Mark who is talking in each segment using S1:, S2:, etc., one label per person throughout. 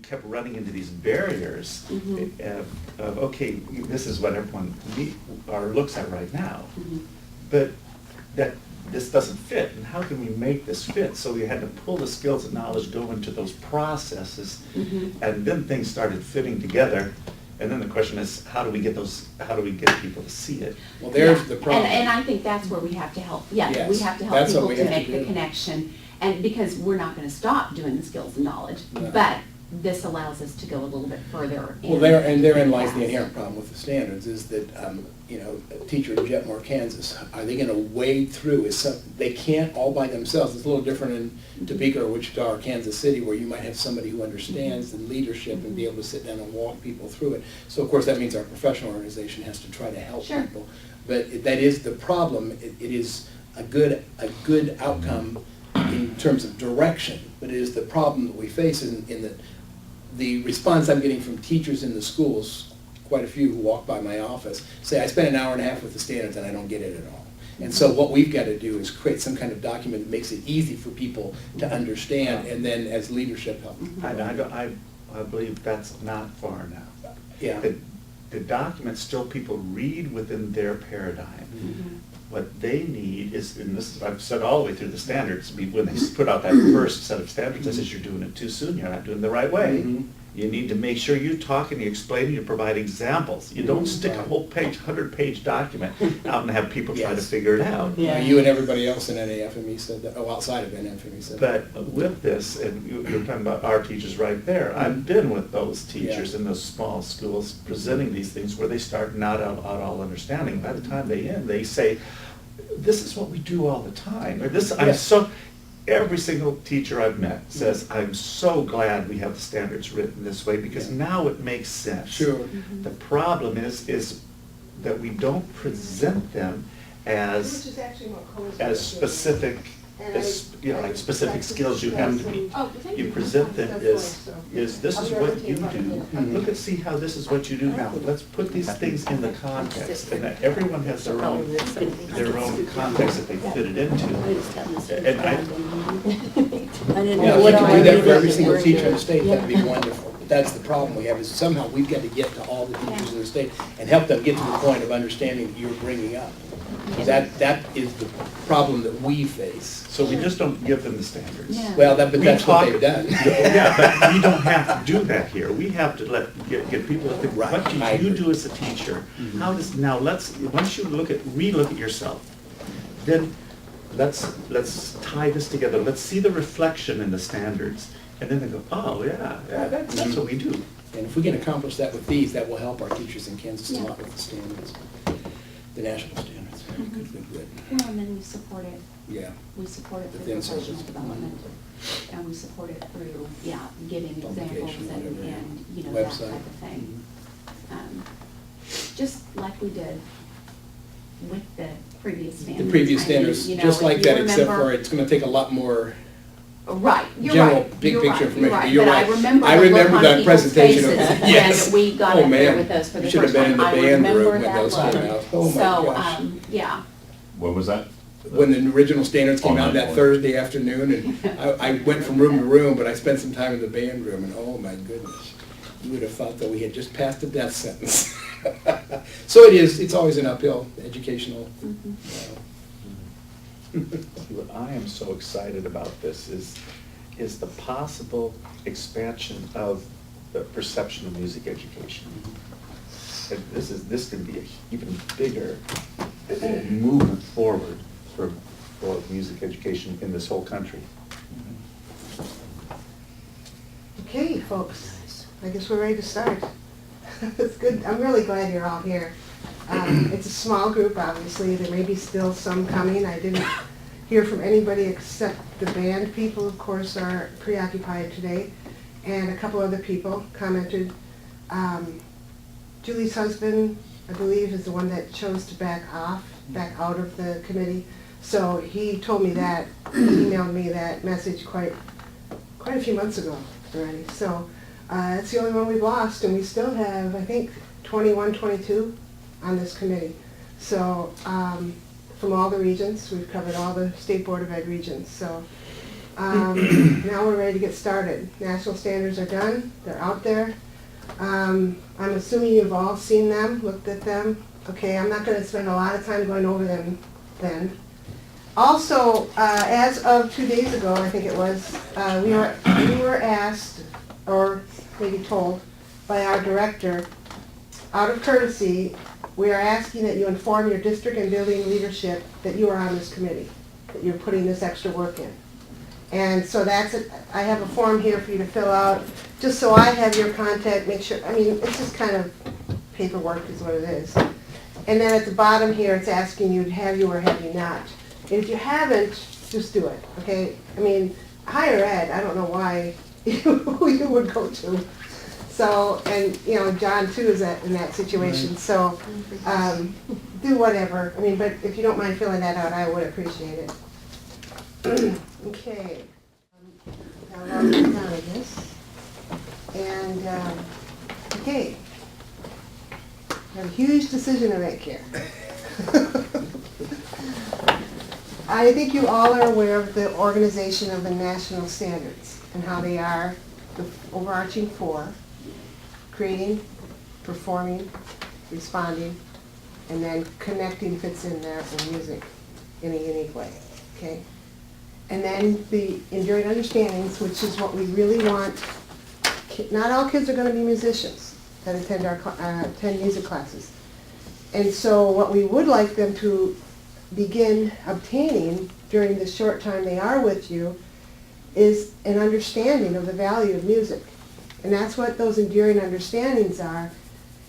S1: kept running into these barriers of, okay, this is what everyone looks at right now, but that this doesn't fit, and how can we make this fit? So we had to pull the skills and knowledge, go into those processes, and then things started fitting together. And then the question is, how do we get people to see it?
S2: Well, there's the problem.
S3: And I think that's where we have to help, we have to help
S2: That's what
S3: people
S2: we
S3: to
S2: have to
S3: make the
S2: do.
S3: connection. And because we're not gonna stop doing the skills and knowledge,
S2: No.
S3: but this allows us to go a little bit further.
S2: Well, therein lies the inherent problem with the standards, is that, you know, a teacher in Jetmore, Kansas, are they gonna wade through, they can't all by themselves. It's a little different in Topeka or Wichita or Kansas City, where you might have somebody who understands the leadership and be able to sit down and walk people through it. So of course, that means our professional organization has to try to help
S3: Sure.
S2: people. But that is the problem. It is a good outcome in terms of direction, but it is the problem that we face in that the response I'm getting from teachers in the schools, quite a few who walk by my office, say, I spent an hour and a half with the standards and I don't get it at all. And so what we've got to do is create some kind of document that makes it easy for people to understand, and then as leadership help.
S1: I believe that's not far enough.
S2: Yeah.
S1: The documents still people read within their paradigm. What they need is, and this is, I've said all the way through the standards, when they put out that first set of standards, I said, you're doing it too soon, you're not doing it the right way. You need to make sure you talk and you explain and you provide examples. You don't stick a whole 100-page document out and have people try to figure it out.
S3: Yeah.
S2: You and everybody else in NAFME said that, outside of NAFME said that.
S1: But with this, and you're talking about our teachers right there, I've been with those teachers in those small schools presenting these things where they start not out all understanding. By the time they end, they say, this is what we do all the time. Or this, every single teacher I've met says, I'm so glad we have the standards written this way, because now it makes sense.
S2: Sure.
S1: The problem is that we don't present them as specific, like specific skills you have to be. You present them as this is what you do. Look and see how this is what you do now. Let's put these things in the context, and that everyone has their own context that they fit it into. And
S2: Now, if you could do that for every single teacher in the state, that'd be wonderful. But that's the problem we have, is somehow we've got to get to all the teachers in the state and help them get to the point of understanding that you're bringing up. That is the problem that we face.
S1: so we just don't give them the standards.
S3: Yeah.
S2: Well, but that's what they've done.
S1: Yeah, but we don't have to do that here. We have to get people to think,
S2: Right,
S1: what do
S2: I
S1: you
S2: agree.
S1: do as a relook once you relook at yourself, then let's tie this together. Let's see the reflection in the standards, and then they go, oh yeah, that's what we do.
S2: And if we can accomplish that with these, that will help our teachers in Kansas a lot with the standards, the national standards. Good.
S3: Well, and then we support it.
S2: Yeah.
S3: We support it through
S2: Within
S3: professional
S2: service.
S3: development, and we support it through, giving examples
S2: Publication,
S3: and,
S2: whatever.
S3: and, that
S2: Website.
S3: type of thing. Just like we did with the previous standards.
S2: The previous
S3: I mean,
S2: standards,
S3: you know,
S2: just like
S3: if you
S2: that, except
S3: remember-
S2: for it's gonna take a lot more
S3: Right, you're
S2: general,
S3: right.
S2: big
S3: you're
S2: picture
S3: right,
S2: information.
S3: right.
S2: But you're
S3: But
S2: right.
S3: I remember
S2: I
S3: the look
S2: remember
S3: on
S2: that
S3: people's
S2: presentation of-
S3: faces
S2: yes.
S3: when we got
S2: Oh,
S3: up there
S2: man.
S3: with those for the
S2: You should have
S3: first
S2: been in
S3: time.
S2: the
S3: I
S2: band
S3: remember
S2: room when
S3: that
S2: those
S3: look.
S2: came out. Oh, my
S3: So,
S2: gosh.
S3: yeah.
S4: When was that?
S2: When the original standards came
S4: Oh,
S2: out that
S4: 9/4.
S2: Thursday afternoon, and I went from room to room, but I spent some time in the band room, and oh my goodness, you would have thought that we had just passed a death sentence. So it's always an uphill educational.
S1: What I am so excited about this is the possible expansion of the perception of music education. And this can be an even bigger movement forward for music education in this whole country.
S5: Okay, folks, I guess we're ready to start. It's good, I'm really glad you're all here. It's a small group, obviously, there may be still some coming. I didn't hear from anybody except the band people, of course, are preoccupied today, and a couple other people commented. Julie's husband, I believe, is the one that chose to back out of the committee. So he told me that, he emailed me that message quite a few months ago already. So it's the only one we've lost, and we still have, I think, 21, 22 on this committee. So from all the regions, we've covered all the State Board of Ed regions. So Now we're ready to get started. National standards are done, they're out there. I'm assuming you've all seen them, looked at them. Okay, I'm not going to spend a lot of time going over them then. Also, as of 2 days ago, I think it was, we were asked, or maybe told, by our director, out of courtesy, we are asking that you inform your district and building leadership that you are on this committee, that you're putting this extra work in. And so that's it. I have a form here for you to fill out, just so I have your contact, make sure, I mean, it's just kind of paperwork is what it is. And then at the bottom here, it's asking you, have you or have you not? And if you haven't, just do it, okay? I mean, higher ed, I don't know why, who you would go to. So, and, you know, John too is in that situation, so do whatever. I mean, but if you don't mind filling that out, I would appreciate it. Okay. Now I'll write down this. And, okay. I have a huge decision to make here. I think you all are aware of the organization of the national standards and how they are the overarching four: creating, performing, responding, and then connecting fits in there in music in a unique way, okay? And then the enduring understandings, which is what we really want. Not all kids are going to be musicians that attend music classes. And so what we would like them to begin obtaining during the short time they are with you is an understanding of the value of music. And that's what those enduring understandings are.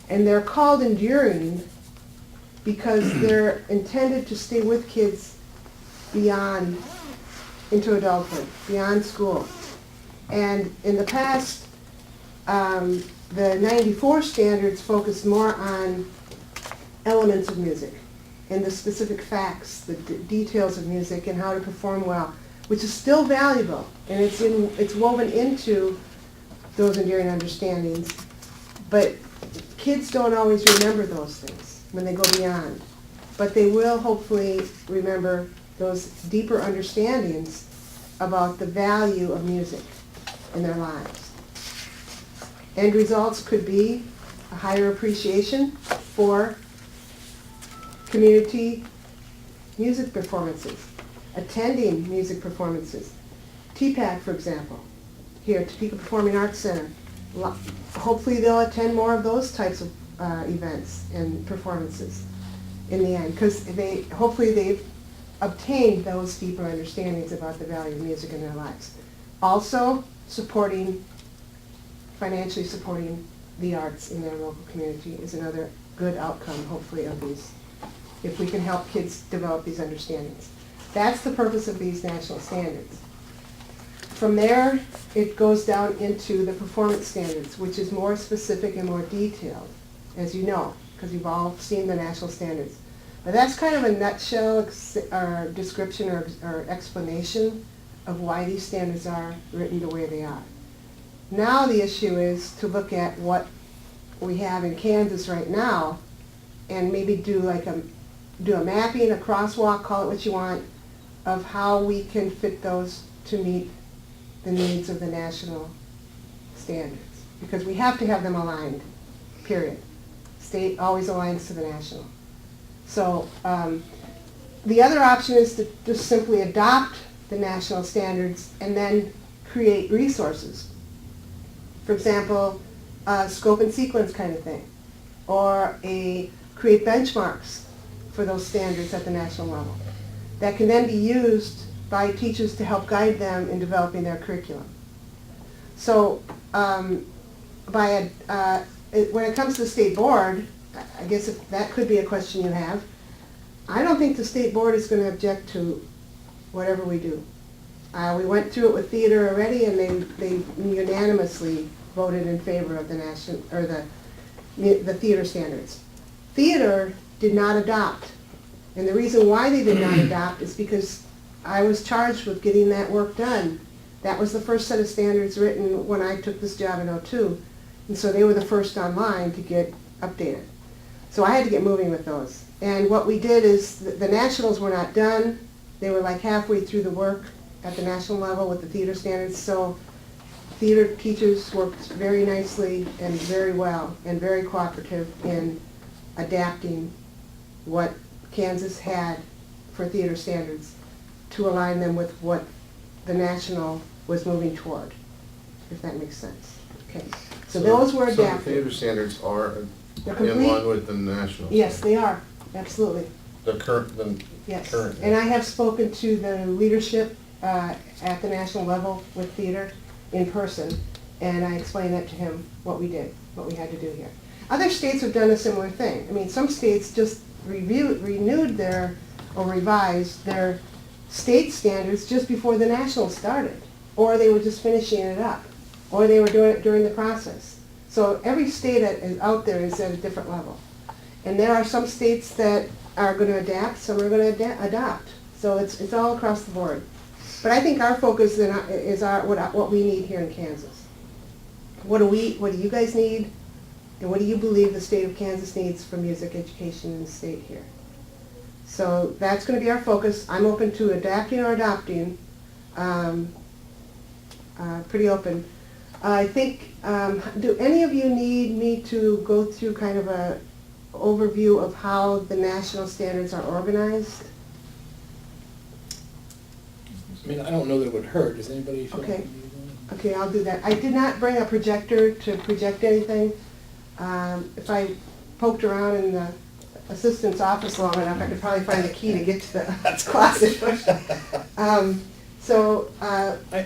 S5: And they're called enduring because they're intended to stay with kids beyond, into adulthood, beyond school. And in the past, the 94 standards focused more on elements of music and the specific facts, the details of music and how to perform well, which is still valuable, and it's woven into those enduring understandings. But kids don't always remember those things when they go beyond. But they will hopefully remember those deeper understandings about the value of music in their lives. End results could be a higher appreciation for community music performances, attending music performances. TPAC, for example, here, Topeka Performing Arts Center. Hopefully they'll attend more of those types of events and performances in the end, because hopefully they've obtained those deeper understandings about the value of music in their lives. Also, financially supporting the arts in their local community is another good outcome, hopefully, of these, if we can help kids develop these understandings. That's the purpose of these national standards. From there, it goes down into the performance standards, which is more specific and more detailed, as you know, because you've all seen the national standards. But that's kind of a nutshell description or explanation of why these standards are written the way they are. Now the issue is to look at what we have in Kansas right now and maybe do a mapping, a crosswalk, call it what you want, of how we can fit those to meet the needs of the national standards. Because we have to have them aligned, period. State always aligns to the national. So the other option is to just simply adopt the national standards and then create resources. For example, a scope and sequence kind of thing, or create benchmarks for those standards at the national level that can then be used by teachers to help guide them in developing their curriculum. So when it comes to the state board, I guess if that could be a question you have, I don't think the state board is going to object to whatever we do. We went through it with theater already, and they unanimously voted in favor of the national or the theater standards. Theater did not adopt, and the reason why they did not adopt is because I was charged with getting that work done. That was the first set of standards written when I took this job in '02, and so they were the first online to get updated. So I had to get moving with those. And what we did is the nationals were not done. They were like halfway through the work at the national level with the theater standards, so theater teachers worked very nicely and very well and very cooperative in adapting what Kansas had for theater standards to align them with what the national was moving toward, if that makes sense. Okay, so those were
S4: So the
S5: adapted.
S4: theater standards are
S5: They're
S4: in
S5: complete?
S4: line with the national?
S5: Yes, they are, absolutely.
S4: The current.
S5: Yes,
S4: Current.
S5: and I have spoken to the leadership at the national level with theater in person, and I explained that to him, what we did, what we had to do here. Other states have done a similar thing. I mean, some states just renewed their, or revised their state standards just before the national started, or they were just finishing it up, or they were doing it during the process. So every state out there is at a different level. And there are some states that are going to adapt, some are going to adopt. So it's all across the board. But I think our focus is what we need here in Kansas. What do you guys need? And what do you believe the state of Kansas needs for music education in the state here? So that's going to be our focus. I'm open to adapting or adopting, pretty open. I think, do any of you need me to go through kind of a overview of how the national standards are organized?
S2: I mean, I don't know that it would hurt. Does anybody feel like
S5: Okay.
S2: we need one?
S5: Okay, I'll do that. I did not bring a projector to project anything. If I poked around in the assistant's office long enough, I could probably find a key to get to the closet.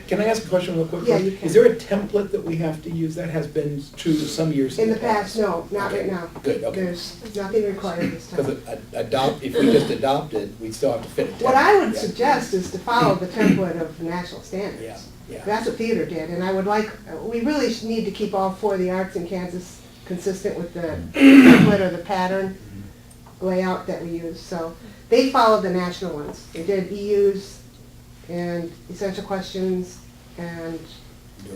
S2: Can I ask a question real quick?
S5: Yeah, you can.
S2: Is there a template that we have to use? That has been true some years
S5: In the past, no, not right now.
S2: Good, okay.
S5: There's nothing required this time.
S2: Because if we just adopted, we'd still have to fit it.
S5: What I would suggest is to follow the template of the national standards.
S2: Yeah, yeah.
S5: That's what theater did, and I would like, we really need to keep all four of the arts in Kansas consistent with the template or the pattern layout that we use. So they followed the national ones. They did EUs and essential questions, and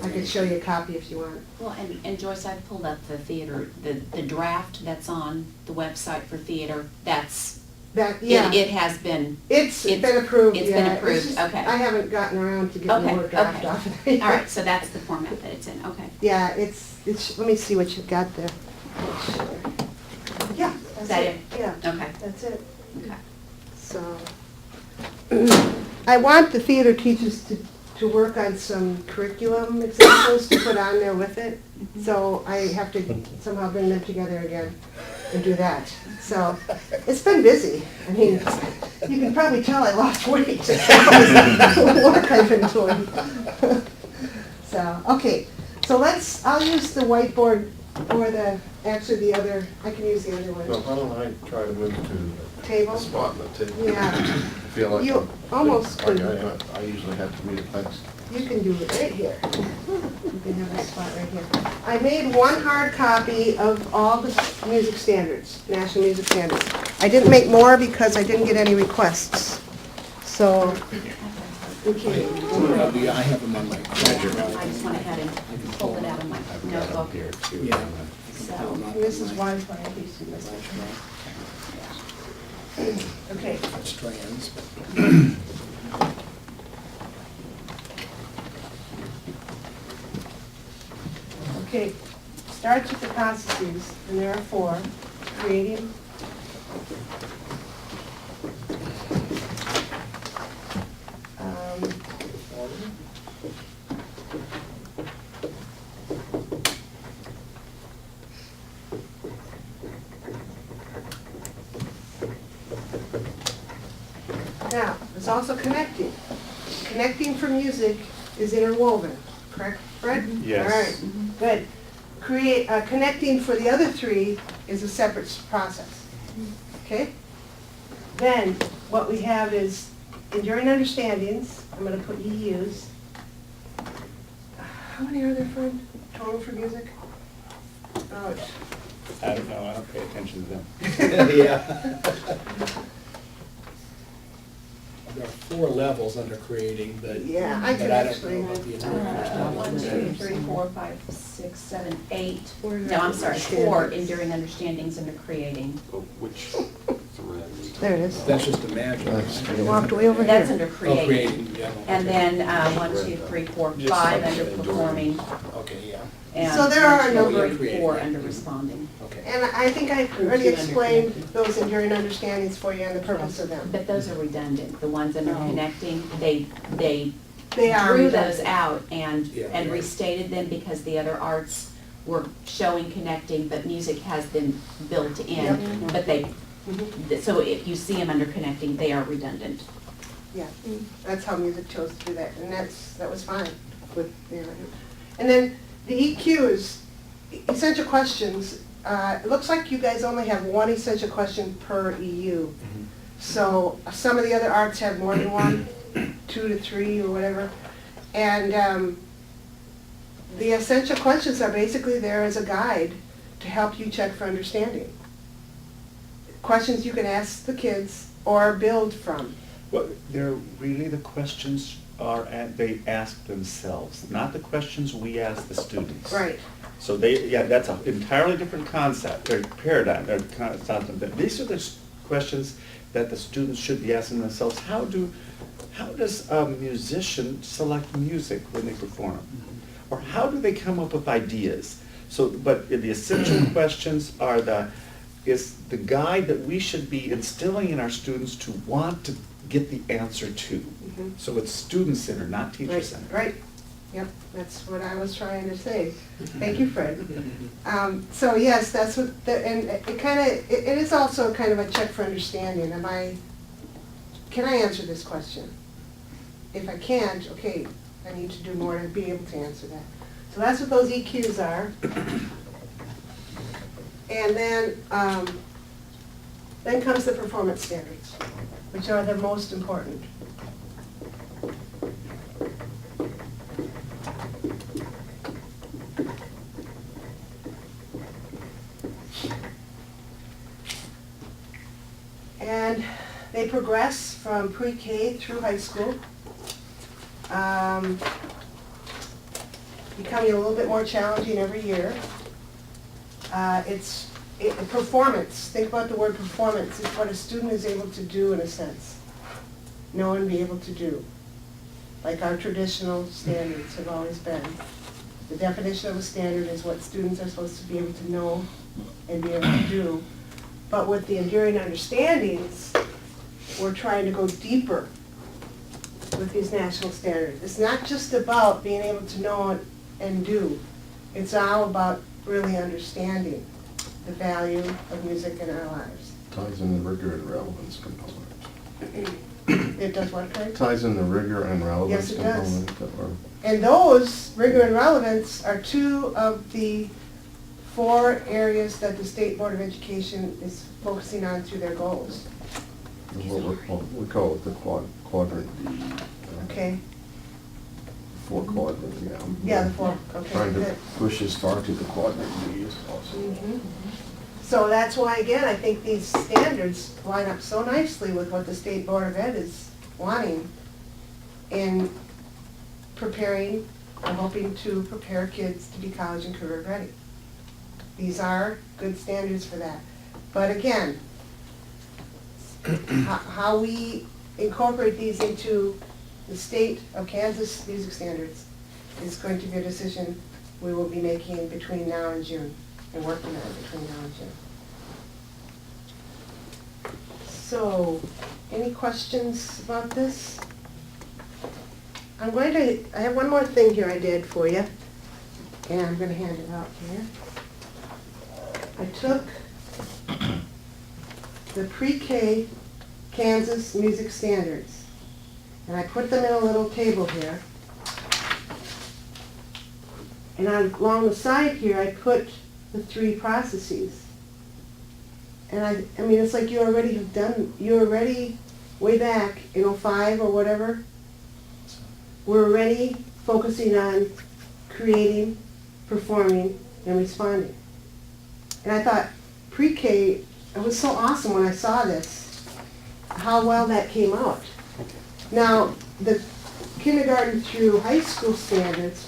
S5: I could show you a copy if you want.
S3: Well, and Joyce, I pulled up the theater, the draft that's on the website for theater, that's,
S5: That, yeah.
S3: it has been,
S5: It's been approved,
S3: it's been
S5: yeah.
S3: approved,
S5: just-
S3: okay.
S5: I haven't gotten around to getting the
S3: okay,
S5: word draft
S3: okay.
S5: off of there.
S3: All right, so that's the format that it's in, okay.
S5: Yeah, it's, let me see what you've got there. Yeah, that's
S3: that
S5: it.
S3: it?
S5: Yeah,
S3: Okay,
S5: that's it.
S3: okay.
S5: So, I want the theater teachers to work on some curriculum examples to put on there with it. So I have to somehow bring them together again and do that. So, it's been busy. I mean, you can probably tell I lost weight. The work I've been doing. So, okay, so I'll use the whiteboard or actually the other, I can use the other one.
S4: Well, why don't I try to move to
S5: Table?
S4: the spot on the table?
S5: Yeah.
S4: I feel like
S5: You almost could.
S4: I usually have to meet it next.
S5: You can do it right here. You can have a spot right here. I made one hard copy of all the music standards, national music standards. I didn't make more because I didn't get any requests. So, okay.
S2: I have them on my computer.
S3: I just went ahead and pulled it out of my notebook.
S2: Yeah.
S3: So,
S5: This is Wi-Fi, I used to miss it. Okay.
S2: Strands.
S5: Okay, starts with the processes, and there are four. Creating, now, there's also connecting. Connecting for music is interwoven, correct, Fred?
S1: Yes.
S5: All right, good. Connecting for the other three is a separate process, okay? Then, what we have is enduring understandings. I'm going to put EUs. How many are there, Fred, total for music? Oh,
S6: I don't know, I don't pay attention to them.
S2: Yeah. There are 4 levels under creating, but.
S5: yeah, I
S2: but
S5: could
S2: I don't
S5: actually.
S2: know about the entire
S3: 1, 2, 3, 4, 5, 6, 7, 8. No, I'm sorry, 4 enduring understandings under creating.
S6: Which,
S5: There it is.
S2: That's just imagine.
S5: You walked way over
S3: That's
S5: here.
S3: under
S2: Oh,
S3: creating.
S2: creating, yeah.
S3: And
S2: okay.
S3: then 1, 2, 3, 4,
S2: Just
S3: 5
S2: like
S3: under
S2: the
S3: performing,
S2: Okay, yeah,
S3: and
S5: So there are a
S3: 1, 2,
S5: number-
S3: 3, 4 under responding.
S2: okay.
S5: And I think I already explained those enduring understandings for you and the purpose of them.
S3: But those are redundant. The ones under connecting, they
S5: They are
S3: drew
S5: redundant.
S3: those out and
S2: Yeah.
S3: restated them because the other arts were showing connecting, but music has them built in.
S5: Yep.
S3: But they,
S5: Mhm.
S3: so if you see them under connecting, they are redundant.
S5: Yeah, that's how music chose to do that, and that was fine with, you know. And then the EQs, essential questions, it looks like you guys only have one essential question per EU. So some of the other arts have more than one, 2 to 3 or whatever. And the essential questions are basically there as a guide to help you check for understanding. Questions you can ask the kids or build from.
S1: Well, they're really the questions are, they ask themselves, not the questions we ask the students.
S5: Right.
S1: So that's an entirely different concept, or paradigm, or concept. But these are the questions that the students should be asking themselves. How does a musician select music when they perform? Or how do they come up with ideas? So, but the essential questions are is the guide that we should be instilling in our students to want to get the answer to.
S5: Mhm.
S1: So it's student-centered, not
S5: Right,
S1: teacher-centered.
S5: right. Yep, that's what I was trying to say. Thank you, Fred. So yes, that's what, and it kind of, it is also kind of a check for understanding. Can I answer this question? If I can't, okay, I need to do more to be able to answer that. So that's what those EQs are. And then comes the performance standards, which are the most important. And they progress from pre-K through high school, becoming a little bit more challenging every year. Performance, think about the word performance, it's what a student is able to do in a sense, know and be able to do, like our traditional standards have always been. The definition of a standard is what students are supposed to be able to know and be able to do. But with the enduring understandings, we're trying to go deeper with these national standards. It's not just about being able to know and do. It's all about really understanding the value of music in our lives.
S4: Ties in the rigor and relevance component.
S5: It does what, Craig?
S4: Ties in the rigor and relevance
S5: Yes, it does.
S4: component that we're
S5: And those, rigor and relevance, are 2 of the 4 areas that the State Board of Education is focusing on through their goals.
S4: we call it the quadrant D.
S5: Okay?
S4: 4 quadrant, yeah.
S5: Yeah, the 4, okay.
S4: Trying to
S5: good.
S4: push as far to the quadrant D as possible.
S5: Mhm. So that's why, again, I think these standards line up so nicely with what the State Board of Ed is wanting in preparing, or hoping to prepare kids to be college and career ready. These are good standards for that. But again, how we incorporate these into the state of Kansas music standards is going to be a decision we will be making between now and June, and working on it between now and June. So, any questions about this? I have one more thing here I did for you, and I'm going to hand it out here. I took the pre-K Kansas music standards, and I put them in a little table here. And along the side here, I put the 3 processes. And I mean, it's like you already have done, you already, way back in 05 or whatever, we're already focusing on creating, performing, and responding. And I thought, pre-K, it was so awesome when I saw this, how well that came out. Now, the kindergarten through high school standards,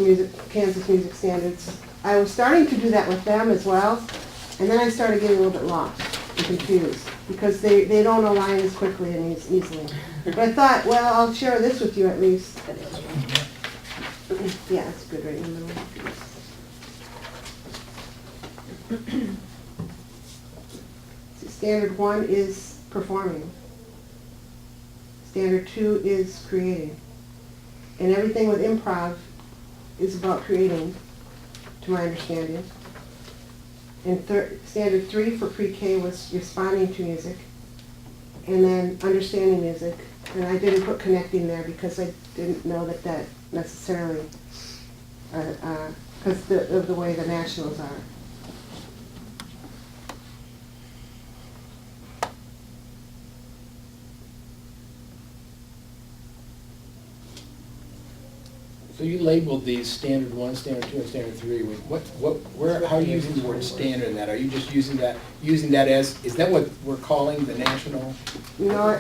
S5: Kansas music standards, I was starting to do that with them as well, and then I started getting a little bit lost. confused, because they don't align as quickly and easily. But I thought, well, I'll share this with you at least. Yeah, it's good right in the middle. See, standard 1 is performing. Standard 2 is creating. And everything with improv is about creating, to my understanding. And standard 3 for pre-K was responding to music, and then understanding music. And I didn't put connecting there because I didn't know that necessarily, because of the way the nationals are.
S2: So you labeled these standard 1, standard 2, and standard 3. How are you using the word standard in that? Are you just using that as, is that what we're calling the national?
S5: No,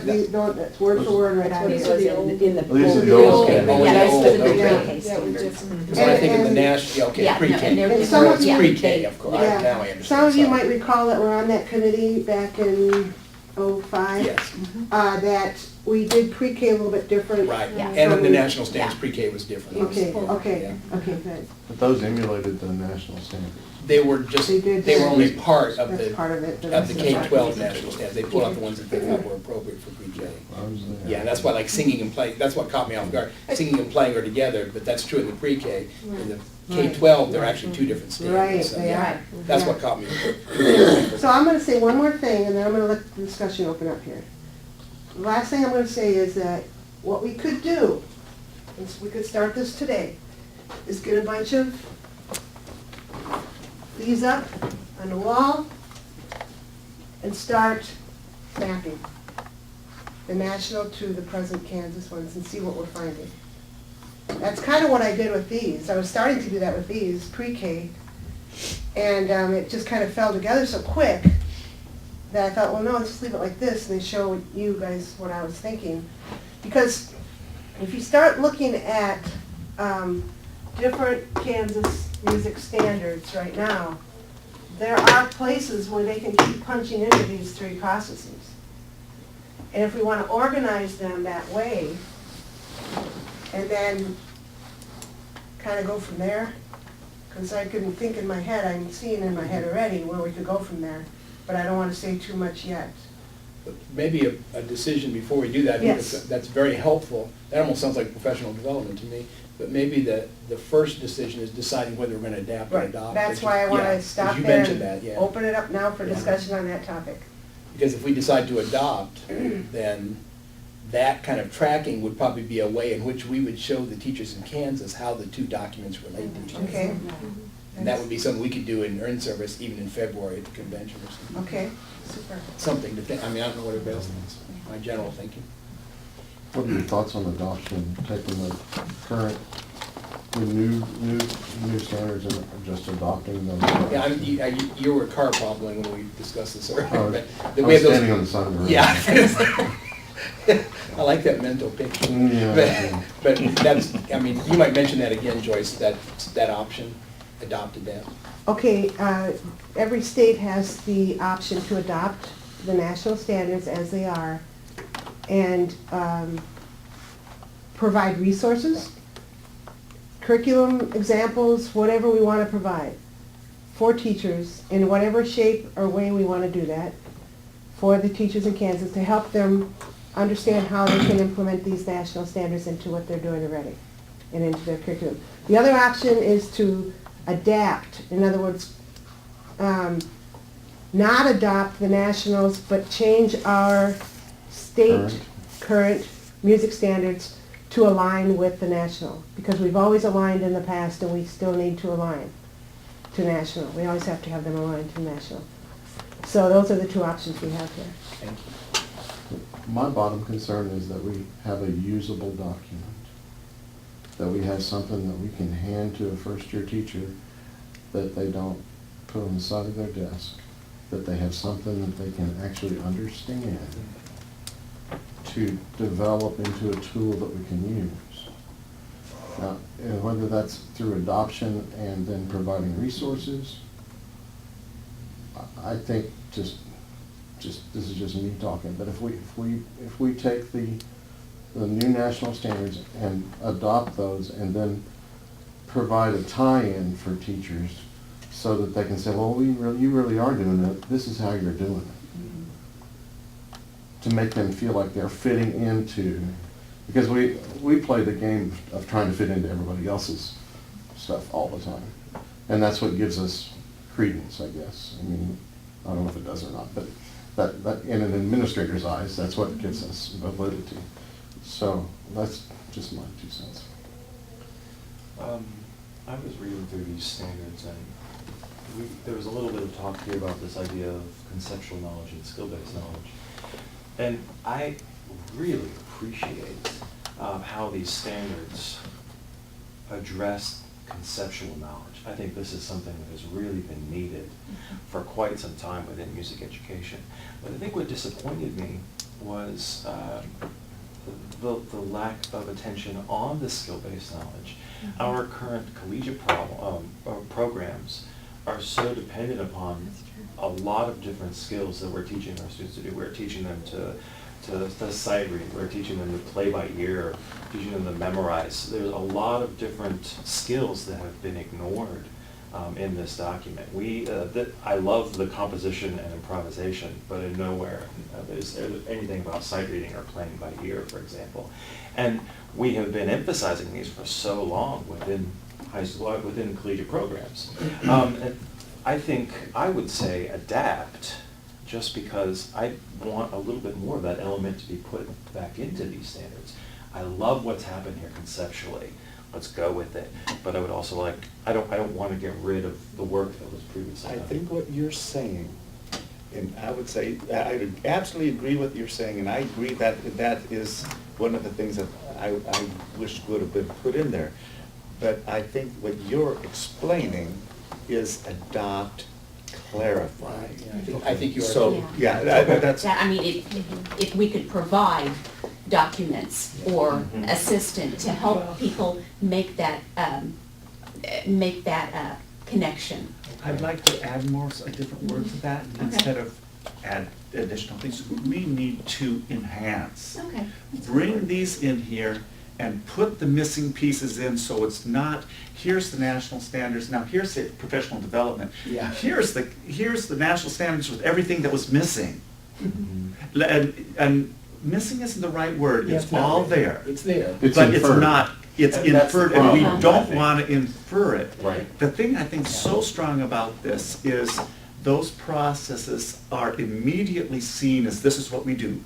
S5: that's word for word right out
S7: These are
S5: here.
S7: the old, in the.
S4: These are the old
S7: Yeah,
S4: standards.
S7: that's for the
S2: Okay.
S7: pre-K
S5: Yeah, we
S7: standards.
S2: Because when I think of the national, okay,
S3: Yeah, no,
S2: pre-K.
S3: and they're-
S5: And some of
S2: It's
S5: you-
S2: pre-K, of course, now I
S5: Yeah,
S2: understand.
S5: some of you
S2: Sorry.
S5: might recall that we're on that committee back in '05.
S2: Yes,
S5: That we did pre-K a little bit different.
S2: right.
S3: Yeah.
S2: And in the
S5: from-
S2: national standards,
S3: Yeah.
S2: pre-K was different.
S5: Okay,
S2: Yeah.
S5: okay, good.
S4: But those emulated the national standards.
S2: They were just,
S5: They did
S2: they were
S5: that.
S2: only part of
S5: That's
S2: the,
S5: part of it.
S2: of
S5: rest
S2: the
S5: is not.
S2: K-12 national standards. They pulled out the ones that they thought were appropriate for pre-K.
S4: I was there.
S2: Yeah, and that's why like singing and playing, that's what caught me off guard. Singing and playing are together, but that's true in the pre-K. In the K-12, they're actually two different standards.
S5: Right,
S2: So,
S5: they
S2: yeah,
S5: are.
S2: That's
S5: Yeah.
S2: what caught me.
S5: So I'm gonna say one more thing, and then I'm gonna let the discussion open up here. The last thing I'm gonna say is that what we could do, is we could start this today, is get a bunch of these up on the wall and start mapping the national to the present Kansas ones and see what we're finding. That's kind of what I did with these. I was starting to do that with these, pre-K, and it just kind of fell together so quick that I thought, well, no, let's just leave it like this and then show you guys what I was thinking. Because if you start looking at different Kansas music standards right now, there are places where they can keep punching into these three processes. And if we want to organize them that way, and then kind of go from there, because I can think in my head, I'm seeing in my head already where we could go from there, but I don't want to say too much yet.
S2: Maybe a decision before we do that, I think
S5: Yes.
S2: that's very helpful. That almost sounds like professional development to me. But maybe the first decision is deciding whether we're going to adapt or
S5: Right,
S2: adopt.
S5: that's
S2: which-
S5: why I want
S2: yeah,
S5: to
S2: 'cause
S5: stop
S2: you
S5: there
S2: mentioned that,
S5: and
S2: yeah.
S5: open it up now for
S2: Yeah.
S5: discussion on that topic.
S2: Because if we decide to adopt, then that kind of tracking would probably be a way in which we would show the teachers in Kansas how the two documents relate to each other.
S5: Okay?
S2: And that would be something we could do in earned service, even in February at the convention or something.
S5: Okay, super.
S2: Something to think, I mean, I don't know what everybody else thinks, my general thinking.
S4: What are your thoughts on adoption, taking the current, the new standards and just adopting them?
S2: Yeah, you were car wobbling when we discussed this earlier,
S4: I
S2: but
S4: was
S2: we have those.
S4: standing on the side of the road.
S2: Yeah. I like that mental picture.
S4: Yeah.
S2: But that's, I mean, you might mention that again, Joyce, that option, adopted that.
S5: Okay, every state has the option to adopt the national standards as they are and provide resources, curriculum examples, whatever we want to provide for teachers in whatever shape or way we want to do that for the teachers in Kansas to help them understand how they can implement these national standards into what they're doing already and into their curriculum. The other option is to adapt. In other words, not adopt the nationals, but change our state current music standards to align with the national. Because we've always aligned in the past and we still need to align to national. We always have to have them aligned to national. So those are the two options we have here.
S2: Thank you.
S4: My bottom concern is that we have a usable document, that we have something that we can hand to a first-year teacher that they don't put on the side of their desk, that they have something that they can actually understand to develop into a tool that we can use. Now, and whether that's through adoption and then providing resources, I think just this is just me talking, but if we take the new national standards and adopt those and then provide a tie-in for teachers so that they can say, well, you really are doing it, this is how you're doing it. To make them feel like they're fitting into, because we play the game of trying to fit into everybody else's stuff all the time. And that's what gives us credence, I guess. I mean, I don't know if it does or not, but that in an administrator's eyes, that's what gives us validity. So that's just my 2 cents.
S7: I was reading through these standards, and there was a little bit of talk here about this idea of conceptual knowledge and skill-based knowledge. And I really appreciate how these standards address conceptual knowledge. I think this is something that has really been needed for quite some time within music education. But I think what disappointed me was the lack of attention on the skill-based knowledge. Our current collegiate programs are so dependent upon a lot of different skills that we're teaching our students to do. We're teaching them to sight read, we're teaching them to play by ear, teaching them to memorize. There's a lot of different skills that have been ignored in this document. I love the composition and improvisation, but in nowhere is anything about sight reading or playing by ear, for example. And we have been emphasizing these for so long within high school, within collegiate programs. I think I would say adapt, just because I want a little bit more of that element to be put back into these standards. I love what's happened here conceptually. Let's go with it. But I would also I don't want to get rid of the work that was previously
S1: I
S7: done.
S1: think what you're saying, and I would say, I absolutely agree with what you're saying, and I agree that that is one of the things that I wish would have been put in there. But I think what you're explaining is adopt, clarify.
S2: I think you are.
S1: So, yeah, that's.
S3: I mean, if we could provide documents or assistant to help people make that connection.
S1: I'd like to add more, a different word to that, instead of add additional things. We need to enhance.
S3: Okay.
S1: Bring these in here and put the missing pieces in, so it's not, here's the national standards, now here's the professional development.
S2: Yeah.
S1: Here's the national standards with everything that was missing. And missing isn't the right word,
S2: Yeah,
S1: it's
S2: it's not
S1: all
S2: right.
S1: there.
S2: It's there.
S4: It's
S1: But it's
S4: inferred.
S1: not, it's
S7: And that's the
S1: inferred, and we
S7: problem, I
S1: don't
S7: think.
S1: want to infer it.
S7: Right.
S1: The thing I think so strong about this is those processes are immediately seen as this is what we do.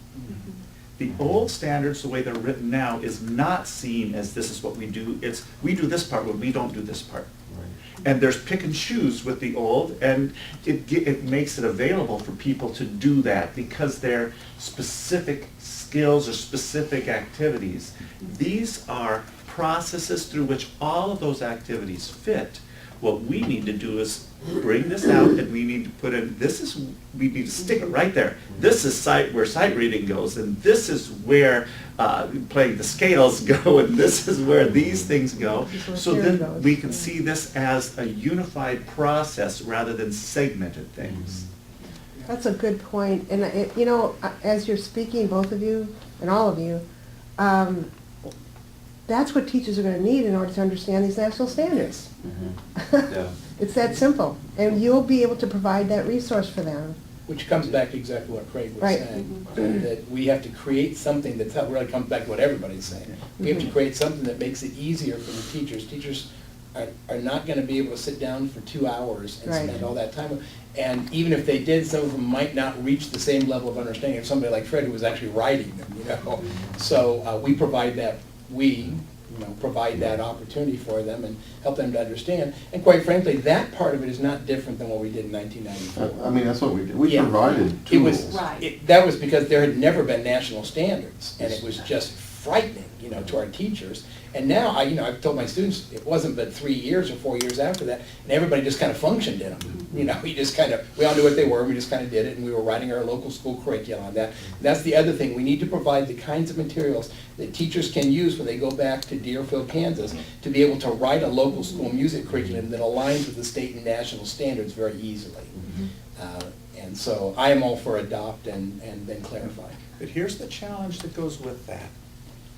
S1: The old standards, the way they're written now, is not seen as this is what we do. It's, we do this part, but we don't do this part.
S7: Right.
S1: And there's pick and choose with the old, and it makes it available for people to do that because they're specific skills or specific activities. These are processes through which all of those activities fit. What we need to do is bring this out, and we need to put in, we need to stick it right there. This is where sight reading goes, and this is where playing the scales go, and this is where these things go.
S5: This is where
S1: So
S5: theory
S1: then
S5: goes,
S1: we can
S5: yeah.
S1: see this as a unified process rather than segmented things.
S5: That's a good point, and you know, as you're speaking, both of you and all of you, that's what teachers are going to need in order to understand these national standards.
S7: Yeah.
S5: It's that simple, and you'll be able to provide that resource for them.
S2: Which comes back to exactly what Craig was
S5: Right.
S2: saying, that we have to create something that's, really comes back to what everybody's saying. We have to create something that makes it easier for the teachers. Teachers are not going to be able to sit down for 2 hours and
S5: Right.
S2: spend all that time. And even if they did, some of them might not reach the same level of understanding of somebody like Fred who was actually writing them, you know. So we provide that, provide that opportunity for them and help them to understand. And quite frankly, that part of it is not different than what we did in 1994.
S4: I mean, that's what we did. We
S2: Yeah.
S4: provided
S2: It was,
S4: tools.
S3: Right.
S2: that was because there had never been national standards, and it was just frightening, to our teachers. And now, I've told my students, it wasn't but 3 years or 4 years after that, and everybody just kind of functioned in them. We all knew what they were, and we just kind of did it, and we were writing our local school curriculum on that. And that's the other thing, we need to provide the kinds of materials that teachers can use when they go back to Deerfield, Kansas, to be able to write a local school music curriculum that aligns with the state and national standards very easily. And so I am all for adopt and then clarify.
S1: But here's the challenge that goes with that,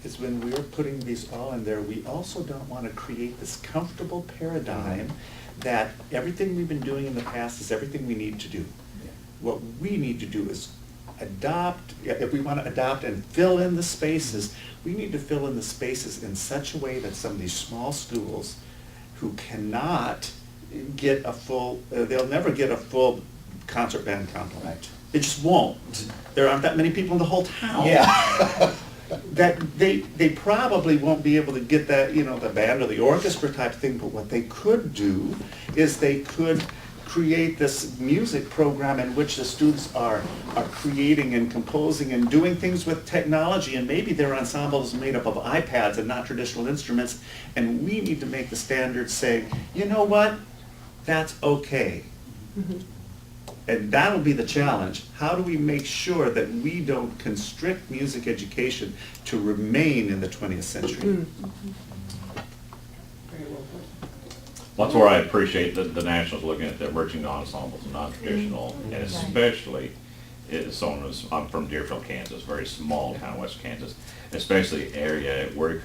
S1: is when we're putting these all in there, we also don't want to create this comfortable paradigm that everything we've been doing in the past is everything we need to do.
S2: Yeah.
S1: What we need to do is adopt, if we want to adopt and fill in the spaces, we need to fill in the spaces in such a way that some of these small schools who cannot get a full, they'll never get a full concert band complement.
S2: Right.
S1: They just won't. There aren't that many people in the whole town.
S2: Yeah.
S1: That they probably won't be able to get that, you know, the band or the orchestra type thing, but what they could do is they could create this music program in which the students are creating and composing and doing things with technology, and maybe their ensemble is made up of iPads and not traditional instruments, and we need to make the standards say, you know what, that's okay. And that'll be the challenge. How do we make sure that we don't constrict music education to remain in the 20th century?
S8: That's where I appreciate the Nationals looking at the emerging ensembles, non-traditional, and especially, I'm from Deerfield, Kansas, very small town, West Kansas, especially area where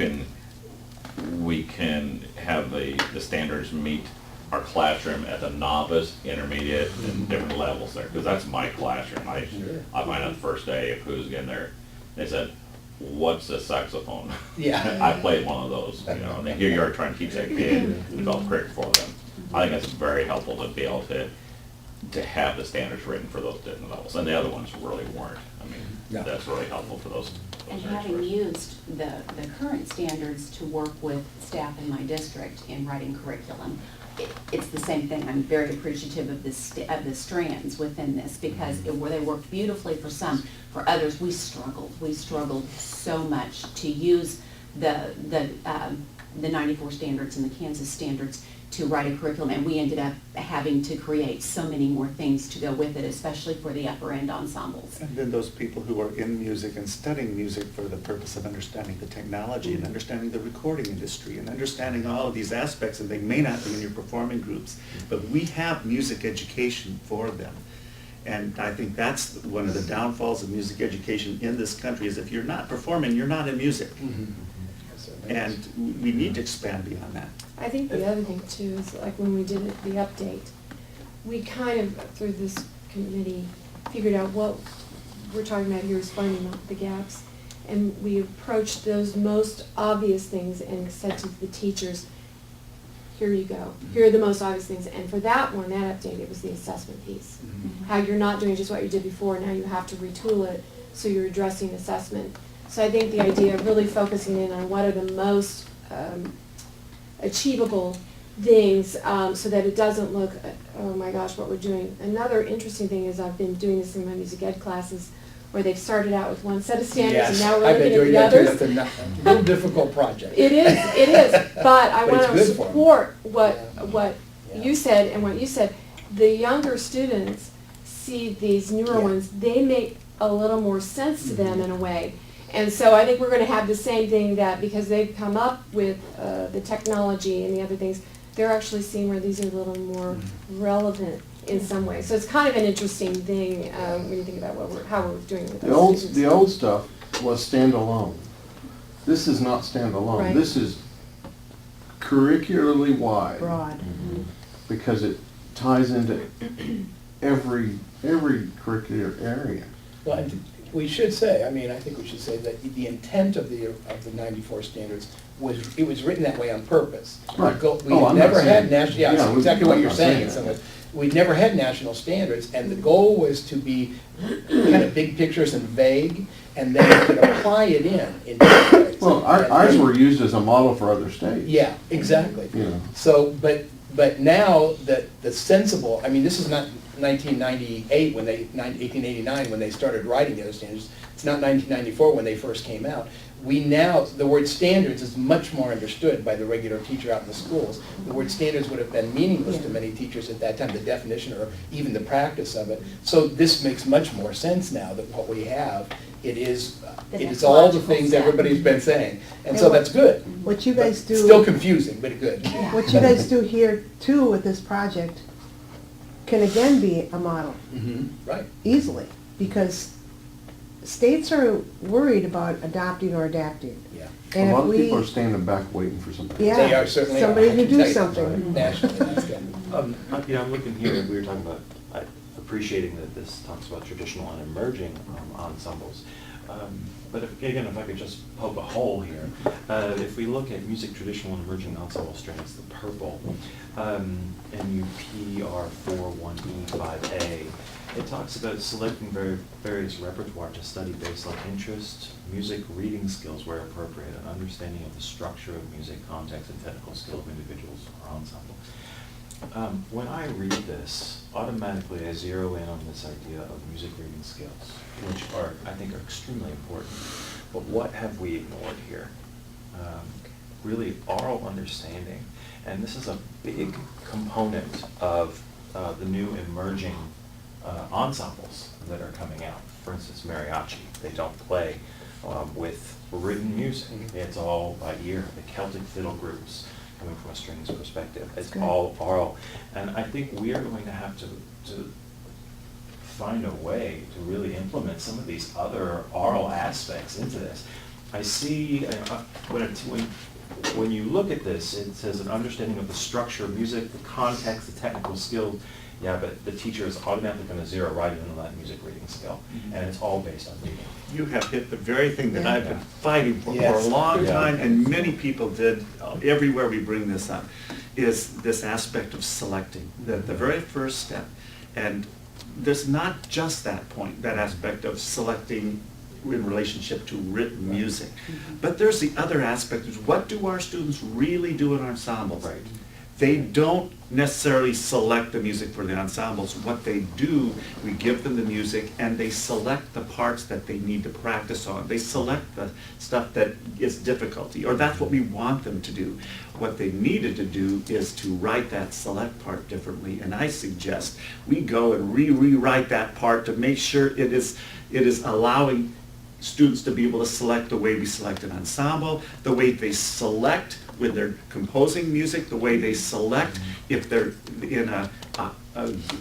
S8: we can have the standards meet our classroom at the novice, intermediate, and different levels there, because that's my classroom. I find out the first day of who's in there, they said, what's a saxophone?
S2: Yeah.
S8: I played one of those, you know, and then here you are trying to teach that kid and develop curriculum for them. I think that's very helpful to be able to have the standards written for those different levels, and the other ones really weren't. I mean,
S2: Yeah.
S8: that's really helpful for those
S3: And
S8: areas
S3: having
S8: for us.
S3: used the current standards to work with staff in my district in writing curriculum, it's the same thing. I'm very appreciative of the strands within this, because they worked beautifully for some. For others, we struggled. We struggled so much to use the 94 standards and the Kansas standards to write a curriculum, and we ended up having to create so many more things to go with it, especially for the upper end ensembles.
S1: And then those people who are in music and studying music for the purpose of understanding the technology and understanding the recording industry and understanding all of these aspects, and they may not be in your performing groups, but we have music education for them. And I think that's one of the downfalls of music education in this country, is if you're not performing, you're not in music. And we need to expand beyond that.
S9: I think the other thing too is, like when we did the update, we kind of, through this committee, figured out what we're talking about here is finding the gaps. And we approached those most obvious things and said to the teachers, here you go. Here are the most obvious things. And for that one, that update, it was the assessment piece. How you're not doing just what you did before, now you have to retool it, so you're addressing assessment. So I think the idea of really focusing in on what are the most achievable things, so that it doesn't look, oh my gosh, what we're doing. Another interesting thing is I've been doing this in my music ed classes, where they've started out with one set of standards and now we're
S2: I've been
S9: looking
S2: doing
S9: at
S2: that
S9: the
S2: too.
S9: others.
S2: That's a little difficult project.
S9: It is, but I
S2: But
S9: want
S2: it's
S9: to
S2: good for 'em.
S9: support what
S2: Yeah.
S9: you said and what you said. The younger students see these newer
S2: Yeah.
S9: ones, they make a little more sense to them in a way. And so I think we're going to have the same thing, that because they've come up with the technology and the other things, they're actually seeing where these are a little more relevant in some way. So it's kind of an interesting thing when you think about how we're doing with those students.
S4: The old stuff was standalone. This is not standalone.
S9: Right.
S4: This is curricularly wide.
S5: Broad.
S4: Because it ties into every curricular area.
S2: Well, I think we should say, I think we should say that the intent of the 94 standards it was written that way on purpose.
S4: Right.
S2: We
S4: Oh, I'm not
S2: never had
S4: saying-
S2: national, yeah,
S4: yeah,
S2: that's exactly what
S4: I'm
S2: you're
S4: not
S2: saying
S4: saying
S2: in some
S4: that.
S2: ways. We'd never had national standards, and the goal was to be kind of big pictures and vague, and then you could apply it in different ways.
S4: Well, ours were used as a model for other states.
S2: Yeah, exactly.
S4: You know.
S2: So, but now that the sensible, this is not 1998 1889 when they started writing the other standards. It's not 1994 when they first came out. The word standards is much more understood by the regular teacher out in the schools. The word standards would have been meaningless to many teachers at that time, the definition or even the practice of it. So this makes much more sense now that what we have, it is all the things
S3: step.
S2: everybody's been saying. And so that's good.
S5: What you guys do.
S2: Still confusing, but good.
S5: What you guys do here too with this project can again be a model,
S2: Right.
S5: easily, because states are worried about adopting or adapting.
S2: Yeah.
S4: A
S5: And
S4: lot
S5: if
S4: of people are
S5: we,
S4: standing back waiting for somebody.
S5: Yeah.
S2: They are certainly.
S5: Somebody
S2: I
S5: to
S2: can
S5: do
S2: tell you.
S5: something.
S2: Nationally, that's good.
S7: I'm looking here, we were talking about, appreciating that this talks about traditional and emerging ensembles. But again, if I could just poke a hole here, if we look at music traditional and emerging ensemble strands, the purple, MUPR41E5A, it talks about selecting various repertoire to study baseline interest, music reading skills where appropriate, and understanding of the structure of music, context, and technical skill of individuals or ensemble. When I read this, automatically I zero in on this idea of music reading skills, which are, I think, are extremely important. But what have we ignored here? Really, oral understanding. And this is a big component of the new emerging ensembles that are coming out. For instance, mariachi. They don't play with written music. It's all by ear. The Celtic fiddle groups, coming from a strings perspective, it's all oral. And I think we are going to have to find a way to really implement some of these other oral aspects into this. I see, when you look at this, it says an understanding of the structure of music, the context, the technical skill. Yeah, but the teacher is automatically going to zero right in on that music reading skill, and it's all based on reading.
S1: You have hit the very thing that I've been
S7: Yeah.
S1: fighting for
S2: Yes.
S1: a long
S7: Yeah.
S1: time, and many people did, everywhere we bring this up, is this aspect of selecting, the very first step. And there's not just that point, that aspect of selecting in relationship to written music. But there's the other aspect, is what do our students really do in ensembles?
S7: Right.
S1: They don't necessarily select the music for the ensembles. What they do, we give them the music and they select the parts that they need to practice on. They select the stuff that is difficulty, or that's what we want them to do. What they needed to do is to write that select part differently, and I suggest we go and rewrite that part to make sure it is allowing students to be able to select the way we select an ensemble, the way they select when they're composing music, the way they select if they're in a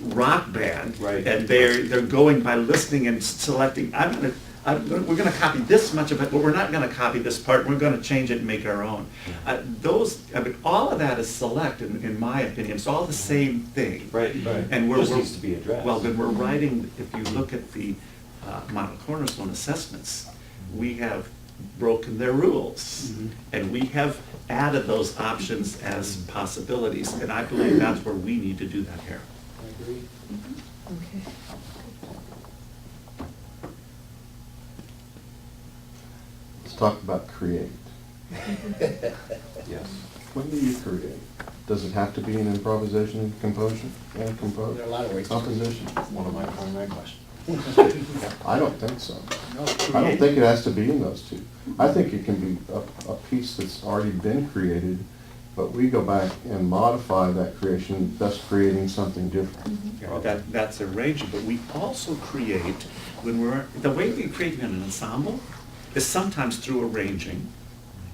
S1: rock band,
S7: Right.
S1: and they're going by listening and selecting. We're going to copy this much of it, but we're not going to copy this part. We're going to change it and make our own. All of that is select, in my opinion. It's all the same thing.
S7: Right.
S1: And
S7: Just needs to be addressed.
S1: Well, then we're writing. If you look at the Model Cornerstone assessments, we have broken their rules, and we have added those options as possibilities, and I believe that's where we need to do that here.
S2: I agree.
S9: Okay.
S4: Let's talk about create.
S7: Yes.
S4: When do you create? Does it have to be an improvisation and composition and
S2: There are a lot of ways to
S4: composition?
S7: One of my primary questions.
S4: I don't think so.
S2: No,
S4: I don't think it has to be in those two. I think it can be a piece that's already been created, but we go back and modify that creation, thus creating something different.
S1: That's arranging, but we also create, the way we create in an ensemble is sometimes through arranging,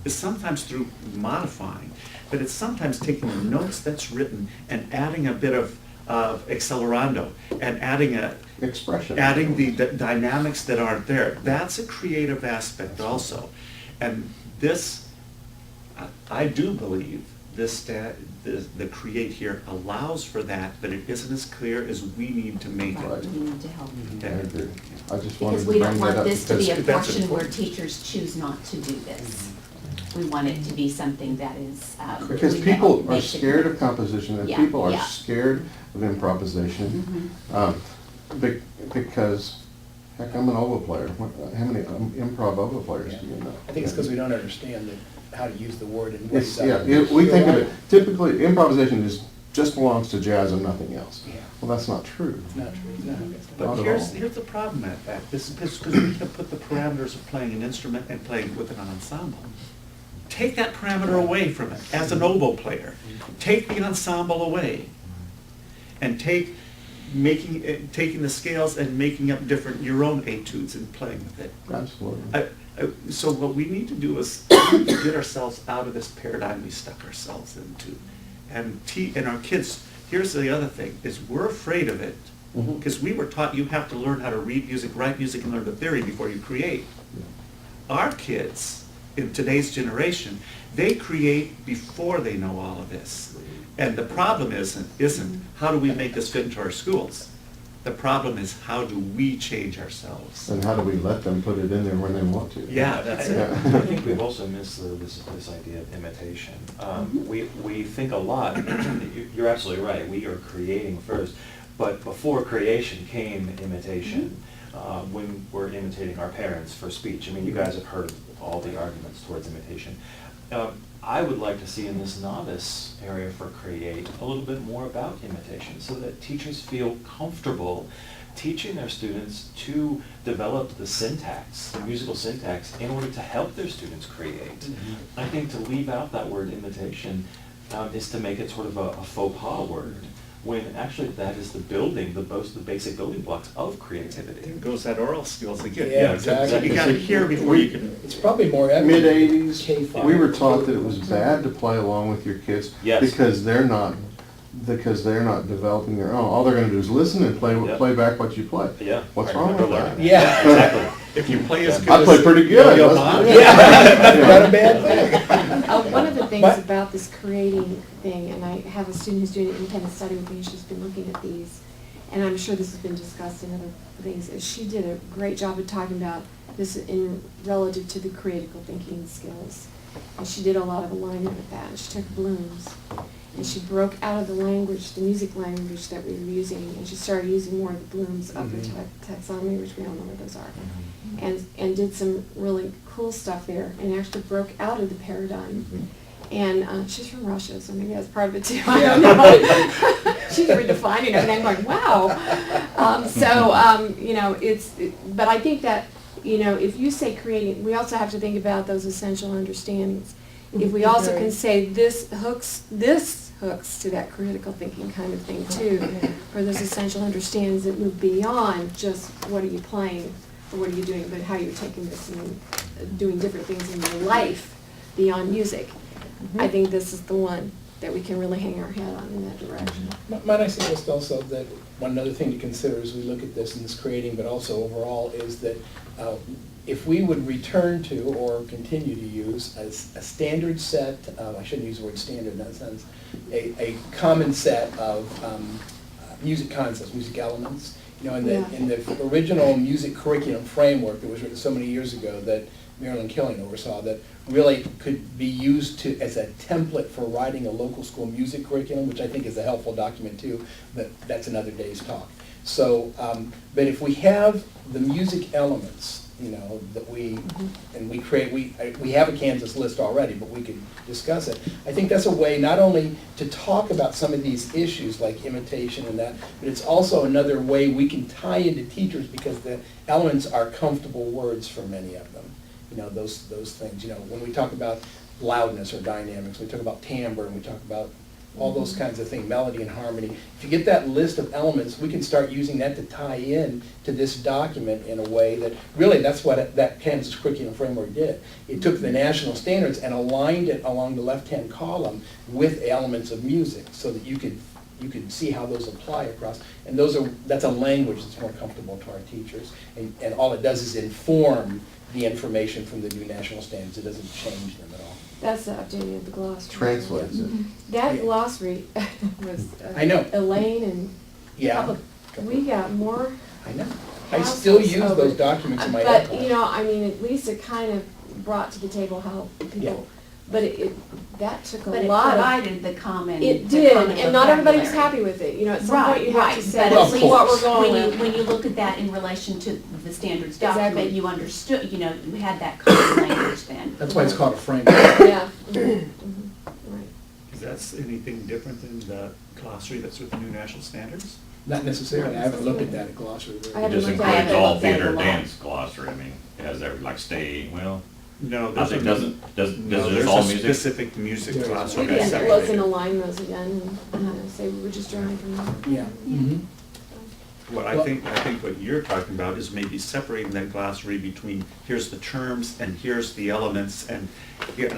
S1: is sometimes through modifying, but it's sometimes taking the notes that's written and adding a bit of accelerando, and adding
S4: Expression.
S1: adding the dynamics that aren't there. That's a creative aspect also. And this, I do believe, the create here allows for that, but it isn't as clear as we need to make
S4: Right.
S1: it.
S3: We need to help.
S4: I agree. I just wanted
S3: Because
S4: to
S3: we
S4: bring
S3: don't
S4: that
S3: want
S4: up
S3: this to be a
S4: because
S1: that's
S3: portion where
S1: important.
S3: teachers choose not to do this. We want it to be something that is.
S4: Because
S3: we
S4: people
S3: help
S4: are
S3: make it-
S4: scared of composition, and
S3: Yeah,
S4: people are
S3: yeah.
S4: scared of improvisation. Because, heck, I'm an oboe player. How many improv oboe players do you know?
S2: I think it's because we don't understand how to use the word and what
S4: It's,
S2: it's.
S4: yeah, we think of it, typically improvisation just belongs to jazz and nothing else.
S2: Yeah.
S4: Well, that's not true.
S2: It's not true. It's not.
S1: But
S4: Not at
S1: here's
S4: all.
S1: the problem at that. This is because we have put the parameters of playing an instrument and playing with an ensemble. Take that parameter away from it as an oboe player. Take the ensemble away, and taking the scales and making up your own etudes and playing with it.
S4: Absolutely.
S1: So what we need to do is get ourselves out of this paradigm we stuck ourselves into, and our kids here's the other thing, is we're afraid of it,
S4: Mhm.
S1: because we were taught you have to learn how to read music, write music, and learn the theory before you create. Our kids, in today's generation, they create before they know all of this. And the problem isn't how do we make this fit into our schools? The problem is how do we change ourselves?
S4: And how do we let them put it in there when they want to?
S1: Yeah, that's it.
S7: I think we've also missed this idea of imitation. We think a lot, you're absolutely right, we are creating first, but before creation came imitation. When we're imitating our parents for speech. I mean, you guys have heard all the arguments towards imitation. I would like to see in this novice area for Create a little bit more about imitation so that teachers feel comfortable teaching their students to develop the syntax, the musical syntax, in order to help their students create. I think to leave out that word imitation is to make it sort of a faux pas word, when actually that is the basic building blocks of creativity.
S1: There goes that oral skills again.
S2: Yeah, exactly.
S1: You gotta hear before you can.
S2: It's probably more evident.
S4: Mid-80s,
S2: K5.
S4: we were taught that it was bad to play along with your kids.
S7: Yes.
S4: Because they're not developing their own. All they're gonna do is listen and
S7: Yep.
S4: play back what you play.
S7: Yeah.
S4: What's
S7: I
S4: wrong
S7: remember
S4: with that?
S7: learning
S2: Yeah.
S7: Exactly.
S1: If you play as good
S4: I
S1: as.
S4: play pretty good.
S1: Yo-yo
S4: Let's
S1: Ma.
S4: do it.
S2: Yeah, not a bad thing.
S9: One of the things
S2: But-
S9: about this creating thing, and I have a student who's doing an independent study with me, and she's been looking at these, and I'm sure this has been discussed in other things, is she did a great job of talking about this in relative to the critical thinking skills. And she did a lot of alignment with that, and she took Bloom's, and she broke out of the language, the music language that we were using, and she started using more of the Bloom's upper taxonomy, which we all know what those are. And did some really cool stuff there, and actually broke out of the paradigm. And she's from Russia, so maybe that's part of it too. I don't know. She's redefining it, and I'm like, wow. But I think that, if you say creating, we also have to think about those essential understandings. If we also can say this hooks to that critical thinking kind of thing too, for those essential understandings that move beyond just what are you playing or what are you doing, but how you're taking this and doing different things in your life beyond music. I think this is the one that we can really hang our hat on in that direction.
S2: Might I suggest also that one other thing to consider as we look at this and this creating, but also overall, is that if we would return to or continue to use a standard set, I shouldn't use the word standard in that sense, a common set of music concepts, music elements. In the original music curriculum framework that was written so many years ago that Marilyn Killing oversaw, that really could be used as a template for writing a local school music curriculum, which I think is a helpful document too, but that's another day's talk. So, but if we have the music elements, that we create, we have a Kansas list already, but we could discuss it. I think that's a way not only to talk about some of these issues like imitation and that, but it's also another way we can tie into teachers because the elements are comfortable words for many of them. Those things. When we talk about loudness or dynamics, we talk about timbre, and we talk about all those kinds of things, melody and harmony. If you get that list of elements, we can start using that to tie in to this document in a way that, really, that's what that Kansas curriculum framework did. It took the national standards and aligned it along the left-hand column with elements of music so that you could see how those apply across. And that's a language that's more comfortable to our teachers. And all it does is inform the information from the new national standards. It doesn't change them at all.
S9: That's the updating of the glossary.
S4: Translates it.
S9: That
S2: Yeah.
S9: glossary was
S2: I know.
S9: Elaine and
S2: Yeah.
S9: we got more.
S2: I know. I still
S9: hassles
S2: use
S9: over
S2: those
S9: it.
S2: documents in my
S9: But,
S2: class.
S9: at least it kind of brought to the table how people, but that took a
S3: But it
S9: lot of.
S3: provided the common.
S9: It
S3: the
S9: did,
S3: common
S9: and not everybody was
S3: vocabulary.
S9: happy with it. At some point you have
S3: Right,
S9: to
S3: but
S9: say,
S3: at
S2: Well, of
S9: this is what
S2: course.
S9: we're going with.
S3: When you look at that in relation to the standards
S9: Exactly.
S3: document, you understood, you had that common language then.
S2: That's why it's called a framework.
S9: Yeah. Right.
S1: Is that anything different than the glossary that's with the new national standards?
S2: Not necessarily. I haven't looked at that glossary.
S9: I
S8: It
S9: haven't
S8: just
S9: looked at
S8: includes
S9: it.
S8: all
S3: I haven't
S8: theater
S3: looked at it
S8: dance glossary. I mean, it has every, like stay,
S1: No,
S8: I
S1: there's
S8: think
S1: a-
S8: does
S1: No,
S8: it
S1: there's
S8: all
S1: a
S8: music?
S1: specific music
S2: There is.
S1: glossary.
S9: We
S1: that's
S9: can look and
S1: separated.
S9: align those again and say we were just drawing from that.
S2: Yeah. Mhm.
S1: What I think what you're talking about is maybe separating that glossary between here's the terms and here's the elements, and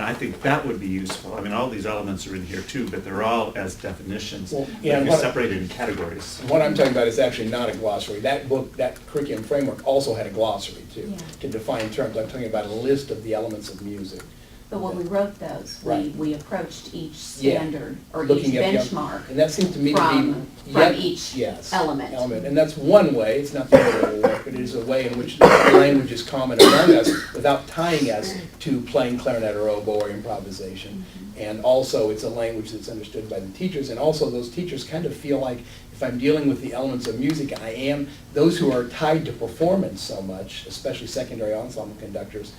S1: I think that would be useful. I mean, all these elements are in here too, but they're all as definitions.
S2: Well,
S1: But
S2: yeah,
S1: if you
S2: what-
S1: separate it in categories.
S2: What I'm talking about is actually not a glossary. That book, that curriculum framework also had a glossary too,
S3: Yeah.
S2: to define terms. I'm talking about a list of the elements of music.
S3: But when we wrote those,
S2: Right.
S3: we approached each
S2: Yeah.
S3: standard or each
S2: Looking at the-
S3: benchmark
S2: And that seems to me to be.
S3: from
S2: Yep,
S3: each
S2: yes,
S3: element.
S2: And that's one way, it's not the only way it will work, but it is a way in which the language is common among us without tying us to playing clarinet or oboe or improvisation. And also, it's a language that's understood by the teachers, and also those teachers kind of feel like if I'm dealing with the elements of music, I am, those who are tied to performance so much, especially secondary ensemble conductors,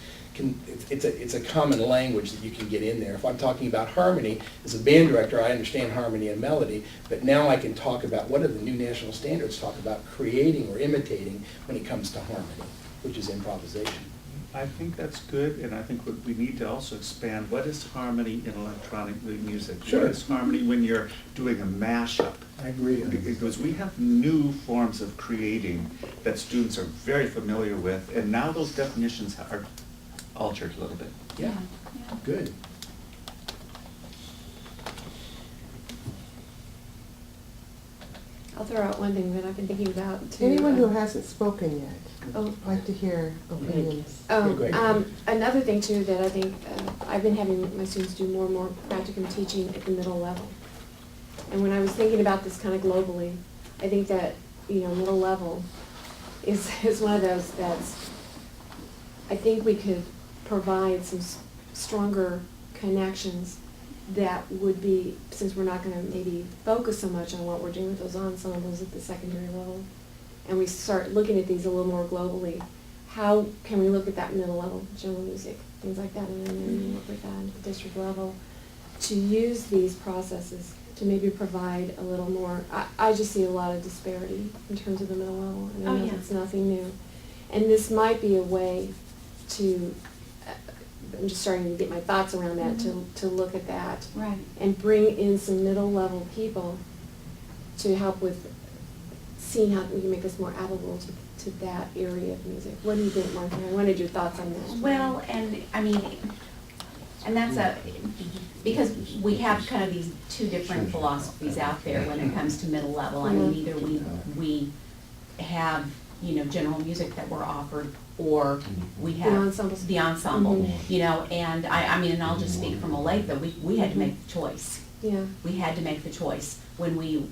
S2: it's a common language that you can get in there. If I'm talking about harmony, as a band director, I understand harmony and melody, but now I can talk about what do the new national standards talk about creating or imitating when it comes to harmony, which is improvisation.
S1: I think that's good, and I think we need to also expand, what is harmony in electronic music?
S2: Sure.
S1: What is harmony when you're doing a mashup?
S2: I agree.
S1: Because we have new forms of creating that students are very familiar with, and now those definitions are altered a little bit.
S2: Yeah,
S3: Yeah.
S2: good.
S9: I'll throw out one thing that I've been thinking about too.
S5: Anyone who hasn't spoken yet,
S9: Oh,
S5: I'd like to hear opinions.
S9: Oh,
S2: Great.
S9: another thing too that I think, I've been having my students do more and more practicum teaching at the middle level. And when I was thinking about this kind of globally, I think that, middle level is one of those that's, I think we could provide some stronger connections that would be, since we're not gonna maybe focus so much on what we're doing with those ensembles at the secondary level, and we start looking at these a little more globally, how can we look at that middle level, general music, things like that, and then work with that at the district level, to use these processes to maybe provide a little more, I just see a lot of disparity in terms of the middle level, and I
S3: Oh,
S9: know
S3: yeah.
S9: it's nothing new. And this might be a way to, I'm just starting to get my thoughts around that, to look at that
S3: Right.
S9: and bring in some middle level people to help with seeing how we can make this more applicable to that area of music. What do you think, Martha? I wanted your thoughts on that.
S3: Well, and I mean, and that's because we have kind of these two different philosophies out there when it comes to middle level. I mean, either we have, general music that we're offered, or we have
S9: ensembles.
S3: the ensemble,
S9: Mhm.
S3: and I mean, and I'll just speak from Olathe, that we had to make the choice.
S9: Yeah.
S3: We had to make the choice. When we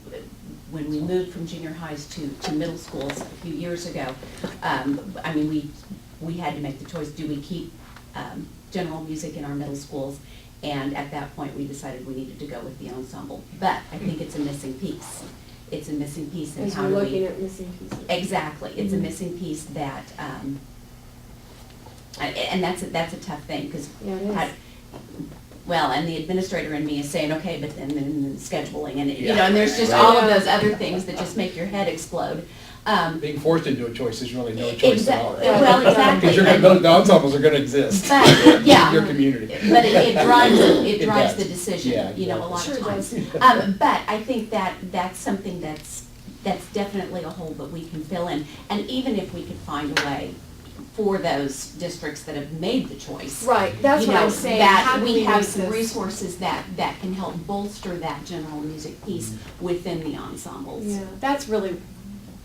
S3: moved from junior highs to middle schools a few years ago, I mean, we had to make the choice, do we keep general music in our middle schools? And at that point, we decided we needed to go with the ensemble. But I think it's a missing piece. It's a missing piece in
S9: As
S3: how
S9: we're
S3: do we...
S9: looking at missing pieces.
S3: Exactly, it's a
S9: Mhm.
S3: missing piece that, and that's a tough thing, because,
S9: Yeah, it is.
S3: well, and the administrator in me is saying, okay, but then scheduling, and,
S2: Yeah.
S3: and there's just
S2: Right.
S3: all of those other things that just make your head explode.
S2: Being forced into a choice is really no choice at all.
S3: Well, exactly.
S2: Because the ensembles are gonna exist.
S3: But, yeah.
S2: In your community.
S3: But it drives
S2: It
S3: the
S2: does.
S3: decision,
S2: Yeah,
S3: a lot
S9: Sure
S3: of times.
S9: does.
S3: But I think that's something that's definitely a hole that we can fill in. And even if we could find a way for those districts that have made the choice.
S9: Right, that's what I'm saying. How
S3: That
S9: do
S3: we have
S9: make
S3: some
S9: this-
S3: resources that can help bolster that general music piece within the ensembles.
S9: Yeah, that's really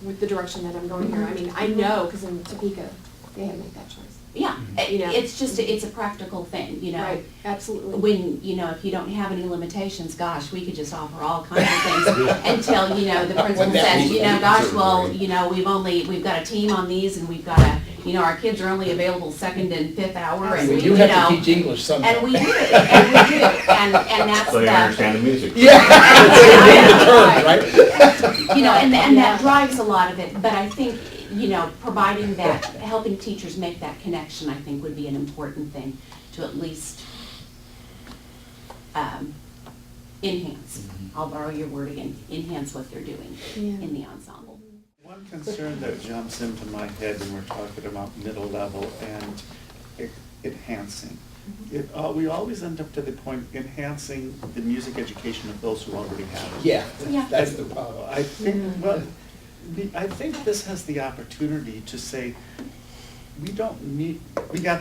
S9: with the direction that I'm going here. I mean, I know, because in Topeka, they have made that choice.
S3: Yeah,
S9: You know.
S3: it's a practical thing,
S9: Right, absolutely.
S3: When, if you don't have any limitations, gosh, we could just offer all kinds of things until, the principal
S2: Wouldn't that
S3: says,
S2: be
S3: gosh, well, we've got a team on these and we've got our kids are only available second and fifth hour and
S2: We do have to teach English somehow.
S3: And we do, and that's
S8: So they
S3: the,
S8: understand the music.
S2: Yeah. The term, right?
S3: and
S9: Yeah.
S3: that drives a lot of it, but I think, providing that, helping teachers make that connection, I think would be an important thing to at least enhance, I'll borrow your word again, enhance what they're doing
S9: Yeah.
S3: in the ensemble.
S1: One concern that jumps into my head when we're talking about middle level and enhancing. We always end up to the point enhancing the music education of those who already have it.
S2: Yeah,
S3: Yeah.
S2: that's the problem.
S1: I think, well, I think this has the opportunity to say, we got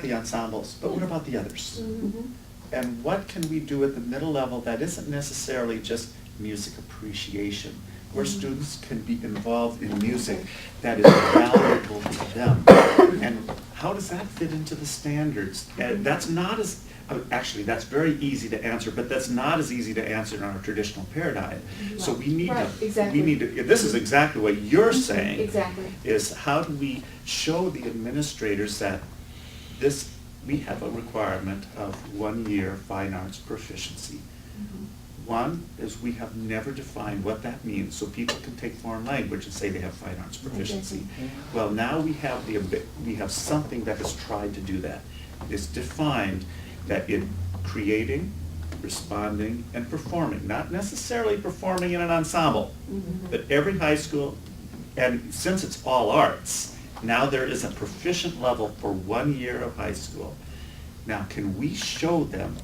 S1: the ensembles, but what about the others? And what can we do at the middle level that isn't necessarily just music appreciation, where students can be involved in music that is valuable to them? And how does that fit into the standards? And that's not as, actually, that's very easy to answer, but that's not as easy to answer in our traditional paradigm. So we need
S9: Right,
S1: to,
S9: exactly.
S1: this is exactly what you're saying.
S9: Exactly.
S1: Is how do we show the administrators that we have a requirement of 1 year fine arts proficiency. One is we have never defined what that means, so people can take foreign language and say they have fine arts proficiency. Well, now we have something that has tried to do that. It's defined that in creating, responding, and performing, not necessarily performing in an ensemble, but every high school, and since it's all arts, now there is a proficient level for 1 year of high school. Now, can we show them,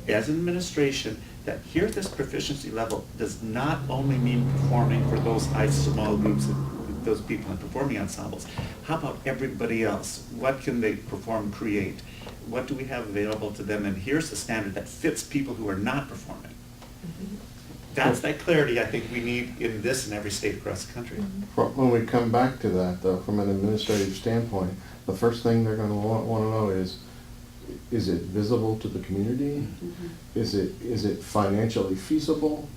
S1: as an administration, that here this proficiency level does not only mean performing for those small groups of those people in performing ensembles. How about everybody else? What can they perform, create? What do we have available to them? And here's the standard that fits people who are not performing. That's that clarity I think we need in this and every state across the country.
S4: When we come back to that, though, from an administrative standpoint, the first thing they're going to want to know is it visible to the community? Is it financially feasible?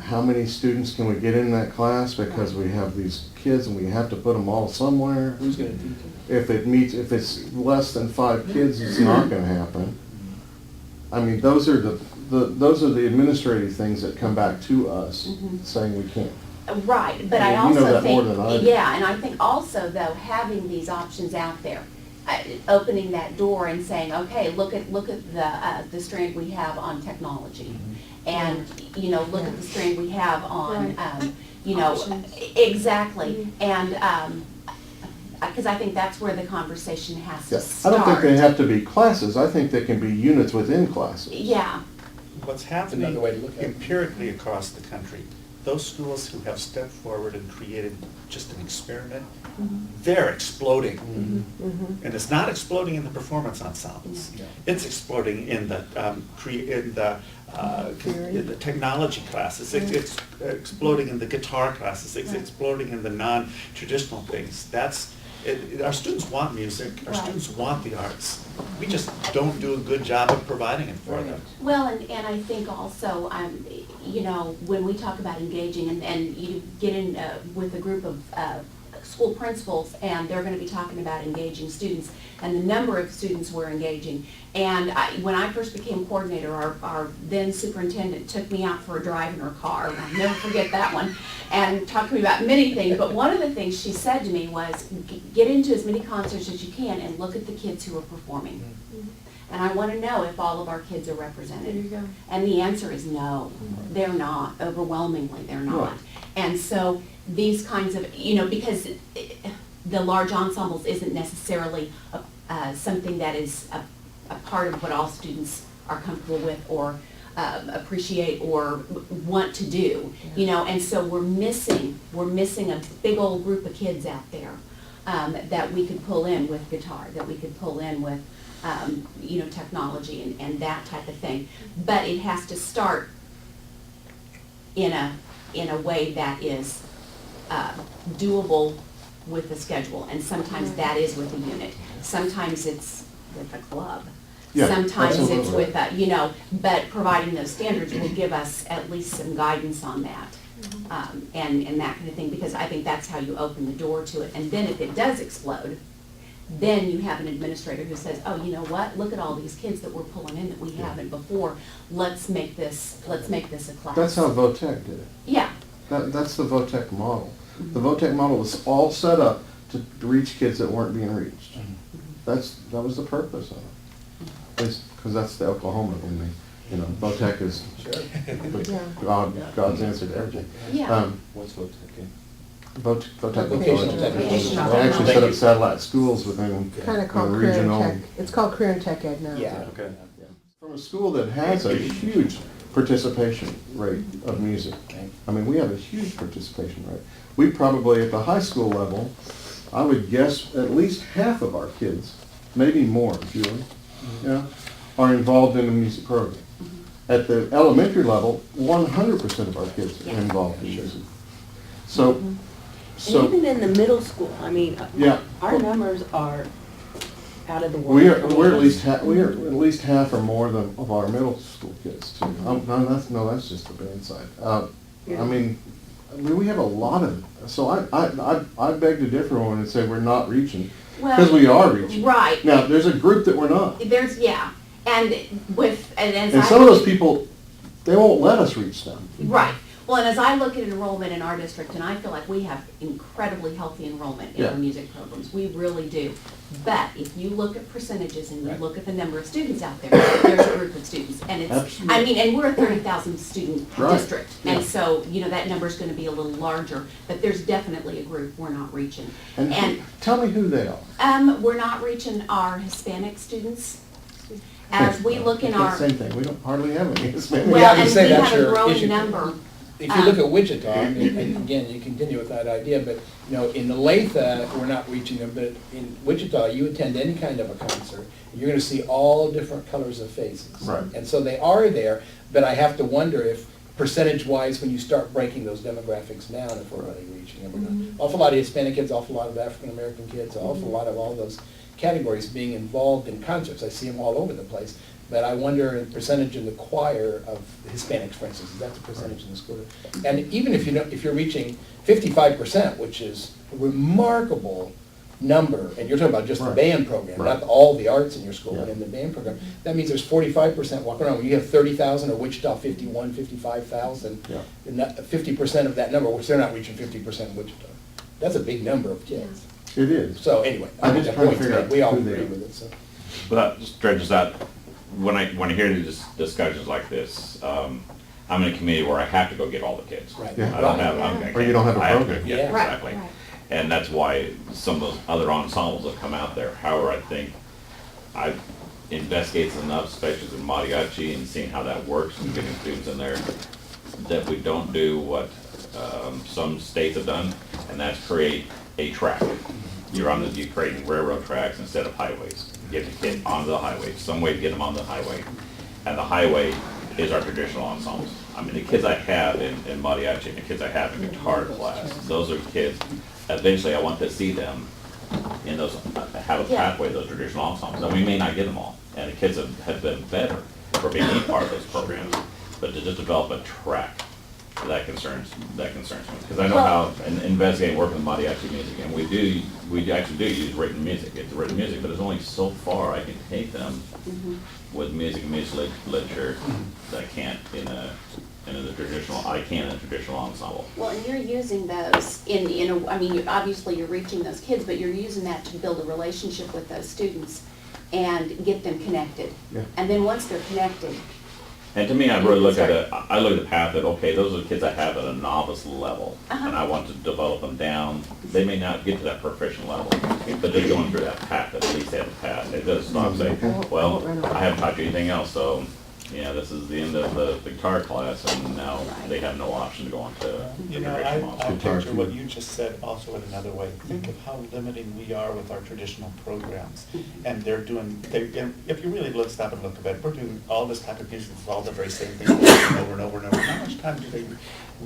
S4: How many students can we get in that class, because we have these kids and we have to put them all somewhere?
S2: Who's going to teach them?
S4: If it's less than 5 kids, it's not going to happen. I mean, those are the administrative things that come back to us saying we can't.
S3: Right, but
S4: I
S3: I
S4: mean, you know
S3: also
S4: that more
S3: think,
S4: than I do.
S3: yeah, and I think also though, having these options out there, opening that door and saying, okay, look at the strand we have on technology. And, look at the strand we have on,
S9: Right. Options.
S3: Exactly. And, because I think that's where the conversation has to
S4: Yeah. I
S3: start.
S4: don't think they have to be classes. I think they can be units within classes.
S3: Yeah,
S1: What's happening
S2: another way to look at it.
S1: empirically across the country, those schools who have stepped forward and created just an experiment, they're exploding. And it's not exploding in the performance ensembles.
S2: Yeah.
S1: It's exploding in the technology classes. It's exploding in the guitar classes. It's exploding in the non-traditional things. Our students want music. Our
S3: Right.
S1: students want the arts. We just don't do a good job of providing it for them.
S3: well, and I think also, when we talk about engaging, and you get in with a group of school principals, and they're going to be talking about engaging students, and the number of students we're engaging. And when I first became coordinator, our then superintendent took me out for a drive in her car, and I'll never forget that one, and talked to me about many things. But one of the things she said to me was, get into as many concerts as you can and look at the kids who are performing. And I want to know if all of our kids are represented.
S9: There you go.
S3: And the answer is no, they're not. Overwhelmingly, they're not.
S4: Right.
S3: And so these kinds of, because the large ensembles isn't necessarily something that is a part of what all students are comfortable with or appreciate or want to do, and so we're missing a big old group of kids out there that we could pull in with guitar, that we could pull in with technology and that type of thing. But it has to start in a way that is doable with the schedule, and sometimes that is with a unit. Sometimes it's with a club.
S4: Yeah,
S3: Sometimes it's
S4: absolutely.
S3: with but providing those standards will give us at least some guidance on that. And that kind of thing, because I think that's how you open the door to it. And then if it does explode, then you have an administrator who says, oh, you know what, look at all these kids that we're pulling in that we haven't before, let's make this a class.
S4: That's how VOTEC did it.
S3: Yeah,
S4: That's the VOTEC model. The VOTEC model was all set up to reach kids that weren't being reached. That was the purpose of it. Because that's the Oklahoma in me. VOTEC is God's answer to everything.
S3: yeah.
S7: What's VOTEC?
S4: VOTEC
S2: Vocational
S3: technical.
S4: They actually set up satellite schools within
S5: Kind of called career
S4: regional.
S5: and tech. It's called career and tech ed now.
S2: Yeah.
S7: Okay.
S4: From a school that has a huge participation rate of music.
S2: Okay.
S4: I mean, we have a huge participation rate. We probably, at the high school level, I would guess at least half of our kids, maybe more, Julie, yeah, are involved in a music program. At the elementary level, 100% of our kids are involved in music. So,
S10: And
S4: so.
S10: even in the middle school, I mean,
S4: Yeah.
S10: our numbers are out of the world.
S4: We're at least half or more than of our middle school kids too. That's just the band side. I mean, we have a lot of, so I beg to differ when I say we're not reaching, because we are reaching.
S3: Right.
S4: Now, there's a group that we're not.
S3: There's, yeah, and with, and as
S4: And
S3: I
S4: some of
S3: look-
S4: those people, they won't let us reach them.
S3: Right. Well, and as I look at enrollment in our district, and I feel like we have incredibly healthy enrollment in our
S4: Yeah.
S3: music programs, we really do. But if you look at percentages and you
S2: Right.
S3: look at the number of students out there, there's a group of students. And it's,
S4: Absolutely.
S3: I mean, and we're a 30,000 student
S4: Right.
S3: district. And
S4: Yeah.
S3: so, you know, that number's gonna be a little larger, but there's definitely a group we're not reaching.
S4: And tell me who they are.
S3: We're not reaching our Hispanic students. As we look in
S4: It's the
S3: our,
S4: Same thing, we don't hardly have any Hispanic.
S2: Yeah, I
S3: well,
S2: would
S3: and
S2: say
S3: we
S2: that's
S3: have a
S2: your
S3: growing
S2: issue.
S3: number.
S2: If you look at Wichita, and again, you continue with that idea, but, you know, in Olathe, we're not reaching them, but in Wichita, you attend any kind of a concert, you're gonna see all different colors of faces.
S4: Right.
S2: And so they are there, but I have to wonder if percentage-wise, when you start breaking those demographics down, if we're really reaching them or not. Awful lot of Hispanic kids, awful lot of African-American kids, awful lot of all those categories being involved in concerts. I see them all over the place. But I wonder the percentage in the choir of Hispanics, for instance, is that the percentage in the school? And even if if you're reaching 55%, which is a remarkable number, and you're talking about just the
S4: Right.
S2: band program,
S4: Right.
S2: not all the arts in your school, but
S4: Yeah.
S2: in the band program, that means there's 45% walking around. When you have 30,000, or Wichita 51, 55,000,
S4: Yeah.
S2: and 50% of that number, which they're not reaching 50% in Wichita. That's a big number of kids.
S4: It is.
S2: So anyway,
S4: I'm
S2: I think
S4: just
S2: the
S4: trying to
S2: point's
S4: figure
S2: made.
S4: out
S2: We all
S4: who they
S2: agree
S4: are.
S2: with it, so.
S8: But that stretches out, when I hear these discussions like this, I'm in a community where I have to go get all the kids.
S2: Right.
S4: Yeah.
S8: I don't have,
S4: Or you don't have a
S8: I have to-
S4: program.
S8: Yeah,
S2: Yeah.
S3: Right,
S8: exactly.
S3: right.
S8: And that's why some of those other ensembles have come out there. However, I think I've investigated enough, especially in mariachi, and seeing how that works and getting students in there, that we don't do what some states have done, and that's create a track. You're creating railroad tracks instead of highways. Get the kid onto the highway, some way to get them on the highway. And the highway is our traditional ensembles. I mean, the kids I have in mariachi, and the kids I have in guitar class, those are kids, eventually I want to see them in those, have a pathway, those traditional ensembles. And we may not get them all, and the kids have been better for being a part of those programs, but to just develop a track, that concerns me. Because I know how, in investigating, working with mariachi music, and we actually do use written music. It's written music, but there's only so far I can take them with music and music literature that I can't in a traditional ensemble.
S3: Well, and you're using those I mean, obviously you're reaching those kids, but you're using that to build a relationship with those students and get them connected.
S4: Yeah.
S3: And then once they're connected,
S8: And to me, I really look at the path that, okay, those are the kids I have at a novice level, and I want to develop them down. They may not get to that proficient level, but they're going through that path, at least they have a path. It doesn't stop saying, well, I haven't taught you anything else, so, yeah, this is the end of the guitar class, and now they have no option to go on to
S6: You
S8: the
S6: know,
S8: traditional
S6: I
S8: ensemble.
S6: picture what you just said also in another way. Think of how limiting we are with our traditional programs. And and if you really stop and look at it, we're doing all this type of music, it's all the very same thing over and over and over and over. How much time do they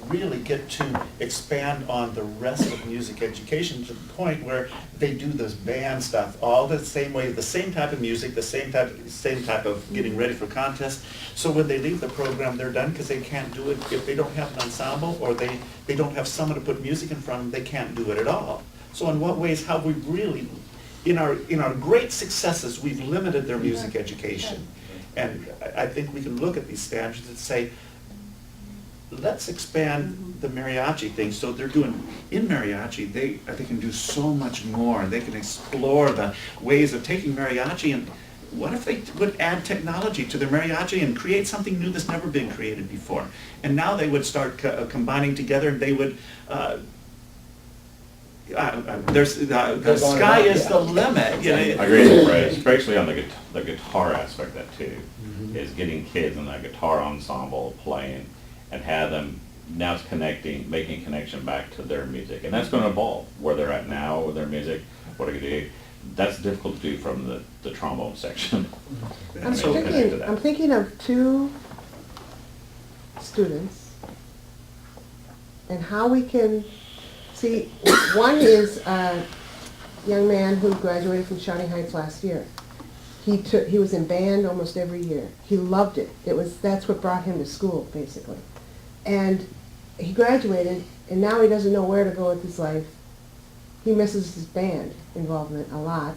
S6: really get to expand on the rest of music education to the point where they do this band stuff all the same way, the same type of music, the same type of getting ready for contests. So when they leave the program, they're done because they can't do it if they don't have an ensemble or they don't have someone to put music in front of them, they can't do it at all. So in what ways have we really, in our great successes, we've limited their music education? And I think we can look at these standards and say, let's expand the mariachi thing. So they're doing, in mariachi, they can do so much more. They can explore the ways of taking mariachi, and what if they would add technology to their mariachi and create something new that's never been created before? And now they would start combining together, and they would
S1: the
S2: Goes on and
S1: sky
S2: on,
S1: is
S2: yeah.
S1: the limit, you know.
S8: I agree with Fred, especially on the guitar aspect of that too, is getting kids in that guitar ensemble playing and have them now it's connecting, making a connection back to their music. And that's gonna evolve, where they're at now with their music, what they do. That's difficult to do from the trombone section.
S5: I'm
S8: And make it connect to
S5: thinking,
S8: that.
S5: I'm thinking of two students and how we can, see, one is a young man who graduated from Shawnee Heights last year. He was in band almost every year. He loved it. That's what brought him to school, basically. And he graduated, and now he doesn't know where to go with his life. He misses his band involvement a lot.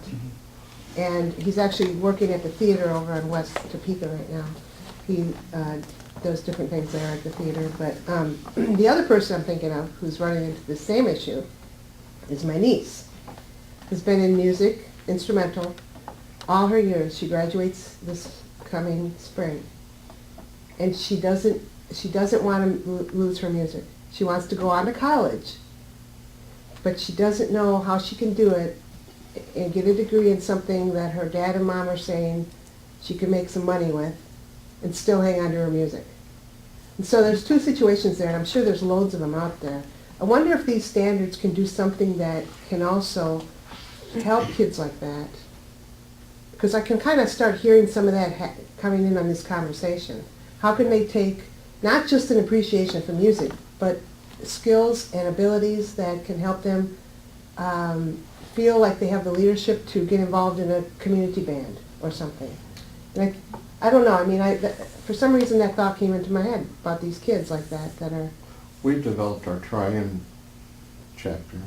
S5: And he's actually working at the theater over on West Topeka right now. He does different things there at the theater. But the other person I'm thinking of who's running into the same issue is my niece, who's been in music, instrumental, all her years. She graduates this coming spring. And she doesn't want to lose her music. She wants to go on to college, but she doesn't know how she can do it and get a degree in something that her dad and mom are saying she can make some money with and still hang on to her music. And so there's two situations there, and I'm sure there's loads of them out there. I wonder if these standards can do something that can also help kids like that, because I can kind of start hearing some of that coming in on this conversation. How can they take not just an appreciation for music, but skills and abilities that can help them feel like they have the leadership to get involved in a community band or something. And I don't know, I mean, for some reason that thought came into my head about these kids like that are...
S4: We've developed our Triumph chapter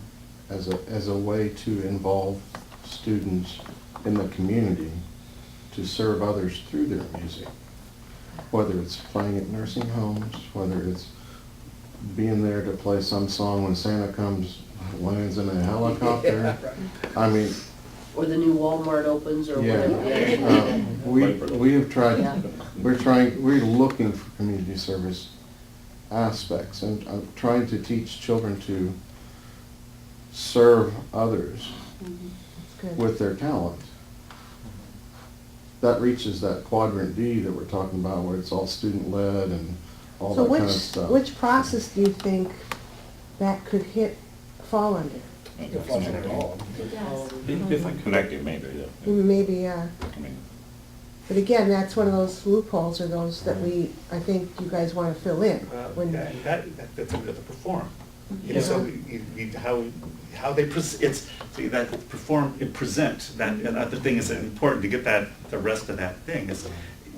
S4: as a way to involve students in the community to serve others through their music. Whether it's playing at nursing homes, whether it's being there to play some song when Santa comes, lands in a helicopter. I mean,
S10: Or the new Walmart opens or
S4: yeah,
S10: whatever.
S4: we have tried,
S10: Yeah.
S4: we're looking for community service aspects and trying to teach children to serve others
S5: It's good.
S4: with their talent. That reaches that quadrant D that we're talking about, where it's all student-led and all
S5: So
S4: that kind of stuff.
S5: which process do you think that could fall under?
S2: It falls under all.
S8: If I connected, maybe, yeah.
S5: Maybe,
S8: I mean,
S5: but again, that's one of those loopholes or those that I think you guys want to fill in.
S1: Well,
S5: when-
S1: that's the perform. You know, so how they that perform and present that, and the thing is important to get the rest of that thing is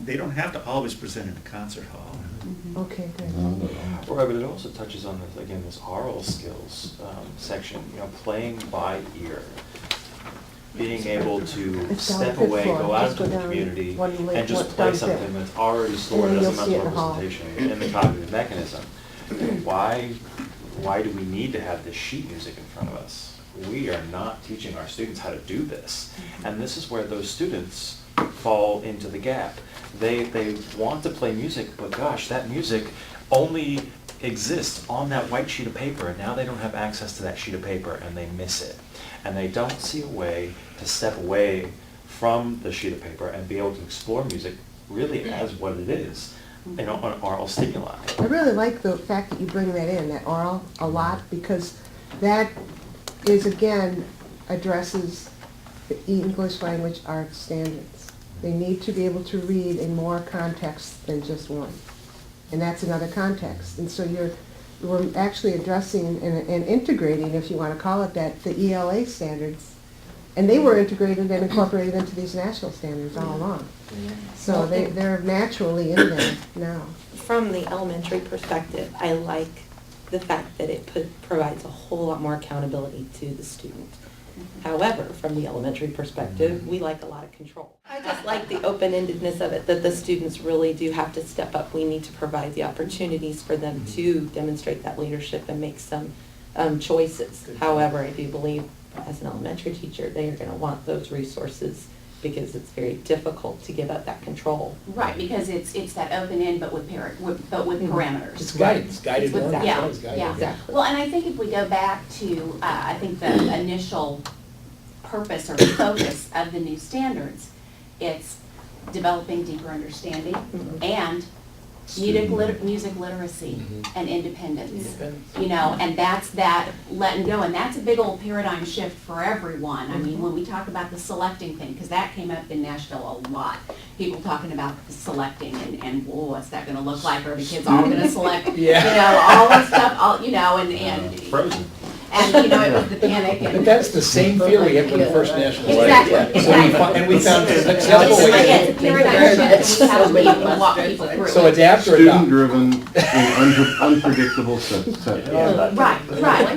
S1: they don't have to always present in a concert hall.
S5: Okay, good.
S7: Right, but it also touches on this, again, this oral skills section, playing by ear. Being able to
S5: It's down
S7: step
S5: fifth
S7: away,
S5: floor.
S7: go out
S5: Just go
S7: into the
S5: down
S7: community
S5: one
S7: and just
S5: down
S7: play
S5: fifth.
S7: something that's already stored
S5: And then
S7: as a
S5: you'll see it in
S7: mental
S5: the hall.
S7: representation in the cognitive mechanism. Why do we need to have this sheet music in front of us? We are not teaching our students how to do this. And this is where those students fall into the gap. They want to play music, but gosh, that music only exists on that white sheet of paper, and now they don't have access to that sheet of paper, and they miss it. And they don't see a way to step away from the sheet of paper and be able to explore music really as what it is, an oral stimuli.
S5: I really like the fact that you bring that in, that oral, a lot, because that is, again, addresses the English language arts standards. They need to be able to read in more contexts than just one. And that's another context. And so we're actually addressing and integrating, if you want to call it that, the ELA standards. And they were integrated and incorporated into these national standards all along. So they're naturally in there now.
S11: From the elementary perspective, I like the fact that it provides a whole lot more accountability to the student. However, from the elementary perspective, we like a lot of control. I just like the open-endedness of it, that the students really do have to step up. We need to provide the opportunities for them to demonstrate that leadership and make some choices. However, I do believe as an elementary teacher, they are going to want those resources because it's very difficult to give up that control.
S3: Right, because it's that open end, but with parameters.
S2: It's guidance, guided
S3: With-
S2: learning.
S3: Yeah,
S2: It's guided
S3: yeah.
S2: learning.
S11: Exactly.
S3: Well, and I think if we go back to, I think the initial purpose or focus of the new standards, it's developing deeper understanding and music literacy and independence.
S2: Independence.
S3: You know, and that's that letting go, and that's a big old paradigm shift for everyone. I mean, when we talk about the selecting thing, because that came up in Nashville a lot. People talking about the selecting and whoa, what's that gonna look like? Are the kids all gonna select, you know, all the stuff, all, you know, and
S8: Frozen.
S3: and, you know, it was the panic and.
S2: But that's the same fear we had for the first national.
S3: Exactly,
S2: Yeah. So
S3: exactly.
S2: and we found a
S3: It's
S2: successful
S3: like,
S2: way.
S3: it's a paradigm shift, and we have to be able to walk people through it.
S2: So adapt or adopt.
S4: Student-driven and unpredictable set.
S3: Right, right,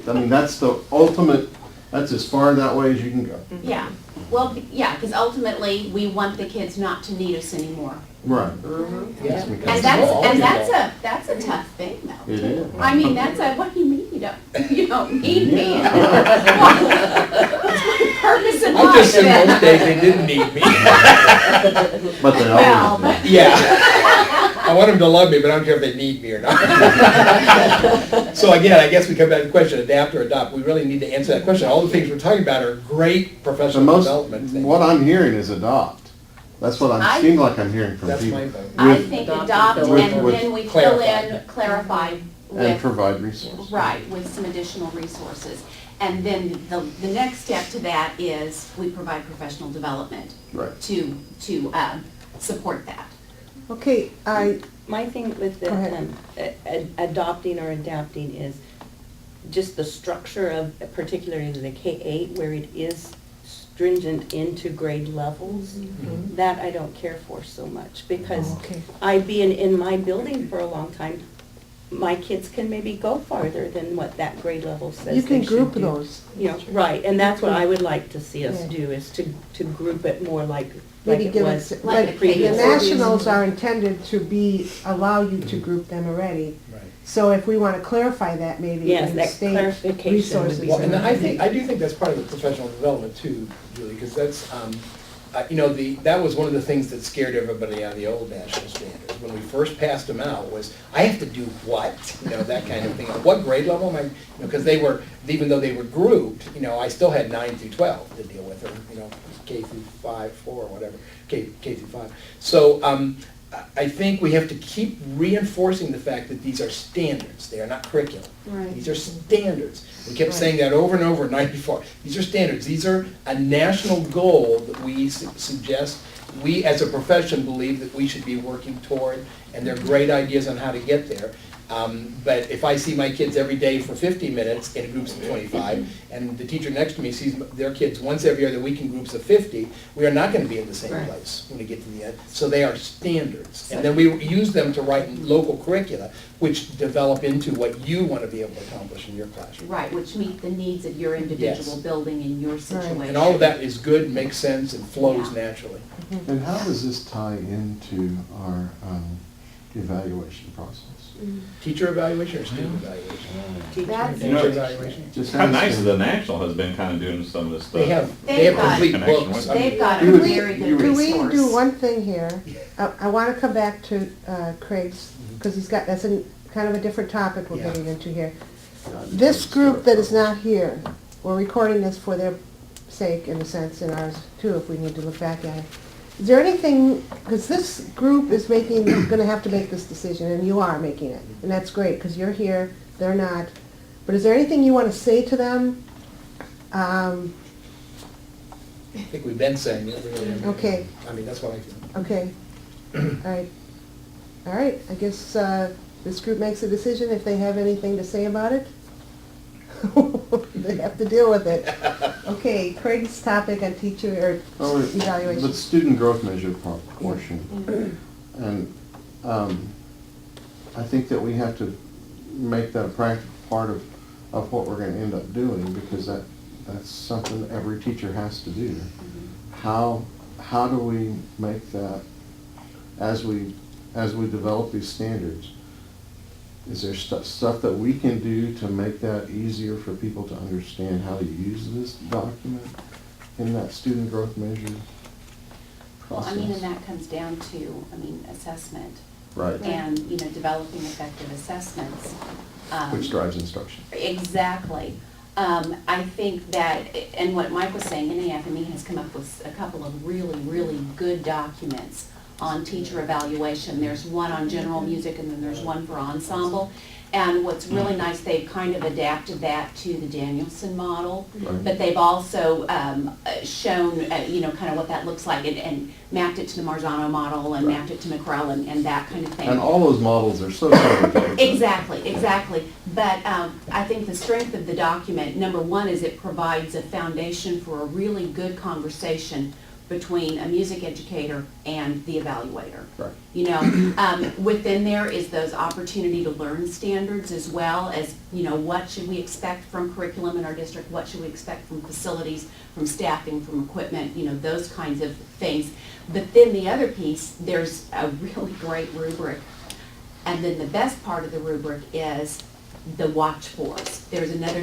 S4: I mean, that's the ultimate, that's as far that way as you can go.
S3: yeah. Well, yeah, because ultimately, we want the kids not to need us anymore.
S4: Right.
S2: Yeah.
S3: And that's a tough thing, though.
S4: It is.
S3: I mean, what do you mean you don't need me? What's my purpose in life?
S2: I just
S3: then?
S2: assumed most days they didn't need me.
S4: But they
S3: Well,
S4: always
S3: but-
S4: do.
S2: Yeah. I want them to love me, but I don't care if they need me or not. So again, I guess we come back to the question, adapt or adopt. We really need to answer that question. All the things we're talking about are great
S4: The
S2: professional
S4: most,
S2: development things.
S4: what I'm hearing is adopt. That's what
S3: I-
S4: seems like I'm hearing from
S2: That's
S4: people.
S2: my vote.
S3: I
S4: With-
S3: think
S10: Adopt
S3: adopt,
S10: and
S3: and
S4: fill in.
S3: then we
S2: Clarify.
S3: clarify
S4: And
S3: with,
S4: provide resources.
S3: right, with some additional resources. And then the next step to that is we provide professional development
S4: Right.
S3: to support that.
S5: Okay,
S11: My thing with
S5: Go ahead.
S11: adopting or adapting is just the structure of, particularly the K-8, where it is stringent into grade levels. That I don't care for so much, because
S5: Okay.
S11: I've been in my building for a long time. My kids can maybe go farther than what that grade level says
S5: you
S11: they
S5: can
S11: should
S5: group
S11: do.
S5: those.
S11: You know, right, and that's what I would like to see us
S5: Yeah.
S11: do, is to group it more like
S5: Maybe
S11: it
S5: give
S11: was.
S5: it,
S3: like
S5: but
S3: the
S5: the
S11: previous.
S5: nationals are intended to allow you to group them already.
S2: Right.
S5: So if we want to clarify that, maybe
S11: Yes,
S5: in
S11: that
S5: state
S11: clarification would
S5: resources.
S11: be
S2: Well, and I do think that's part of the professional development too, Julie, because that's, you know, that was one of the things that scared everybody on the old national standards. When we first passed them out was, I have to do what? You know, that kind of thing. At what grade level am I, you know, because they were, even though they were grouped, you know, I still had 9 through 12 to deal with, or, you know, K through 5, 4, or whatever, K through 5. So, I think we have to keep reinforcing the fact that these are standards. They are not curriculum.
S5: Right.
S2: These are standards. We kept
S5: Right.
S2: saying that over and over in '94. These are standards. These are a national goal that we suggest, we as a profession believe that we should be working toward, and there are great ideas on how to get there. But if I see my kids every day for 50 minutes in groups of 25, and the teacher next to me sees their kids once every other week in groups of 50, we are not going to be in the same
S11: Right.
S2: place when we get to the end. So they are standards. And then we use them to write in local curricula, which develop into what you want to be able to accomplish in your classroom.
S3: Right, which meet the needs of your individual
S2: Yes.
S3: building and your situation.
S2: And all of that is good, makes sense, and flows
S3: Yeah.
S2: naturally.
S4: And how does this tie into our evaluation process?
S2: Teacher evaluation or student evaluation?
S5: That's,
S2: Teacher evaluation.
S4: Just
S8: How nice
S4: asking.
S8: is the National has been kind of doing some of this stuff.
S2: They have
S3: got-
S2: complete
S8: Connection
S2: books.
S8: with-
S3: They've got a
S4: You would-
S3: very
S4: you
S3: good
S4: would-
S5: do we
S3: resource.
S5: do one thing here? I want to come back to Craig's, because that's kind of a different topic we're
S2: Yeah.
S5: getting into here. This group that is not here, we're recording this for their sake, in a sense, and ours too, if we need to look back at it. Is there anything, because this group is going to have to make this decision, and you are making it, and that's great, because you're here, they're not. But is there anything you want to say to them?
S2: I think we've been saying it, really.
S5: Okay.
S2: I mean, that's what I feel.
S5: Okay, all right, I guess this group makes a decision. If they have anything to say about it, they have to deal with it. Okay, Craig's topic on teacher
S4: Oh,
S5: or
S4: wait,
S5: evaluation.
S4: the student growth measure portion. And I think that we have to make that a practical part of what we're going to end up doing, because that's something every teacher has to do. How do we make that, as we develop these standards, is there stuff that we can do to make that easier for people to understand how to use this document? in that student growth measure
S3: Well,
S4: process?
S3: I mean, and that comes down to, assessment.
S4: Right.
S3: And, developing effective assessments.
S4: Which drives instruction.
S3: Exactly. I think that, and what Mike was saying, NAFME has come up with a couple of really, really good documents on teacher evaluation. There's one on general music and then there's one for ensemble. And what's really nice, they've kind of adapted that to the Danielson model,
S4: Right.
S3: but they've also shown, kind of what that looks like and mapped it to the Marzano model and
S4: Right.
S3: mapped it to McCrell and that kind of thing.
S4: And all those models are so similar.
S3: Exactly. But I think the strength of the document, number one, is it provides a foundation for a really good conversation between a music educator and the evaluator.
S4: Right.
S3: Within there is those opportunity to learn standards as well as, what should we expect from curriculum in our district, what should we expect from facilities, from staffing, from equipment, those kinds of things. But then the other piece, there's a really great rubric. And then the best part of the rubric is the watch fors. There's another,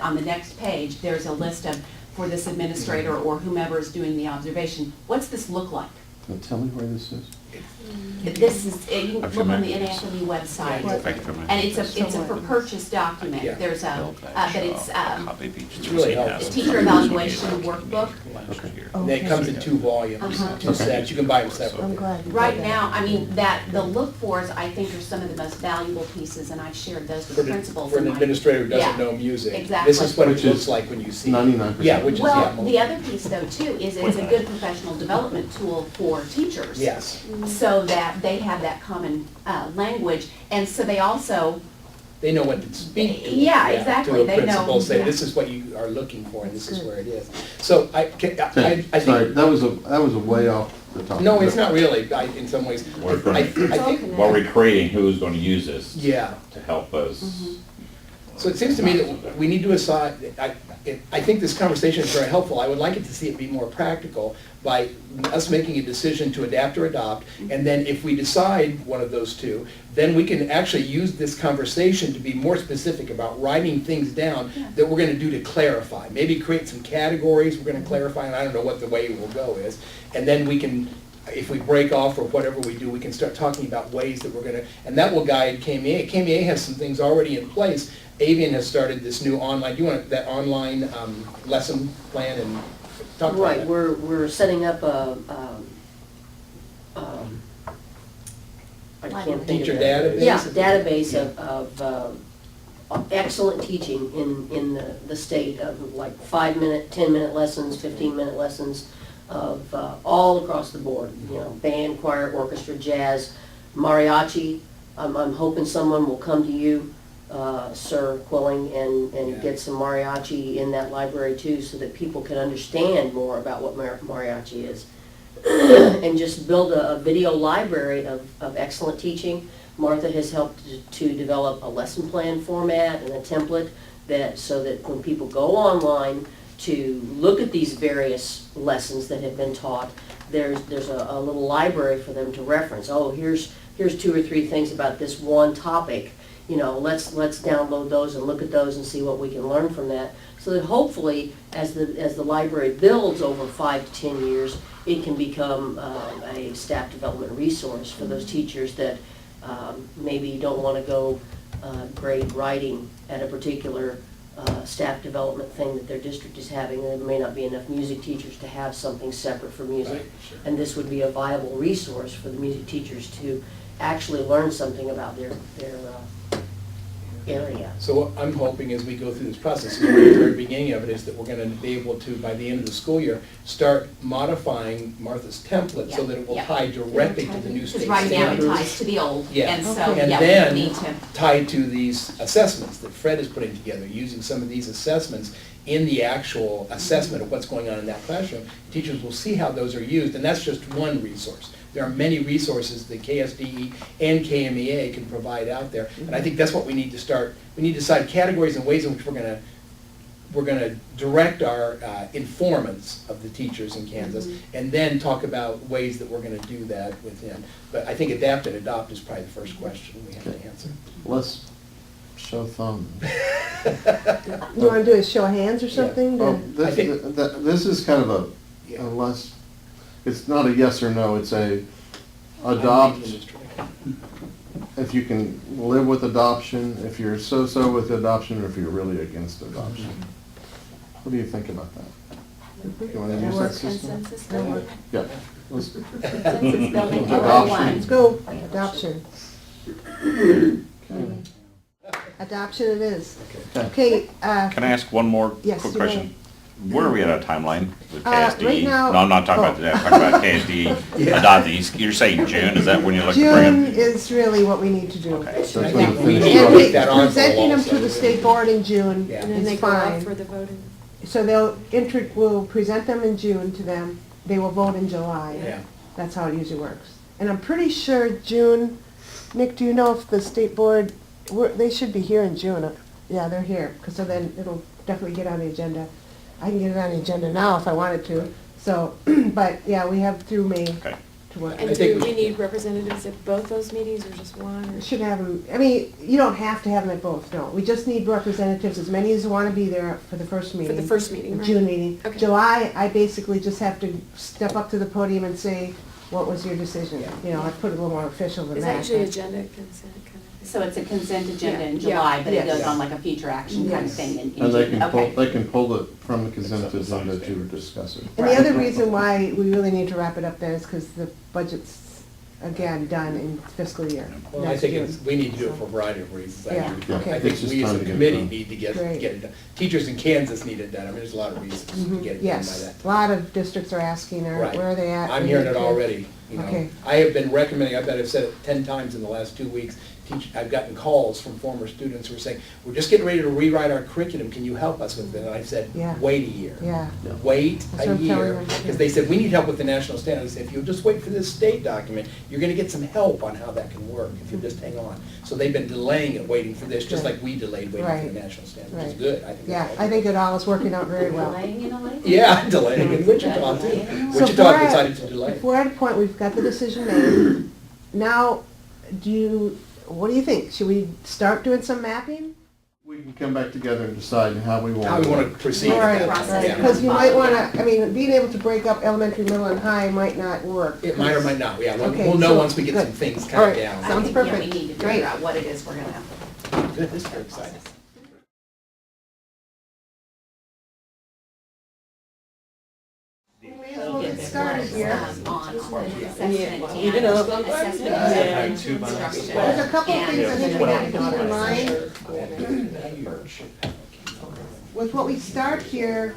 S3: on the next page, there's a list of, for this administrator or whomever is doing the observation, what's this look like?
S4: Now tell me where this is.
S3: This is, you can look on the NAFME website. And it's a for purchase document.
S2: Yeah.
S3: There's but it's
S2: It's really helpful.
S3: a teacher evaluation workbook.
S2: And it comes in 2 volumes,
S3: Uh-huh.
S2: 2 sets, you can buy them separately.
S5: I'm glad. you did
S3: Right
S5: that.
S3: now, the look fors, I think, are some of the most valuable pieces, and I've shared those with the principals.
S2: For an
S3: in my-
S2: administrator who doesn't
S3: Yeah,
S2: know music.
S3: exactly.
S2: This is what it
S4: Which
S2: looks
S4: is
S2: like when you see it.
S4: 99%.
S2: Yeah, which is,
S3: Well,
S2: yeah.
S3: the other piece though too is it's a good professional development tool for teachers.
S2: Yes.
S3: So that they have that common language, and so they also,
S2: They know what to speak to.
S3: Yeah, exactly.
S2: To a
S3: They know,
S2: principal, say,
S3: yeah.
S2: this is what you are looking for, and this is where it is. So I
S4: Okay,
S2: think.
S4: sorry, that was a way off the top.
S2: No, it's not really, in some ways.
S8: We're gonna-
S2: I think,
S8: Well, we're creating who's gonna use this
S2: yeah.
S8: to help us.
S2: So it seems to me that we need to assign, I think this conversation is very helpful. I would like it to see it be more practical by us making a decision to adapt or adopt. And then if we decide one of those two, then we can actually use this conversation to be more specific about writing things down that we're gonna do to clarify. Maybe create some categories we're gonna clarify, and I don't know what the way we'll go is. And then we can, if we break off or whatever we do, we can start talking about ways that we're gonna, and that will guide KMEA. KMEA has some things already in place. Avian has started this new online, do you want that online lesson plan and talk about
S10: Right,
S2: that?
S10: we're setting up I can't think of
S2: Teacher
S10: it.
S2: database?
S10: Yeah, database of excellent teaching in the state of like 5-minute, 10-minute lessons, 15-minute lessons of all across the board, band, choir, orchestra, jazz, mariachi. I'm hoping someone will come to you, Sir Quilling, and
S2: Yeah.
S10: get some mariachi in that library too, so that people can understand more about what mariachi is. And just build a video library of excellent teaching. Martha has helped to develop a lesson plan format and a template so that when people go online to look at these various lessons that have been taught, there's a little library for them to reference. Oh, here's 2 or 3 things about this one topic. Let's download those and look at those and see what we can learn from that. So that hopefully, as the library builds over 5 to 10 years, it can become a staff development resource for those teachers that maybe don't want to go grade writing at a particular staff development thing that their district is having. There may not be enough music teachers to have something separate for music.
S2: Right, sure.
S10: And this would be a viable resource for the music teachers to actually learn something about their area.
S2: So what I'm hoping as we go through this process, the very beginning of it is that we're going to be able to, by the end of the school year, start modifying Martha's template so that it will
S3: Yeah.
S2: tie directly to the new
S3: Because
S2: state
S3: right now it
S2: standards.
S3: ties to the old,
S2: Yeah.
S3: and so,
S2: And
S3: yeah,
S2: then
S3: we need to.
S2: tied to these assessments that Fred is putting together, using some of these assessments in the actual assessment of what's going on in that classroom. Teachers will see how those are used, and that's just one resource. There are many resources that KSDE and KMEA can provide out there, and I think that's what we need to start. We need to decide categories and ways in which we're gonna direct our informants of the teachers in Kansas, and then talk about ways that we're gonna do that within. But I think adapt and adopt is probably the first question we have to answer.
S4: Let's Show thumb.
S5: You wanna do a show of hands or something?
S4: Well,
S5: to-
S2: I think-
S4: this is kind of a,
S2: Yeah.
S4: unless, it's not a yes or no, it's a
S2: I'm
S4: adopt,
S2: making this try.
S4: if you can live with adoption, if you're so-so with adoption, or if you're really against adoption. What do you think about that? You wanna use that system?
S3: Consensus building?
S4: Yeah. Let's-
S3: Consensus building,
S4: Adoption.
S5: Let's go, adoption. Adoption it is. Okay,
S8: Can I ask one more
S5: Yes,
S8: quick
S5: you
S8: question? Where are we at a timeline with
S5: right
S8: KSDE?
S5: now-
S8: No, I'm not talking about
S5: oh.
S8: that, I'm talking about KSDE adopting. You're saying June, is that when you're looking to bring
S5: June
S8: them?
S5: is really what we need to do.
S8: Okay.
S4: That's
S2: I
S4: when
S2: think
S4: you
S2: we
S4: finish
S2: need to
S5: And
S4: up.
S2: make that our goal
S5: presenting them to
S2: also.
S5: the state board in June
S2: Yeah.
S9: And then they
S5: is
S9: go out for
S5: fine.
S9: the voting.
S5: So we'll present them in June to them, they will vote in July.
S2: Yeah.
S5: That's how it usually works. And I'm pretty sure June, Nick, do you know if the state board, they should be here in June. Yeah, they're here, because so then it'll definitely get on the agenda. I can get it on the agenda now if I wanted to. So, but yeah, we have through May
S8: Okay.
S5: to work.
S9: And
S2: I
S9: do
S2: think
S9: we need representatives at both those meetings or just one?
S5: We
S9: Or-
S5: should have them, I mean, you don't have to have them at both, no. We just need representatives, as many as want to be there for the first meeting.
S9: For the first meeting, right?
S5: June meeting.
S9: Okay.
S5: July, I basically just have to step up to the podium and say, what was your decision?
S2: Yeah.
S5: You know, I put it a little more official than
S9: Is
S5: that.
S9: actually
S5: but-
S9: agenda consent kind of thing?
S3: So it's a consent agenda in
S9: Yeah.
S3: July, but it
S5: Yes.
S3: goes on like a future action kind of
S5: Yes.
S3: thing in
S4: And they
S3: June.
S4: can pull,
S3: Okay.
S4: they can pull it from the consent agenda to discuss it.
S5: And the other reason why we really need to wrap it up then is because the budget's, again, done in fiscal year.
S2: Well, I
S5: next
S2: think
S5: June.
S2: it's, we need to do it for a variety of reasons. I
S5: Yeah,
S2: agree.
S5: okay.
S2: I
S4: It's
S2: think
S4: just
S2: we as
S4: time
S2: a
S4: to get it
S2: committee
S4: done.
S2: need to
S5: Great.
S2: get it done. Teachers in Kansas need it done. I mean, there's a lot of reasons to
S5: Mhm.
S2: get it done by
S5: Yes,
S2: that.
S5: a lot of districts are asking,
S2: Right.
S5: where are they at?
S2: I'm hearing it already, you know.
S5: Okay.
S2: I have been recommending, I bet I've said it 10 times in the last 2 weeks, I've gotten calls from former students who are saying, we're just getting ready to rewrite our curriculum, can you help us with it? And I said,
S5: Yeah.
S2: wait a year.
S5: Yeah.
S2: Wait
S5: That's
S2: a
S5: what I'm telling
S2: year,
S5: them.
S2: because they said, we need help with the national standards. I said, if you'll just wait for this state document, you're gonna get some help on how that can work, if you just hang on. So they've been delaying it, waiting for this, just
S5: Good.
S2: like we delayed waiting for
S5: Right.
S2: the national standards, which is
S5: Right.
S2: good, I think.
S5: Yeah,
S2: that's
S5: I think it all is working out very well.
S3: Delaying in a way?
S2: Yeah, delaying in Wichita too.
S3: So
S5: So
S2: Wichita
S5: if we're at-
S2: decided to delay.
S5: If we're at a point, we've got the decision made, now, what do you think? Should we start doing some mapping?
S4: We can come back together and decide how we want.
S2: How we wanna proceed with
S5: Right,
S2: that.
S3: process.
S2: Yeah.
S5: because you might want to, I mean, being able to break up elementary, middle, and high might not work.
S2: It might or might not, yeah,
S5: Okay,
S2: we'll know
S5: so-
S2: once we get some
S5: good.
S2: things
S5: All
S2: kind of
S5: right.
S2: down.
S3: I
S5: Sounds
S3: think, yeah, we
S5: perfect.
S3: need to
S5: Great.
S3: figure out what it is we're gonna.
S2: Good, this is very exciting.
S5: We may as well get started here.
S3: On assessment
S11: you know,
S3: and
S7: Two
S3: instruction.
S5: There's a couple of things I think we need to keep in mind. With what we start here,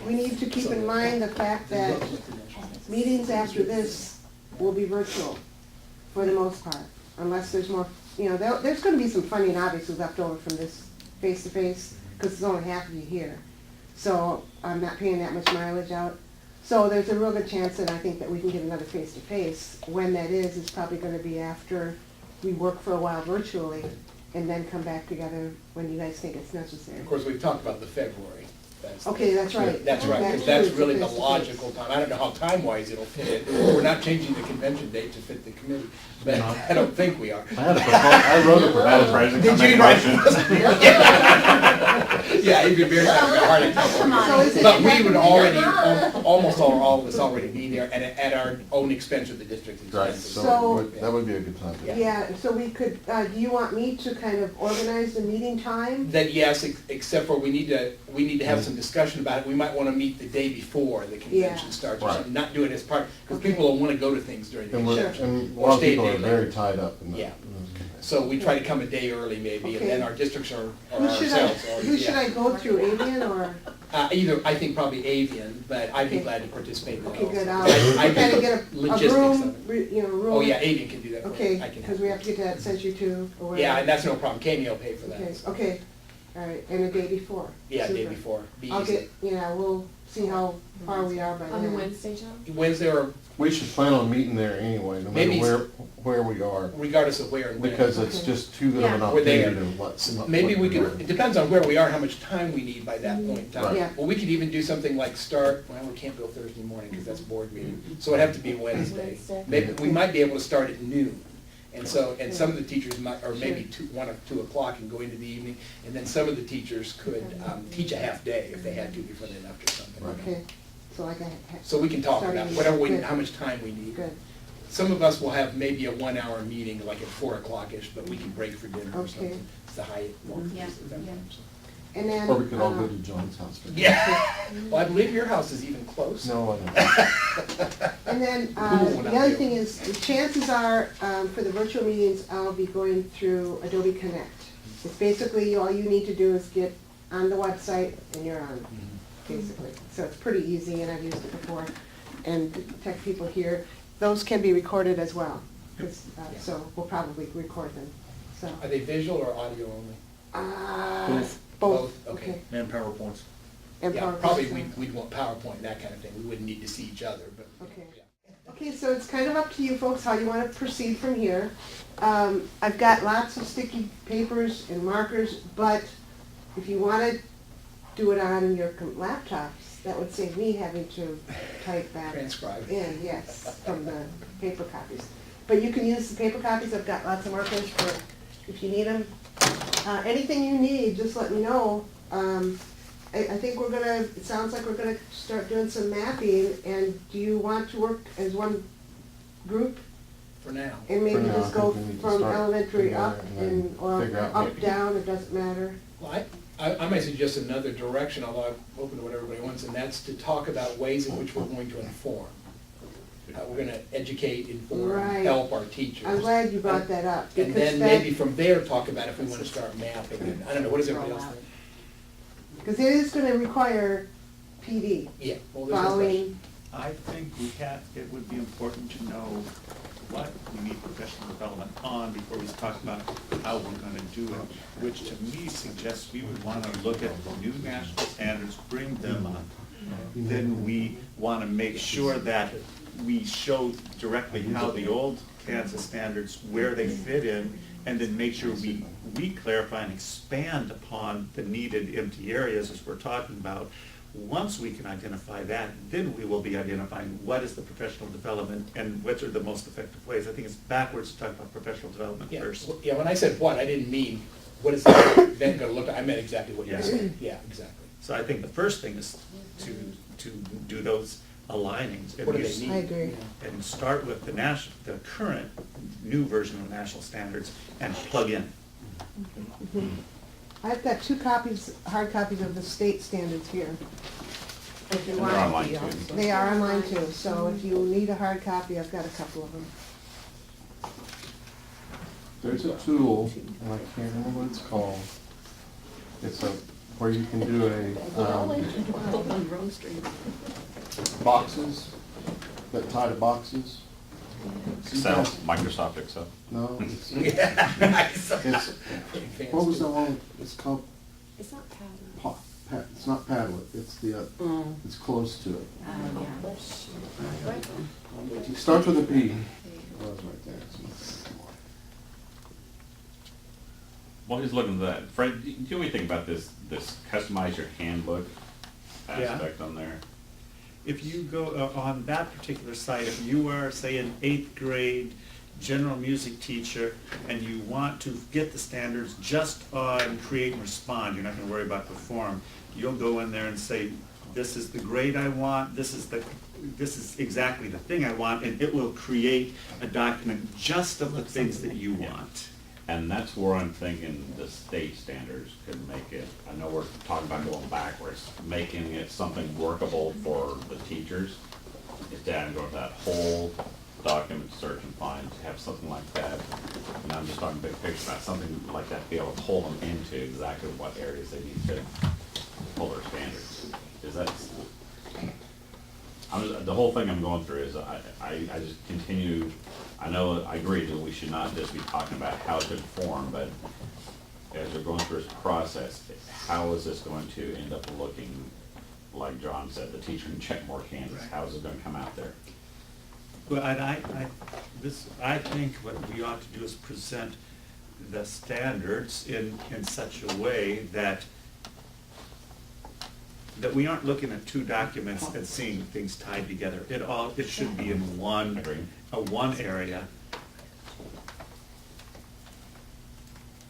S5: we need to keep in mind the fact that meetings after this will be virtual for the most part, unless there's more, you know, there's gonna be some funding obviously left over from this face-to-face, because there's only half of you here. So I'm not paying that much mileage out. So there's a real good chance that I think that we can get another face-to-face. When that is probably gonna be after we work for a while virtually, and then come back together when you guys think it's necessary.
S2: Of course, we've talked about the February.
S5: Okay, that's right.
S2: That's right,
S5: That
S2: because that's
S5: too is
S2: really the
S5: face-to-face.
S2: logical time. I don't know how time-wise it'll fit in. We're not changing the convention date to fit the committee, but I don't think we are.
S4: I had a I wrote a
S8: Madam
S4: proposal.
S8: President,
S2: Did
S8: can I
S2: you
S8: make a
S2: write?
S8: motion?
S2: Yeah, you'd be very having a heart attack.
S3: Come on.
S5: So is it-
S2: But we would already, almost all of us already be there, and at our own expense or the district's
S4: Right,
S2: expense.
S5: So-
S4: that would be a good time.
S5: Yeah, so we could, do you want me to kind of organize the meeting time?
S2: That yes, except for we need to have some discussion about it. We might want to meet the day before the convention
S5: Yeah.
S2: starts, or
S4: Right.
S2: something, not do it as part, because
S5: Okay.
S2: people don't want to go to things during the
S4: And
S2: convention.
S4: and a
S2: Or
S4: lot of
S2: stay a
S4: people
S2: day
S4: are very
S2: later.
S4: tied up in that.
S2: Yeah. So we try to come a day early maybe, and then
S5: Okay.
S2: our districts or
S5: Who should I,
S2: ourselves.
S5: who should I go through, Avian or?
S2: Either, I think probably Avian, but I'd be
S5: Okay.
S2: glad to participate in it
S5: Okay,
S2: also.
S5: good,
S2: I
S5: I'll kind
S2: do
S5: of get a
S2: logistics of
S5: room,
S2: it.
S5: you know, room.
S2: Oh, yeah, Avian can do that for me.
S5: Okay,
S2: I can
S5: because we have to get that Century 2 or whatever.
S2: Yeah, and that's no problem. Kami will pay for that.
S5: Okay, okay, all right, and the day before.
S2: Yeah, day
S5: Super.
S2: before. Be
S5: I'll
S2: easy.
S5: get, yeah, we'll see how far we are by then.
S9: On the Wednesday, John?
S2: Wednesday or
S4: We should plan on meeting there anyway, no
S2: Maybe
S4: matter where we are,
S2: regardless of where and when.
S4: because it's
S5: Okay.
S4: just too good of an
S3: Yeah.
S2: We're there.
S4: opportunity to let.
S2: Maybe we
S4: let-
S2: could, it depends on where we are, how much time we need by that point in time.
S4: Right.
S5: Yeah.
S2: Well, we could even do something like start, well, we can't go Thursday morning because that's board meeting, so it'd have to be Wednesday.
S9: Wednesday.
S2: Maybe, we might be able to start at noon And so, and some of the teachers might, or maybe 1 or 2 o'clock and go into the evening, and then some of the teachers could teach a half day if they had to before they left or something.
S5: Okay, so like I.
S2: So we can talk about whatever we,
S5: Good.
S2: how much time we need.
S5: Good.
S2: Some of us will have maybe a 1 hour meeting, like at 4 o'clock-ish, but we can break for dinner or
S5: Okay.
S2: something. It's the high.
S3: Yeah.
S5: And then.
S4: Or we could all go to John's house. for dinner.
S2: Yeah, well, I believe your house is even close.
S4: No, I don't.
S5: And then,
S2: Ooh,
S5: the other thing is, the chances are, for the virtual meetings, I'll be going through Adobe Connect. It's basically, all you need to do is get on the website and you're on, basically. So it's pretty easy, and I've used it before. And the tech people here, those can be recorded as well. 'Cause, so we'll probably record them, so.
S2: Are they visual or audio only?
S5: Both,
S2: Both, okay.
S5: okay.
S6: And PowerPoints.
S5: And
S2: Yeah,
S5: PowerPoint,
S2: probably
S5: so-
S2: we'd want PowerPoint, that kind of thing. We wouldn't need to see each other, but.
S5: Okay.
S2: yeah.
S5: Okay, so it's kind of up to you folks how you want to proceed from here. I've got lots of sticky papers and markers, but if you want to do it on your laptops, that would save me having to type that
S2: Transcribe.
S5: in, yes, from the paper copies. But you can use the paper copies, I've got lots of markers for, if you need them. Anything you need, just let me know. I think we're gonna, it sounds like we're gonna start doing some mapping, and do you want to work as one group?
S2: For now.
S5: And maybe
S4: For now,
S5: just
S4: I
S5: go
S4: think we need to
S5: from
S4: start
S5: elementary
S4: together
S5: up
S4: and then
S5: or
S4: figure out
S5: up,
S4: maybe-
S5: down, it doesn't matter.
S2: Well, I might suggest another direction, although I'm open to what everybody wants, and that's to talk about ways in which we're going to inform. We're gonna educate, inform,
S5: Right.
S2: help our teachers.
S5: I'm glad you brought that up,
S2: And
S5: because
S2: then
S5: that,
S2: maybe from there, talk about if we wanna start mapping. And I don't know, what does everybody else think?
S5: because it is gonna require PD,
S2: Yeah, well, there's no question.
S5: following,
S6: I think it would be important to know what we need professional development on before we talk about how we're gonna do it, which to me suggests we would wanna look at the new national standards, bring them up. Then we wanna make sure that we show directly how the old Kansas standards, where they fit in, and then make sure we clarify and expand upon the needed empty areas as we're talking about. Once we can identify that, then we will be identifying what is the professional development and which are the most effective ways. I think it's backwards to talk about professional development
S2: Yeah,
S6: first.
S2: well, yeah, when I said what, I didn't mean, what is the event gonna look like? I meant exactly what you
S6: Yeah.
S2: said. Yeah, exactly.
S6: So I think the first thing is to do those alignings. and
S2: What do
S6: use-
S2: they need?
S5: I agree.
S6: And start with the current new version of national standards and plug in.
S5: I've got 2 copies, hard copies of the state standards here. If you
S8: And
S5: want.
S8: they're online too.
S5: They are online too, so if you need a hard copy, I've got a couple of them.
S4: There's a tool, and I can't remember what it's called. It's where you can do boxes that tie to boxes.
S8: Excel, Microsoft Excel.
S4: No, it's,
S2: Yeah.
S4: what was that one? It's called,
S9: It's not padded.
S4: it's not Padlet, it's the, it's close to it. It starts with a P. It was right there.
S8: While he's looking at that, Fred, do you know anything about this customize your handbook aspect on there?
S6: If you go on that particular site, if you are, say, an 8th grade general music teacher and you want to get the standards just on create and respond, you're not going to worry about perform, you'll go in there and say, this is the grade I want, this is exactly the thing I want, and it will create a document just of the things that you want.
S8: And that's where I'm thinking the state standards could make it, I know we're talking about going backwards, making it something workable for the teachers. Instead of going to that whole document search and find, to have something like that. And I'm just talking big picture about something like that, be able to pull them into exactly what areas they need to pull their standards. Is that, the whole thing I'm going through is I just continue, I know, I agree that we should not just be talking about how to inform, but as we're going through this process, how is this going to end up looking, like John said, the teacher can check more canvas, how is it going to come out there?
S6: Well, and I think what we ought to do is present the standards in such a way that we aren't looking at 2 documents and seeing things tied together. It should be in one area.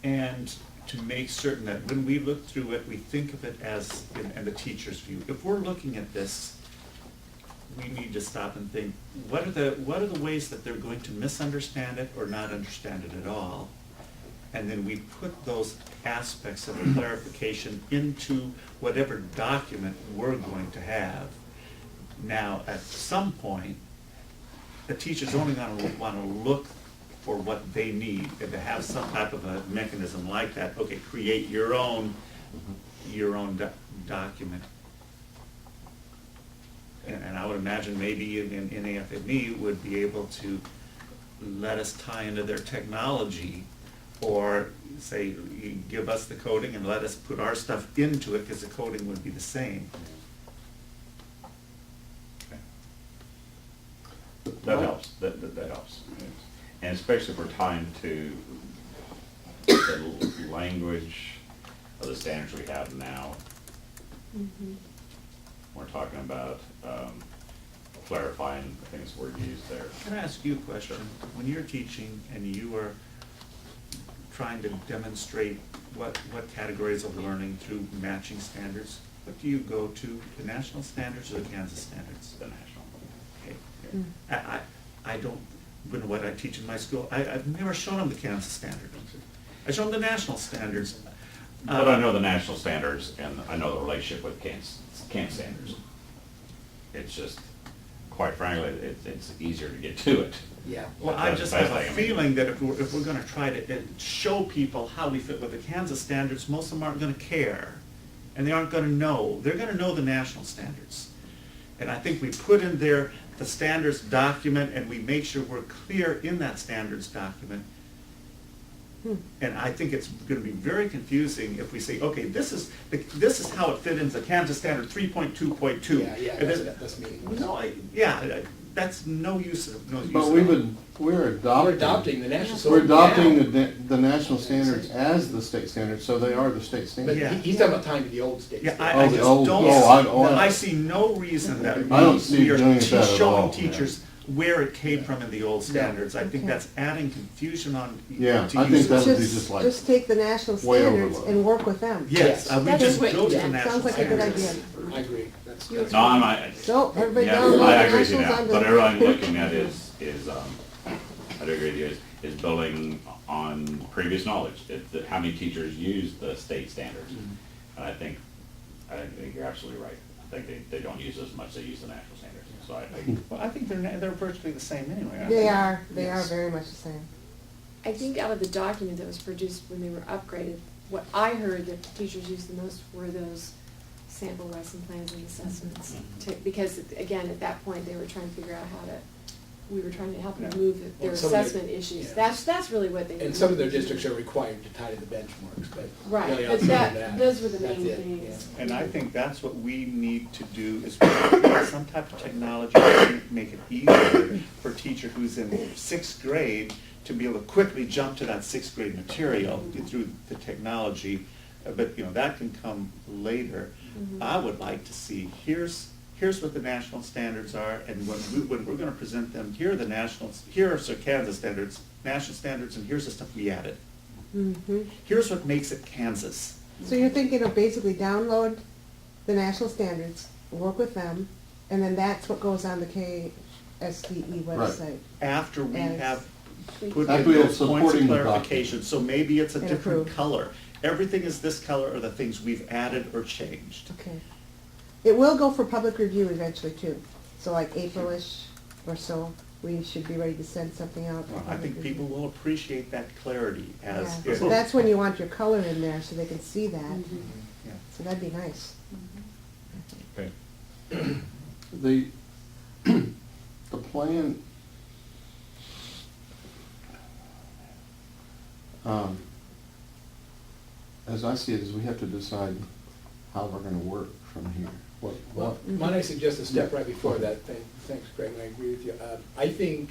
S6: And to make certain that when we look through it, we think of it as, in the teacher's view. If we're looking at this, we need to stop and think, what are the ways that they're going to misunderstand it or not understand it at all? And then we put those aspects of the clarification into whatever document we're going to have. Now, at some point, the teacher's only going to want to look for what they need, and to have some type of a mechanism like that. Okay, create your own document. And I would imagine maybe in AFME would be able to let us tie into their technology, or say, you give us the coding and let us put our stuff into it, because the coding would be the same.
S8: That helps, that helps. And especially if we're tying to the language of the standards we have now. We're talking about clarifying the things were used there.
S6: Can I ask you a question? When you're teaching and you are trying to demonstrate what categories of learning through matching standards, what do you go to, the national standards or the Kansas standards?
S8: The national.
S6: Okay. I don't, when what I teach in my school, I've never shown them the Kansas standards. I show them the national standards.
S8: But I know the national standards, and I know the relationship with Kansas standards. It's just, quite frankly, it's easier to get to it.
S2: Yeah.
S6: Well, I just have a feeling that if we're gonna try to show people how we fit with the Kansas standards, most of them aren't gonna care. And they aren't gonna know. They're gonna know the national standards. And I think we put in there the standards document, and we make sure we're clear in that standards document. And I think it's gonna be very confusing if we say, okay, this is how it fit into the Kansas standard 3.2.2.
S2: Yeah,
S6: And then-
S2: that's me.
S6: No, that's no use of, no use.
S4: But we're adopting
S2: the national.
S4: We're adopting the national standards as the state standards, so they are the state
S2: But
S4: standards.
S6: Yeah.
S2: he's talking about tying to the old state.
S6: Yeah,
S2: standard.
S6: I
S4: Oh, the
S6: just
S4: old-
S6: don't,
S4: oh, I-
S6: I see no reason that
S4: I don't see
S6: we are
S4: doing that at
S6: showing
S4: all,
S6: teachers where it came from in the old standards. I think
S5: Okay.
S6: that's adding confusion on.
S4: Yeah,
S6: to
S4: I think
S6: users.
S4: that would be just like
S5: Just take the national
S4: way
S5: standards
S4: overload.
S5: and work with them.
S6: Yes, we
S9: That's
S6: just
S9: what-
S6: go to
S9: yeah,
S6: the national
S5: Sounds like a good
S6: standards.
S5: idea.
S2: I agree. That's
S8: No, I'm,
S5: So, everybody
S8: yeah,
S5: download the
S8: I agree with you
S5: nationals
S8: now,
S5: onto
S8: but
S5: the-
S8: everything I'm looking at is, I do agree with you, is building on previous knowledge, that how many teachers use the state standards. And I think you're absolutely right. I think they don't use as much, they use the national standards. So
S6: Well, I think they're virtually the same anyway, aren't
S5: They are
S6: Yes.
S5: very much the same.
S9: I think out of the document that was produced when they were upgraded, what I heard that teachers used the most were those sample lesson plans and assessments. Because, again, at that point, they were trying to figure out we were trying to help them
S6: Yeah.
S9: move their
S2: Well, some of their-
S9: assessment issues.
S2: yeah.
S9: That's really what they.
S2: And some of their districts are required to tie to the benchmarks, but
S9: Right,
S2: really
S9: but
S2: outside of
S9: those were the
S2: that's
S9: main
S2: it,
S9: things.
S2: yeah.
S6: And I think that's what we need to do, is create some type of technology to make it easier for a teacher who's in sixth grade to be able to quickly jump to that sixth grade material through the technology. But, that can come later. I would like to see, here's what the national standards are, and when we're gonna present them, here are some Kansas standards, national standards, and here's the stuff we added. Here's what makes it Kansas.
S5: So you're thinking of basically download the national standards, work with them, and then that's what goes on the KSDE website.
S6: After we
S5: As-
S6: have put
S4: After
S6: in
S4: we have
S6: those points
S4: supporting
S6: of
S4: the
S6: clarification, so maybe it's a
S5: And
S6: different
S5: approved.
S6: color. Everything is this color are the things we've added or changed.
S5: Okay. It will go for public review eventually too. So like April-ish or so, we should be ready to send something out. for
S6: Well, I
S5: public
S6: think
S5: review.
S6: people will appreciate that clarity as.
S5: Yeah, so that's when you want your color in there so they can see that.
S6: Yeah.
S5: So that'd be nice.
S8: Okay.
S4: The plan, as I see it, is we have to decide how we're gonna work from here.
S2: Well, might I suggest a step right before that? Thanks, Craig, I agree with you. I think,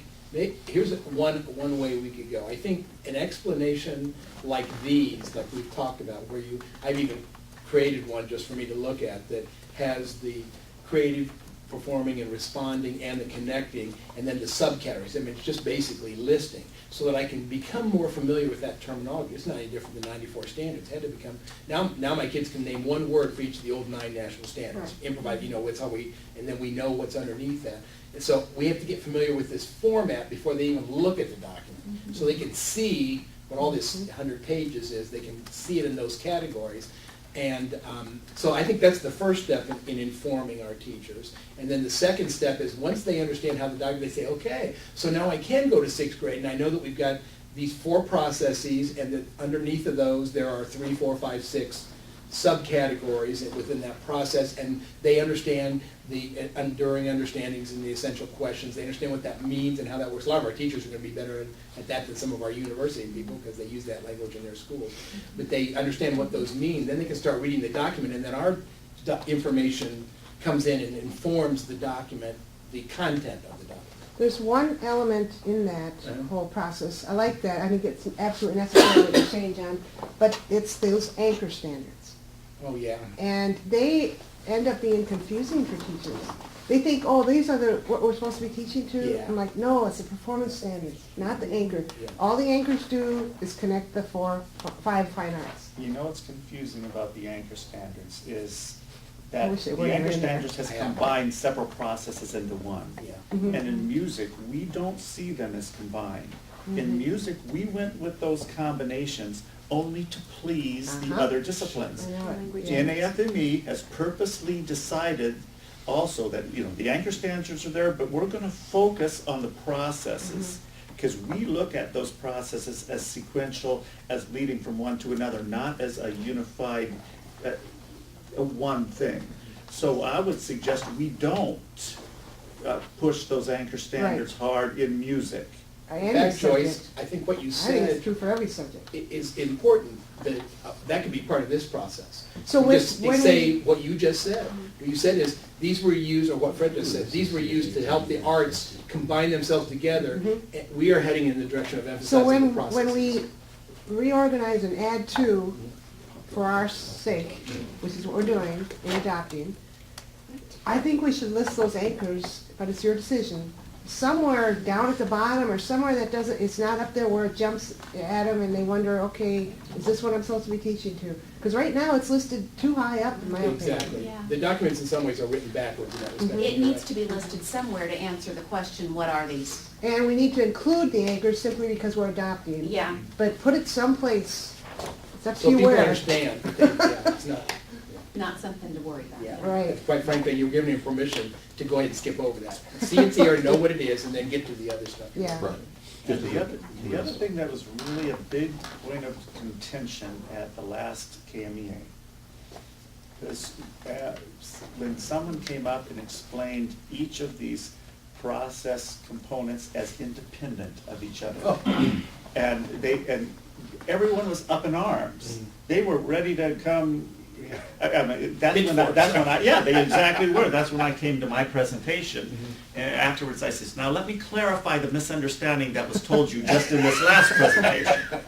S2: here's one way we could go. I think an explanation like these, like we've talked about, where I've even created one just for me to look at, that has the creative performing and responding and the connecting, and then the subcategories. I mean, it's just basically listing, so that I can become more familiar with that terminology. It's not any different than 94 standards. Had to become, now my kids can name one word for each of the old 9 national standards.
S5: Right.
S2: Improvise, it's how and then we know what's underneath that. And so we have to get familiar with this format before they even look at the document. So they can see what all this 100 pages is, they can see it in those categories. And so I think that's the first step in informing our teachers. And then the second step is once they understand how the document, they say, okay, so now I can go to 6th grade, and I know that we've got these 4 processes, and that underneath of those there are 3, 4, 5, 6 subcategories within that process, and they understand the enduring understandings and the essential questions. They understand what that means and how that works. A lot of our teachers are going to be better at that than some of our university people because they use that language in their schools. But they understand what those mean. Then they can start reading the document, and then our information comes in and informs the document, the content of the document.
S5: There's one element in that whole process. I like that. I think it's absolutely necessary what you're saying, John. But it's those anchor standards.
S2: Oh, yeah.
S5: And they end up being confusing for teachers. They think, oh, these are what we're supposed to be teaching to.
S2: Yeah.
S5: I'm like, no, it's the performance standards, not the anchor.
S2: Yeah.
S5: All the anchors do is connect the 5 fine arts.
S6: You know what's confusing about the anchor standards is
S5: I
S6: that
S5: wish they
S6: the
S5: were
S6: anchor
S5: in there.
S6: standards has combined several processes into one.
S2: Yeah.
S5: Mhm.
S6: And in music, we don't see them as combined.
S5: Mhm.
S6: In music, we went with those combinations only to please the
S5: Uh-huh.
S6: other disciplines.
S5: I know it.
S6: The NAFME has purposely decided also that, the anchor standards are there, but we're gonna focus on the processes. Because we look at those processes as sequential, as leading from one to another, not as a unified, one thing. So I would suggest we don't push those anchor standards hard in music.
S2: In fact, Joyce, I think what you
S5: I think it's
S2: said
S5: true for every subject.
S2: is important, that that could be part of this process.
S5: So
S2: Just say what you just said. What you said is, these were used, or what Fred just said, these were used to help the arts combine themselves together. And we are heading in the direction of
S5: So
S2: emphasizing the process.
S5: when we reorganize and add to, for our sake, which is what we're doing in adopting, I think we should list those anchors, but it's your decision, somewhere down at the bottom or somewhere that doesn't, it's not up there where it jumps at them and they wonder, okay, is this what I'm supposed to be teaching to? Because right now it's listed too high up, in my opinion.
S2: Exactly.
S3: Yeah.
S2: The documents in some ways are written backwards in that respect.
S3: It needs to be listed somewhere to answer the question, what are these?
S5: And we need to include the anchors simply because we're adopting.
S3: Yeah.
S5: But put it someplace, it's up to
S2: So
S5: you
S2: people
S5: where.
S2: understand, yeah, it's not,
S3: Not something to worry about.
S2: yeah.
S5: Right.
S2: Quite frankly, you're giving me permission to go ahead and skip over that. See and see or know what it is and then get to the other stuff.
S5: Yeah.
S4: Right.
S6: And the other thing that was really a big point of contention at the last KMEA was when someone came up and explained each of these process components as independent of each other.
S2: Oh.
S6: And everyone was up in arms. They were ready to come, they exactly were. That's when I came to my presentation. And afterwards I said, now let me clarify the misunderstanding that was told you just in this last presentation.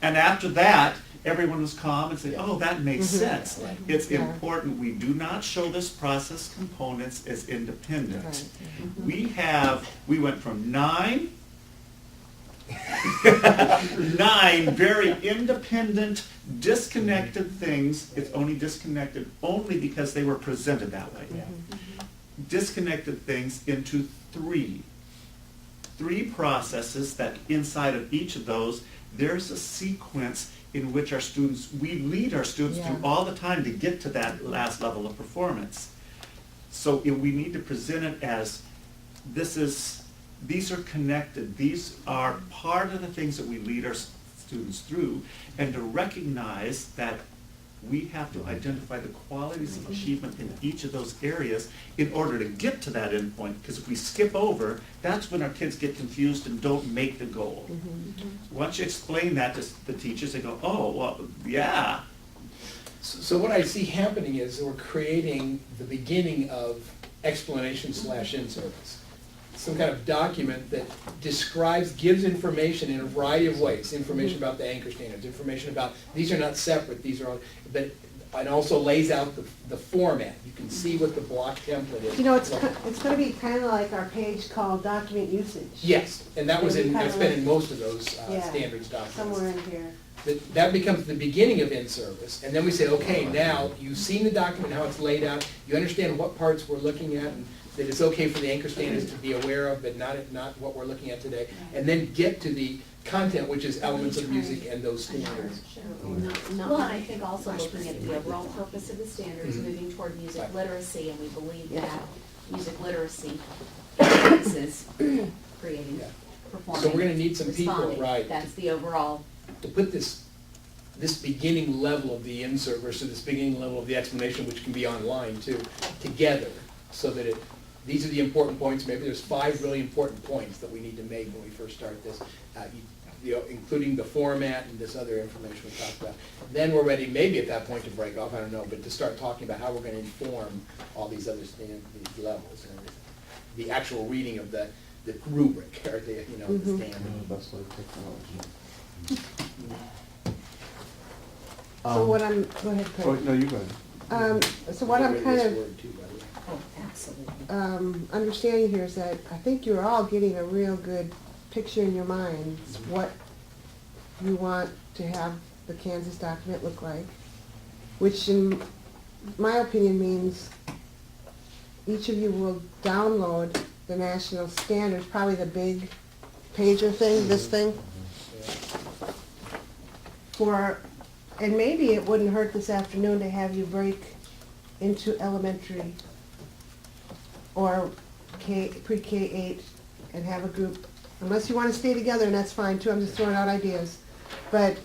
S6: And after that, everyone was calm and said, oh, that makes sense.
S2: Right.
S6: It's
S5: Yeah.
S6: important we do not show this process components as independent.
S5: Right.
S6: We went from 9 very independent, disconnected things. It's only disconnected only because they were presented that way. Disconnected things into 3 processes that inside of each of those, there's a sequence in which we lead our students
S5: Yeah.
S6: through all the time to get to that last level of performance. So we need to present it as these are connected. These are part of the things that we lead our students through, and to recognize that we have to identify the qualities of achievement in each of those areas in order to get to that end point. Because if we skip over, that's when our kids get confused and don't make the goal. Once you explain that to the teachers, they go, oh, well, yeah.
S2: So what I see happening is we're creating the beginning of explanation/in-service. Some kind of document that gives information in a variety of ways. Information about the anchor standards, information about, these are not separate, these are all, but and also lays out the format. You can see what the block template is.
S5: You know, it's gonna be kind of like our page called document usage.
S2: Yes, and that was
S5: Maybe
S2: that's
S5: kinda
S2: been in most of those
S5: Yeah,
S2: standards documents.
S5: somewhere in here.
S2: That becomes the beginning of in-service, and then we say, okay, now you've seen the document, how it's laid out, you understand what parts we're looking at, and that it's okay for the anchor standards to be aware of, but not what we're looking at today, and then get to the content, which is elements of music and those standards.
S3: Well, and I think also looking at the overall purpose of the standards,
S2: Mhm.
S3: moving toward music
S2: Right.
S3: literacy, and we believe
S5: Yeah.
S3: that music literacy is creating,
S2: Yeah.
S3: performing,
S2: So we're gonna need some people,
S3: responding.
S2: right,
S3: That's the overall,
S2: to put this beginning level of the insert versus this beginning level of the explanation, which can be online too, together, so that these are the important points. Maybe there's 5 really important points that we need to make when we first start this, including the format and this other information we talked about. Then we're ready, maybe at that point, to break off, I don't know, but to start talking about how we're gonna inform all these other these levels and everything. The actual reading of the rubric, or the, the
S5: Mhm.
S2: standard.
S4: That's like technology.
S5: So what I'm, go ahead,
S4: Oh,
S5: Craig.
S4: no, you go ahead.
S5: So what I'm
S2: Get rid
S5: kind
S2: this
S5: of
S2: word too, by the way.
S3: oh, absolutely.
S5: understanding here is that I think you're all getting a real good picture in your minds what you want to have the Kansas document look like, which in my opinion means each of you will download the national standards, probably the big pager thing, this thing, and maybe it wouldn't hurt this afternoon to have you break into elementary or pre-K-8 and have a group, unless you want to stay together, and that's fine too, I'm just throwing out ideas. But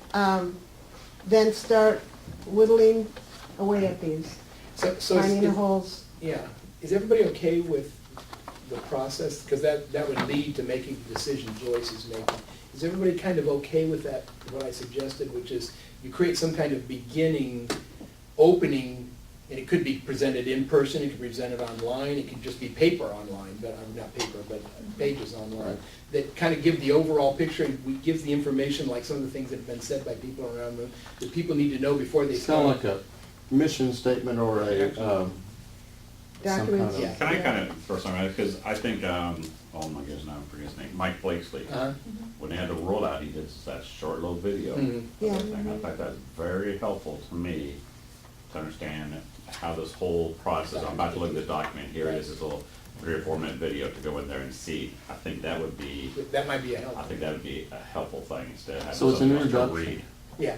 S5: then start whittling away at these,
S2: So
S5: finding the holes.
S2: Yeah, is everybody okay with the process? Because that would lead to making the decision Joyce is making. Is everybody kind of okay with that, what I suggested, which is you create some kind of beginning, opening, and it could be presented in person, it could be presented online, it could just be paper online, but, not paper, but pages online, that kind of give the overall picture, and we gives the information, like some of the things that have been said by people around the room, that people need to know before they
S4: It's
S2: start.
S4: kind of like a mission statement or a, some kind
S5: Documents.
S4: of.
S2: Yeah.
S8: Can I kind of throw something out, because I think, oh my goodness, now I forget his name, Mike Blakesley.
S2: Uh-huh.
S8: When they had the rollout, he did that short little video.
S2: Mhm.
S5: Yeah.
S8: I think that's very helpful to me to understand how this whole process, I'm about to look at this document, here it is, this little 3 or 4 minute video to go in there and see. I think that would be,
S2: That might be a help.
S8: I think that would be a helpful thing instead of having
S4: So it's an
S8: something else to
S4: introduction.
S8: read.
S2: Yeah.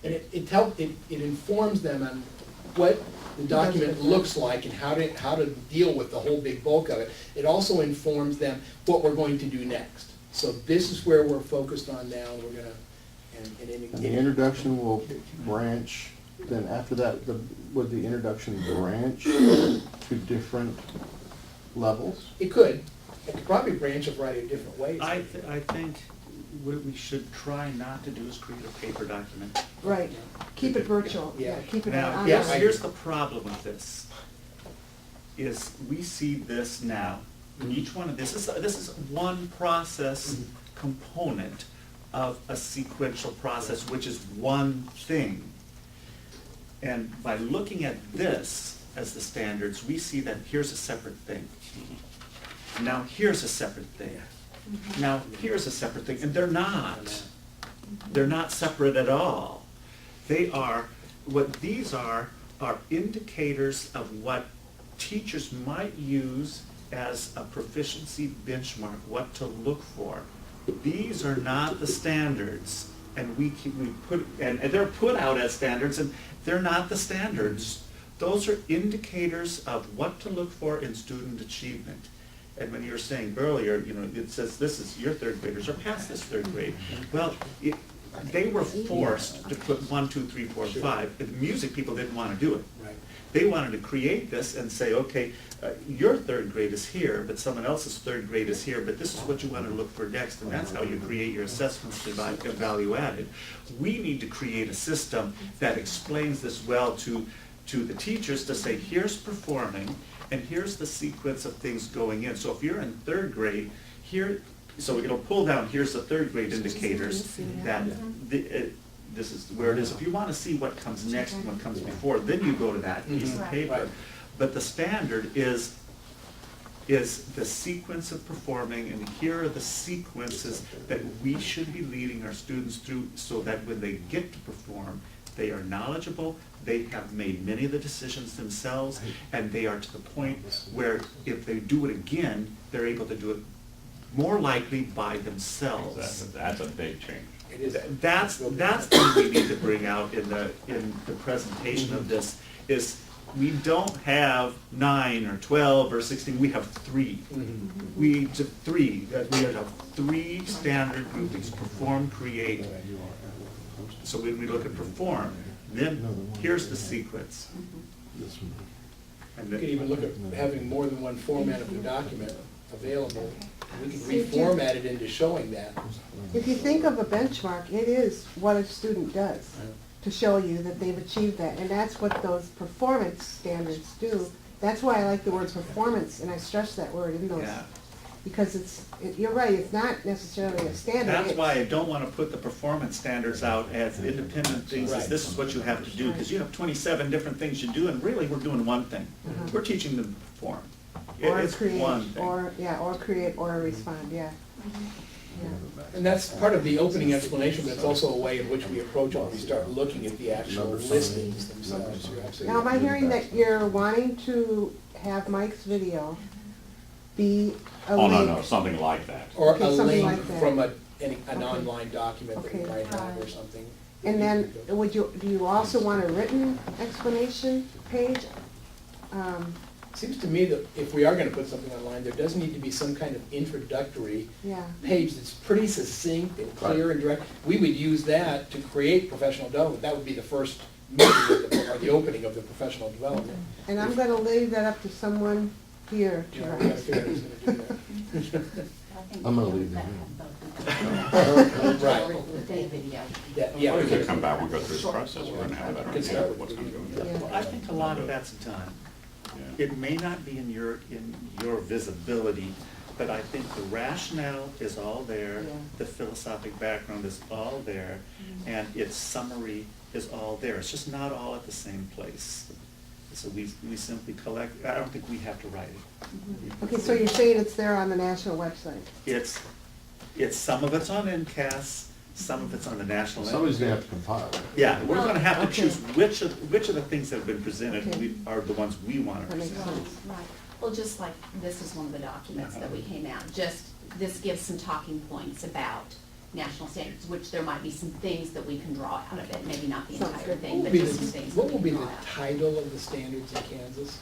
S2: And it informs them on what the document looks like and how to deal with the whole big bulk of it. It also informs them what we're going to do next. So this is where we're focused on now, and we're gonna,
S4: And the introduction will branch, then after that, would the introduction branch to different levels?
S2: It could probably branch a variety of different ways.
S6: I think what we should try not to do is create a paper document.
S5: Right, keep it virtual,
S2: Yeah.
S5: yeah, keep it
S6: Now,
S5: online.
S2: yes,
S6: here's the problem with this, is we see this now, and each one of this is one process component of a sequential process, which is one thing. And by looking at this as the standards, we see that here's a separate thing. Now, here's a separate thing. Now, here's a separate thing, and they're not. They're not separate at all. They are, what these are indicators of what teachers might use as a proficiency benchmark, what to look for. These are not the standards, and we put, and they're put out as standards, and they're not the standards. Those are indicators of what to look for in student achievement. And when you were saying earlier, it says this is your 3rd graders are past this 3rd grade. Well, they were forced to put 1, 2, 3, 4, 5. The music people didn't want to do it.
S2: Right.
S6: They wanted to create this and say, okay, your 3rd grade is here, but someone else's 3rd grade is here, but this is what you want to look for next, and that's how you create your assessments to value added. We need to create a system that explains this well to the teachers to say, here's performing, and here's the sequence of things going in. So if you're in 3rd grade, so it'll pull down, here's the 3rd grade indicators that
S1: this is where it is. If you want to see what comes next and what comes before, then you go to that piece of
S2: Mhm.
S1: paper.
S2: Right.
S1: But the standard is the sequence of performing, and here are the sequences that we should be leading our students through, so that when they get to perform, they are knowledgeable, they have made many of the decisions themselves, and they are to the point where if they do it again, they're able to do it more likely by themselves.
S8: That's a big change.
S2: It is.
S1: That's what we need to bring out in the presentation of this, is we don't have 9 or 12 or 16, we have 3.
S2: Mhm.
S1: We have 3 standard groupings: perform, create. So when we look at perform, then here's the sequence.
S4: This one.
S1: And
S2: You
S1: then-
S2: could even look at having more than one format of the document available. We could reformat it into showing that.
S5: If you think of a benchmark, it is what a student does to show you that they've achieved that. And that's what those performance standards do. That's why I like the word performance, and I stress that word in those.
S1: Yeah.
S5: Because you're right, it's not necessarily a standard.
S1: That's
S5: it's-
S1: why I don't want to put the performance standards out as independent things, as
S2: Right.
S1: this is what you have to do, because you have 27 different things you do, and really, we're doing one thing.
S5: Uh-huh.
S1: We're teaching them to perform.
S5: Or
S1: It's
S5: create,
S1: one thing.
S5: or create, or respond, yeah. Yeah.
S2: And that's part of the opening explanation, but it's also a way in which we approach it when we start looking at the actual listings themselves. You're absolutely
S5: Now, am I
S2: right.
S5: hearing that you're wanting to have Mike's video be a
S8: Oh,
S5: link?
S8: no, something like that.
S2: Or a
S5: Okay, something
S2: link
S5: like that.
S2: from an
S5: Okay.
S2: online document that we
S5: Okay.
S2: might have or something.
S5: And then, do you also want a written explanation page?
S2: Seems to me that if we are gonna put something online, there does need to be some kind of introductory
S5: Yeah,
S2: page that's pretty succinct and clear and direct. We would use that to create professional development. That would be the first meeting or the opening of the professional development.
S5: and I'm gonna leave that up to someone here to
S2: You know, we gotta
S5: write.
S2: figure out who's gonna do that.
S4: I'm gonna leave that
S2: Right.
S3: With a video.
S2: Yeah,
S8: We could come back, we'll go through the process, we're gonna have a better
S2: Good
S8: idea
S2: start.
S8: of what's gonna go in.
S5: Yeah.
S1: Well, I think a lot of that's done. It may not be in your visibility, but I think the rationale is all there,
S5: Yeah.
S1: the philosophic background is all there, and its summary is all there. It's just not all at the same place. So we simply collect, I don't think we have to write it.
S5: Okay, so you're saying it's there on the national website?
S1: It's, some of it's on NCAS, some of it's on the national.
S4: Somebody's gonna have to compile it.
S1: Yeah, we're gonna have to
S5: Okay.
S1: choose which of the things that have been presented
S5: Okay.
S1: are the ones we want to
S5: That makes
S1: present.
S5: sense.
S3: Right. Well, just like, this is one of the documents that we came out, just, this gives some talking points about national standards, which there might be some things that we can draw out of it, maybe not the
S5: Sounds
S3: entire
S5: good.
S3: thing, but just some things that
S2: What
S3: we
S2: will be
S3: can
S2: the
S3: draw out.
S2: title of the standards in Kansas?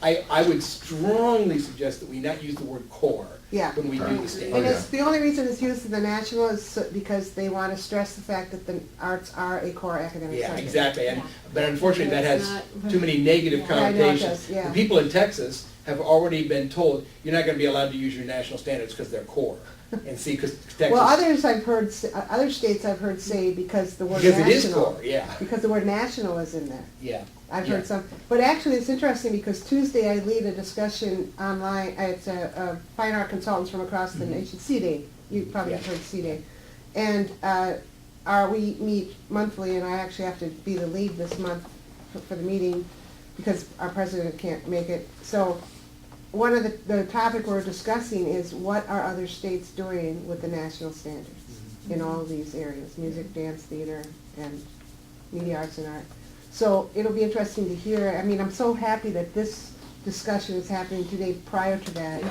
S2: I would strongly suggest that we not use the word core
S5: Yeah.
S2: when we do the
S5: And
S2: standards.
S5: it's, the only reason it's used in the national is because they want to stress the fact that the arts are a core academic
S2: Yeah,
S5: subject.
S2: exactly, and,
S3: Yeah.
S2: but unfortunately, that
S9: It's
S2: has
S9: not-
S2: too many negative
S5: Yeah, I know it
S2: connotations.
S5: does, yeah.
S2: The people in Texas have already been told, you're not gonna be allowed to use your national standards because they're core. And see, because Texas.
S5: Well, other states I've heard say because the word
S2: Because
S5: national.
S2: it is core, yeah,
S5: Because the word national is in there.
S2: yeah.
S5: I've
S2: Yeah.
S5: heard some, but actually it's interesting because Tuesday I lead a discussion online, it's a fine art consultants from across the nation, C-Day, you probably have
S2: Mm-hmm. Yeah.
S5: heard C-Day. And we meet monthly and I actually have to be the lead this month for the meeting because our president can't make it. So one of the topic we're discussing is what are other states doing with the national standards in all of these areas, music, dance, theater, and media arts and art. So it'll be interesting to hear, I mean, I'm so happy that this discussion is happening today prior to that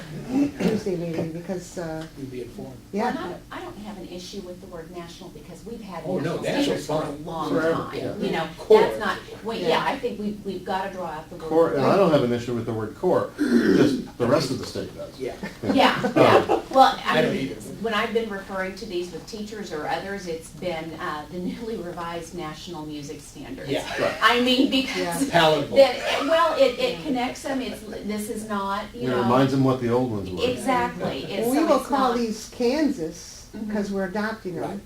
S5: Tuesday meeting because,
S2: We'd be informed.
S5: yeah.
S3: Well, and I don't have an issue with the word national because we've had
S2: Oh, no,
S3: national
S2: national's
S3: standards for a
S2: fine.
S3: long
S2: Forever,
S3: time.
S2: yeah.
S3: You know,
S2: Core.
S3: that's not, well, yeah, I think we've got to draw out the word.
S4: Core, and I don't have an issue with the word core, just the rest of the state does.
S2: Yeah.
S3: Yeah. Well,
S2: I
S3: I
S2: don't
S3: mean,
S2: either.
S3: when I've been referring to these with teachers or others, it's been the newly revised national music standards.
S2: Yeah.
S4: Right.
S3: I mean, because
S2: Palatable.
S3: that, well, it connects them, this is not, you
S4: It
S3: know.
S4: reminds them what the old ones were.
S3: Exactly. It's,
S5: We
S3: so
S5: will
S3: it's
S5: call
S3: not-
S5: these Kansas because
S3: Mhm.
S5: we're adopting them.
S2: Right.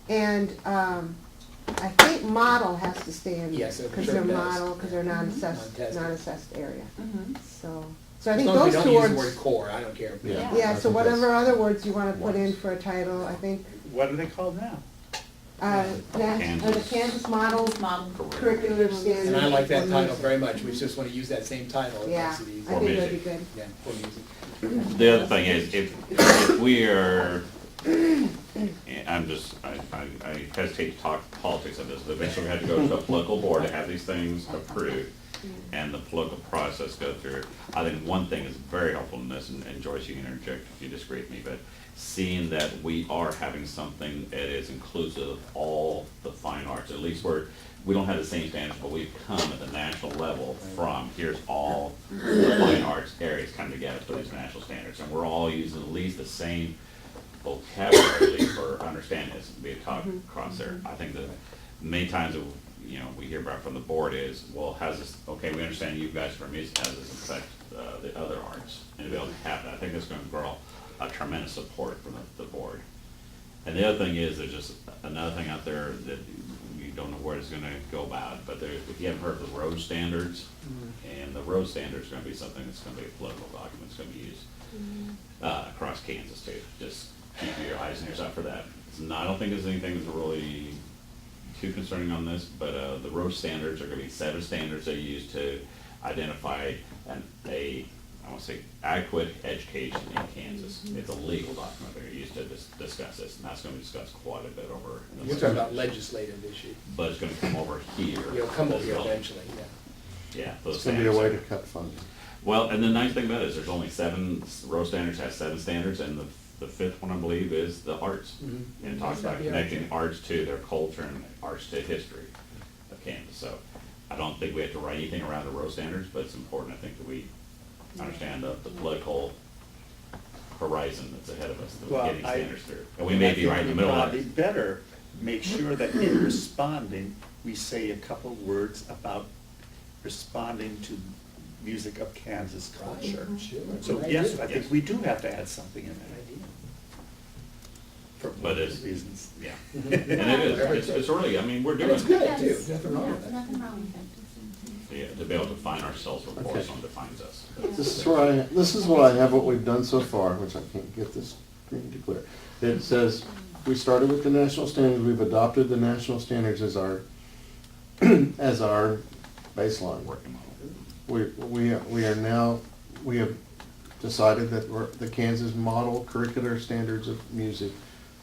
S5: And I think model has to stay in
S2: Yes, it
S5: because
S2: sure
S5: they're
S2: does.
S5: model, because they're
S2: Non-tested.
S5: non-assessed area.
S3: Mhm.
S5: So I
S2: As
S5: think
S2: long as we
S5: those
S2: don't
S5: two
S2: use the
S5: words.
S2: word core, I don't care.
S4: Yeah.
S5: Yeah,
S4: I
S5: so
S4: think
S5: whatever
S4: that's
S5: other words you want to put in
S4: wise.
S5: for a title, I think,
S1: What are they called now?
S5: the Kansas Model
S3: Model.
S5: Curricular Standards.
S2: And I like that
S5: for
S2: title
S5: music.
S2: very much, we just want to use that same title. It
S5: Yeah,
S2: makes it easy.
S5: I think that'd be good.
S2: Yeah, for music.
S8: The other thing is, if we are, I'm just, I hesitate to talk politics of this, but eventually we have to go to a political board to have these things approved, and the political process go through. I think one thing is very helpful in this, and Joyce, you can interject if you disagree with me, but seeing that we are having something that is inclusive of all the fine arts, at least we don't have the same standards, but we've come at the national level from, here's all the fine arts areas come together for these national standards, and we're all using at least the same vocabulary for understanding this, be taught across there. I think that many times, we hear back from the board is, well, how's this, okay, we understand you guys for music, how does this affect the other arts? And to be able to have that, I think that's gonna grow a tremendous support from the board. And the other thing is, there's just another thing out there that you don't know where it's gonna go about, but if you haven't heard of the road standards, and the road standards are gonna be something that's gonna be a political document, it's gonna be used across Kansas too. Just keep your eyes and ears out for that. I don't think there's anything that's really too concerning on this, but the road standards are gonna be 7 standards they use to identify I want to say adequate education in Kansas. It's a legal document they're used to discuss this, and that's going to be discussed quite a bit over.
S2: You're talking about legislative issue.
S8: But it's going to come over here.
S2: You'll come over
S8: as
S2: here
S8: well.
S2: eventually, yeah.
S8: Yeah. Those
S4: It's gonna be a
S8: standards
S4: way
S8: are-
S4: to cut funding.
S8: Well, and the nice thing about it is there's only 7, road standards has 7 standards, and the 5th one, I believe, is the arts. And it talks about connecting arts to their culture and arts to history of Kansas. So I don't think we have to write anything around the road standards, but it's important, I think, that we understand the political horizon that's ahead of us, that we're getting standards through. And we may be right in the middle of
S6: Probably
S8: it.
S6: better make sure that in responding, we say a couple words about responding to music of Kansas culture.
S2: Sure.
S6: So
S2: Good
S6: yes,
S2: idea.
S6: I think we do have to add something in
S2: Good
S6: there.
S2: idea.
S6: For
S8: But it's-
S6: reasons.
S8: Yeah. And it is, it's really, I mean, we're
S2: And
S8: doing
S2: it's good
S8: it.
S2: too, nothing wrong with
S3: Yeah,
S2: that.
S3: nothing wrong with it.
S8: Yeah, to be able to define ourselves before
S4: Okay.
S8: someone defines us.
S4: This is what I have, what we've done so far, which I can't get this screen to clear. It says, we started with the national standards, we've adopted the national standards as our, as our baseline.
S8: Working model.
S4: We are now, we have decided that the Kansas Model Curricular Standards of Music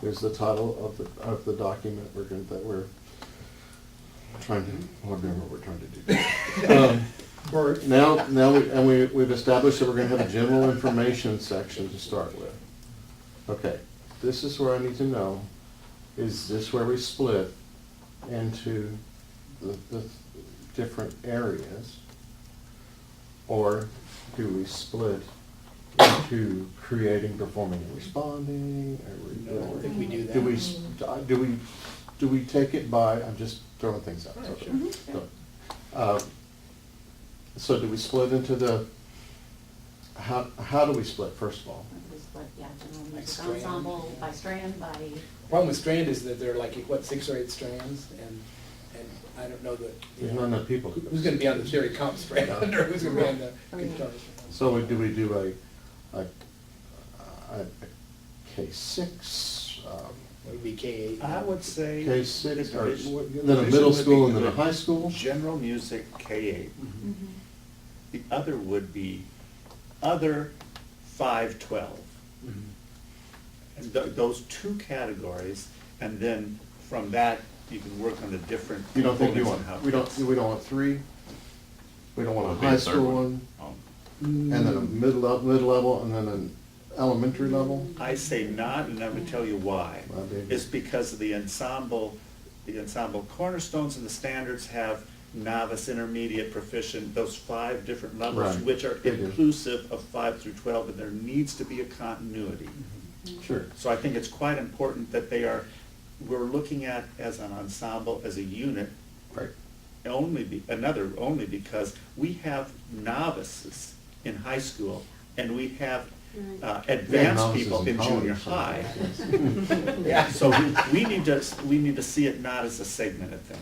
S4: is the title of the document that we're trying to, whatever we're trying to do. We've established that we're gonna have a general information section to start with. Okay, this is where I need to know, is this where we split into the different areas? Or do we split into creating, performing, and responding?
S2: No, I don't think we do that.
S4: Do we take it by, I'm just throwing things out.
S2: Right,
S4: so-
S2: sure.
S4: So do we split into how do we split, first of all?
S3: We split, yeah, general
S2: Like
S3: music
S2: strand,
S3: ensemble,
S2: yeah.
S3: by strand, by,
S2: Problem with strand is that there are like, what, 6 or 8 strands, and I don't know that, you
S4: There's
S2: know,
S4: not enough people.
S2: who's gonna be on the theory comp strand, or who's gonna be on the guitar strand.
S4: So do we do a K-6,
S2: What would be K8?
S6: I would say.
S4: K-6, or
S6: division-
S4: then a middle
S6: division would be
S4: school and then a
S6: good.
S4: high school?
S6: General music, K-8.
S2: Mhm.
S6: The other would be other 512.
S2: Mhm.
S6: And those 2 categories, and then from that, you can work on the different
S4: You don't think you
S6: components
S4: want,
S6: and how.
S4: we don't want 3? We don't want
S8: Would
S4: a
S8: be
S4: high
S8: the third
S4: school
S8: one.
S4: one,
S8: Oh.
S4: and then a mid-level, and then an elementary level?
S6: I say not, and I'm gonna tell you why.
S4: Why, baby?
S6: It's because of the ensemble cornerstones and the standards have novice, intermediate, proficient, those 5 different levels,
S4: Right.
S6: which are
S4: They do.
S6: inclusive of 5 through 12, and there needs to be a continuity.
S4: Sure.
S6: So I think it's quite important that we're looking at as an ensemble, as a unit,
S4: Right.
S6: only because we have novices in high school, and we have advanced
S4: novices
S6: people in
S4: college,
S6: junior
S4: so-
S6: high.
S2: Yeah.
S6: So we need to see it not as a segmented thing.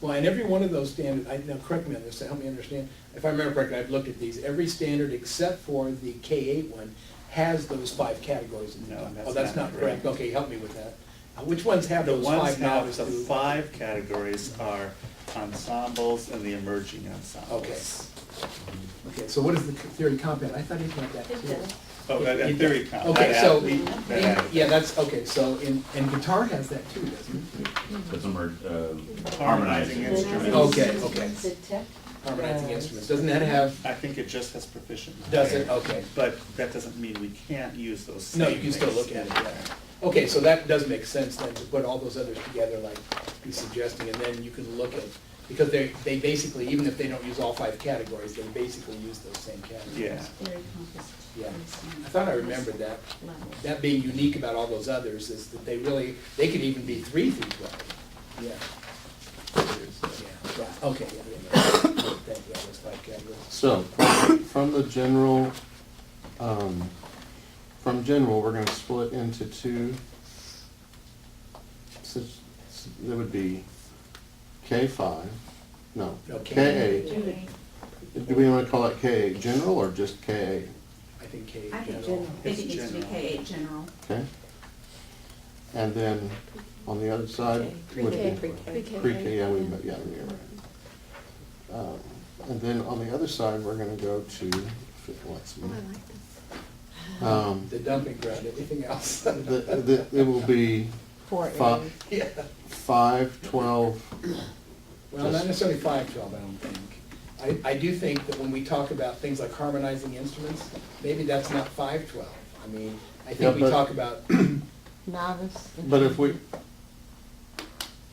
S2: Well, and every one of those standards, now correct me on this, help me understand, if I remember correctly, I've looked at these, every standard except for the K-8 one has those 5 categories in
S6: No,
S2: them.
S6: that's
S2: Oh, that's
S6: not
S2: not correct,
S6: correct.
S2: okay, help me with that. Which ones have
S6: The
S2: those
S6: ones
S2: five
S6: have,
S2: novice?
S6: the 5 categories are ensembles and the emerging
S2: Okay.
S6: ensembles.
S2: Okay, so what is the theory compound? I thought he had that too.
S6: Oh, and theory comp.
S2: Okay, so,
S6: that add-
S2: yeah, that's, okay, so and guitar has that too, doesn't it?
S8: It's harmonizing instruments.
S2: Okay, okay.
S10: The tech?
S2: Harmonizing instruments, doesn't that have,
S6: I think it just has proficient.
S2: does it? Okay.
S6: But that doesn't mean we can't use those
S2: No,
S6: same
S2: you can still
S6: things
S2: look at it,
S6: in
S2: yeah.
S6: there.
S2: Okay, so that does make sense then, to put all those others together like he's suggesting, and then you can look at, because they basically, even if they don't use all 5 categories, they basically use those same categories.
S6: Yeah.
S2: Yeah, I thought I remembered that. That being unique about all those others is that they could even be 3 through 12. Yeah. Yeah, okay, yeah. Thank you, those 5 categories.
S4: So, from the general, we're gonna split into 2. There would be K5, no,
S2: No,
S4: K8. Do we wanna call it K8 general or just K8?
S2: I think K.
S3: I think
S2: general.
S3: I think it needs to be
S6: general.
S3: K-8 general.
S4: Okay? And then on the other side would
S9: Pre-K,
S4: be
S9: pre-K.
S4: pre-K, yeah, you're right. And then on the other side, we're gonna go to, what's,
S9: Oh, I like this.
S2: The dumping ground, everything else.
S4: it will be
S5: 4A.
S2: Yeah.
S4: 5, 12,
S2: Well, not necessarily 512, I don't think. I do think that when we talk about things like harmonizing instruments, maybe that's not 512. I mean, I
S4: Yeah,
S2: think we
S4: but-
S2: talk about,
S5: Novice.
S4: but if we,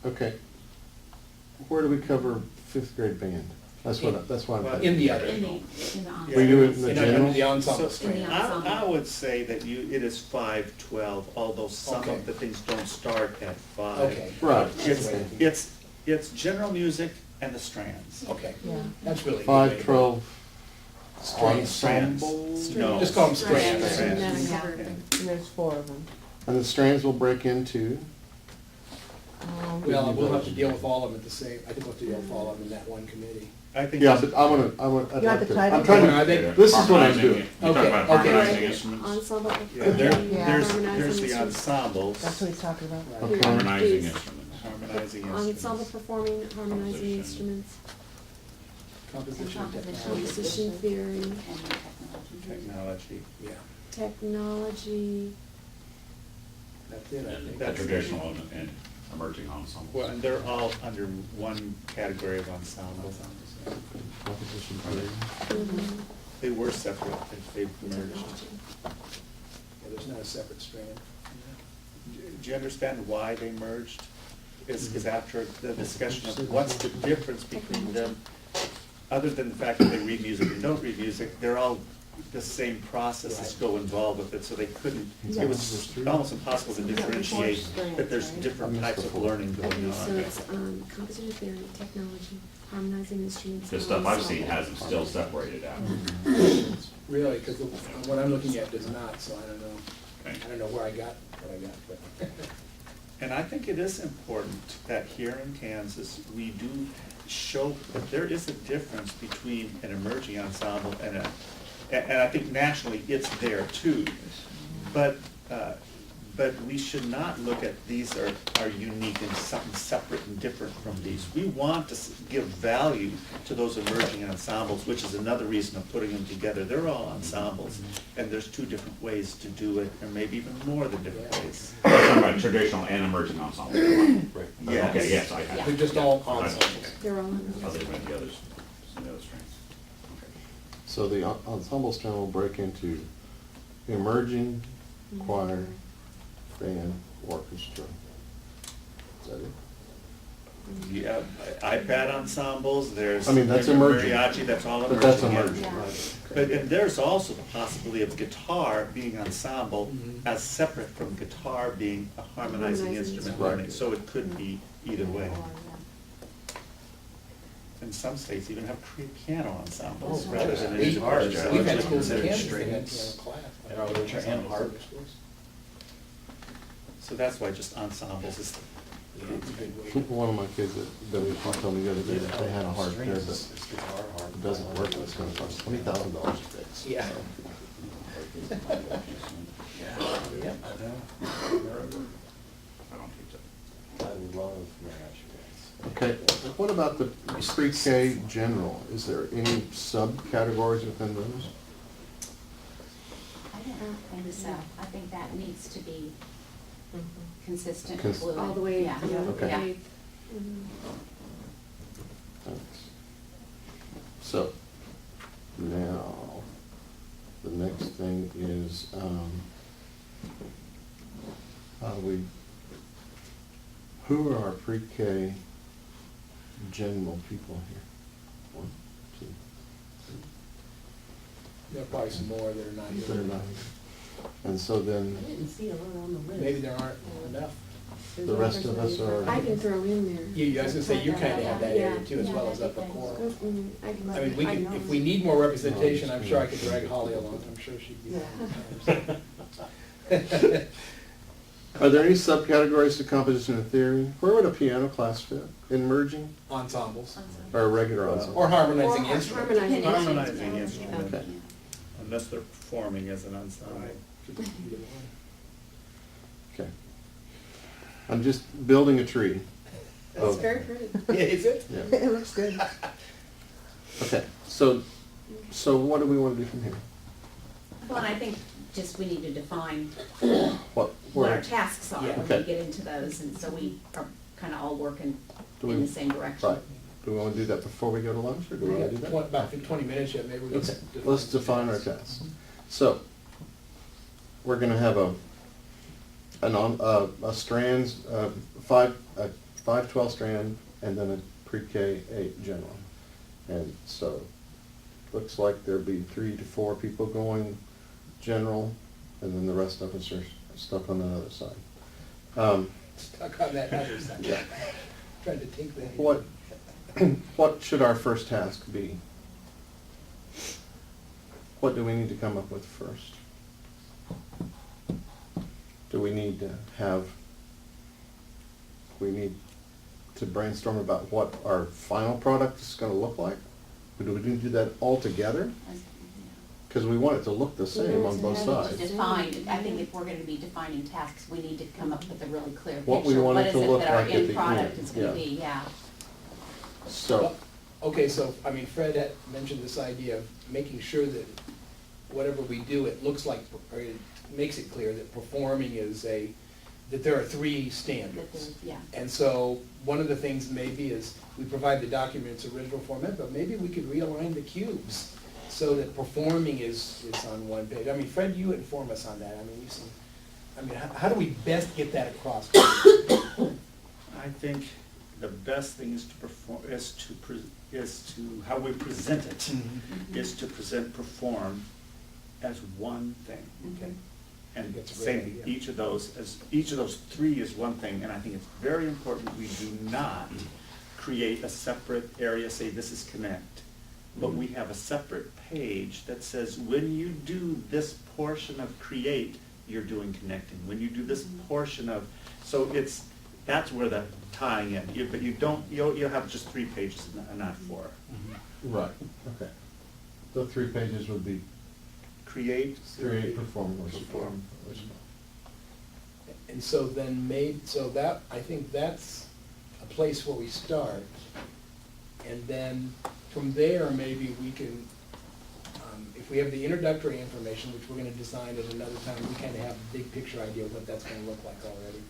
S4: okay, where do we cover 5th grade band? That's why I'm.
S2: in the other.
S3: In the
S6: Yeah.
S4: We do it in the
S2: In
S4: general?
S2: the ensemble
S6: So,
S2: strand.
S6: I would say that it is 512, although some
S2: Okay.
S6: of the things don't start at 5.
S2: Okay.
S4: Right.
S6: It's general music and the strands.
S2: Okay,
S5: Yeah.
S2: that's really.
S4: 5, 12
S2: Strands.
S4: ensembles?
S6: No.
S2: Just call them strands.
S6: Strands.
S3: Yeah.
S5: And there's 4 of them.
S4: And the strands will break into,
S2: Well, we'll have to deal with all of them at the same, I think we'll have to deal with all of them in that one committee.
S6: I think.
S4: yeah,
S6: this-
S4: but I'd like
S5: want the
S4: to,
S5: title?
S4: I'm trying
S2: Are
S4: to,
S2: they-
S4: this is what I'm doing.
S8: You talk
S2: Okay,
S8: about
S2: okay.
S8: harmonizing instruments?
S9: Ensemble.
S6: Yeah, there's
S9: harmonizing
S6: the
S9: instruments.
S6: ensembles,
S5: That's what he's talking about.
S4: Okay.
S8: Harmonizing
S9: Please.
S8: instruments.
S6: harmonizing
S9: Ensemble
S6: instruments.
S9: performing, harmonizing
S8: Composition.
S9: instruments,
S2: Composition,
S3: Composition.
S2: technology.
S9: composition theory,
S3: And technology.
S6: Technology.
S2: Yeah,
S9: technology.
S2: that's it, I think.
S8: The traditional and emerging ensembles.
S6: Well, and they're all under one category of ensemble.
S4: Composition theory.
S9: Mhm.
S6: They were separate, they've merged.
S9: Technology.
S2: Yeah, there's not a separate strand.
S6: Do you understand why they merged? Is after the discussion of what's the difference between them, other than the fact that they read music and don't read music, they're all the same processes go involved with it, so they couldn't, it was almost impossible to differentiate that there's different types of learning going
S9: Okay, so
S6: on.
S9: it's composition theory, technology, harmonizing instruments.
S8: The
S9: and
S8: stuff I've seen
S9: ensemble.
S8: has them still separated out.
S2: Really, because what I'm looking at does not, so I don't know.
S8: Okay.
S2: I don't know where I got what I got, but.
S6: And I think it is important that here in Kansas, we do show that there is a difference between an emerging ensemble and I think nationally it's there too. But we should not look at these are unique and something separate and different from these. We want to give value to those emerging ensembles, which is another reason of putting them together. They're all ensembles, and there's 2 different ways to do it, or maybe even more than different ways.
S8: We're talking about traditional and emerging ensembles.
S7: Right.
S6: Yes.
S8: Okay, yes, I have.
S2: They're just all
S8: I-
S2: ensembles.
S9: They're all in
S8: Other than the others, some of the other strings. Okay.
S4: So the ensemble strand will break into emerging, choir, band, orchestra. Is that it?
S6: Yeah, iPad ensembles, there's.
S4: I mean, that's
S6: there's
S4: emerging.
S6: Mariachi, that's all
S4: But
S6: emerging.
S4: that's
S6: yeah.
S4: emerging,
S3: Yeah.
S4: right.
S6: But, and there's also the possibility of guitar being ensemble
S2: Mhm.
S6: as separate from guitar being a harmonizing
S9: Harmonizing
S6: instrument
S4: instrument.
S6: learning, so it could be either way. And some states even have piano ensembles
S2: Oh,
S6: rather
S2: right.
S6: than
S2: We've-
S6: guitar.
S7: We've
S2: We've had
S6: ensembles.
S2: schools in
S7: considered
S2: Kansas that had
S7: strings.
S2: piano class.
S7: And are they and harp?
S2: So
S6: that's why just ensembles is,
S2: yeah, it's a good way.
S4: One of my kids at WP told me the other day that they had a hard pair, but
S7: Strings, it's guitar, harp.
S4: it doesn't work, and it's gonna cost $20,000 to fix.
S2: Yeah.
S8: I don't teach it.
S7: I love mariachi
S4: Okay, what about the pre-K general? Is there any subcategories within those?
S3: I don't think so. I think that needs to be consistent,
S4: Cons-
S3: fluid.
S9: All the way,
S3: Yeah.
S9: yeah,
S4: Okay.
S3: Yeah.
S9: eighth. Mhm.
S4: Thanks. So, now, the next thing is, how do we, who are our pre-K general people here? 1, 2,
S2: There are probably some more that are not
S4: 3.
S2: here.
S4: They're not here. And so then,
S10: didn't see a lot on the list.
S2: Maybe there aren't enough.
S4: the rest of us are.
S9: I can throw in there.
S2: I was gonna say, you kind of have that area
S9: Yeah.
S2: too, as
S3: Yeah,
S2: well as
S3: that'd
S2: upper
S3: be
S2: core.
S9: Mm, I can-
S2: I mean, we
S9: I
S2: could,
S9: know.
S2: if we need more representation, I'm sure I could drag Holly along, I'm sure she'd be.
S4: Are there any subcategories to composition and theory? Where would a piano class fit? In merging
S2: Ensembles,
S4: or a regular ensemble?
S2: or harmonizing
S9: Or
S2: instruments.
S9: harmonizing.
S6: Harmonizing
S9: Yeah.
S6: instruments.
S4: Okay.
S6: Unless they're performing as an ensemble.
S2: Right.
S4: Okay. I'm just building a tree.
S9: It's
S4: of-
S9: very pretty.
S2: Yeah, is it?
S4: Yeah.
S5: It looks good.
S4: Okay, so what do we want to do from here?
S3: Well, and I think just we need to define
S4: What,
S3: what our
S4: where,
S3: tasks are
S2: Yeah.
S3: when
S4: Okay.
S3: we get into those, and so we are kind of all working
S4: Do
S3: in
S4: we-
S3: the same direction.
S4: right, do we want to do that before we go to lunch, or do we
S2: We
S4: want to
S2: got
S4: do that?
S2: about 20 minutes yet, maybe we can.
S4: Okay, let's define our tasks. So, we're gonna have a strands, 5/12 strand, and then a pre-K 8 general. And so, looks like there'd be 3 to 4 people going general, and then the rest of us are stuck on the other side.
S2: Stuck on that other side.
S4: Yeah.
S2: Trying to take that.
S4: What, what should our first task be? What do we need to come up with first? Do we need to have, we need to brainstorm about what our final product is gonna look like? Or do we need to do that all together? Because we want it to look the same on both
S3: To
S4: sides.
S3: define, I think if we're gonna be defining tasks, we need to come up with a really clear picture.
S4: What we want it to look
S3: What
S4: like
S3: is
S4: at
S3: it
S4: the
S3: that our end
S4: end,
S3: product is gonna
S4: yeah.
S3: be, yeah.
S4: So,
S2: Okay, so, I mean, Fred had mentioned this idea of making sure that whatever we do, it looks like, or it makes it clear that performing is that there are 3
S3: That
S2: standards.
S3: there's, yeah.
S2: And so, one of the things maybe is, we provide the document in its original format, but maybe we could realign the cubes so that performing is on one page. I mean, Fred, you inform us on that, I mean, how do we best get that across?
S6: I think the best thing is to perform, is to, how we present it,
S2: Mm-hmm.
S6: is to perform as one thing.
S2: Okay.
S6: And
S2: That's a great
S6: say
S2: idea.
S6: each of those 3 is one thing, and I think it's very important we do not create a separate area, say this is connect, but we have a separate page that says when you do this portion of create, you're doing connecting. When you do this portion of, so that's where the tying in, but you'll have just 3 pages and not 4.
S4: right, okay. The 3 pages would be
S6: Create,
S4: create, perform, or
S6: perform.
S2: And so then I think that's a place where we start. And then from there, maybe we can, if we have the introductory information, which we're gonna design at another time, we kind of have a big picture idea of what that's gonna look like already.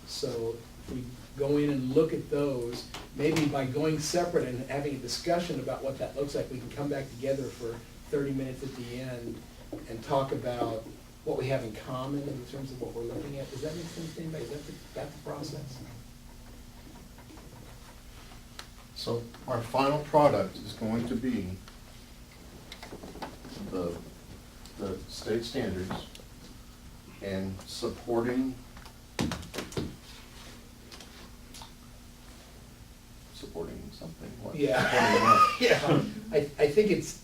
S2: So if we go in and look at those, maybe by going separate and having a discussion about what that looks like, we can come back together for 30 minutes at the end and talk about what we have in common in terms of what we're looking at. Does that make sense to anybody? Is that the process?
S4: So our final product is going to be the state standards and supporting something. What?
S2: Yeah.
S4: Supporting what?
S2: Yeah, I think it's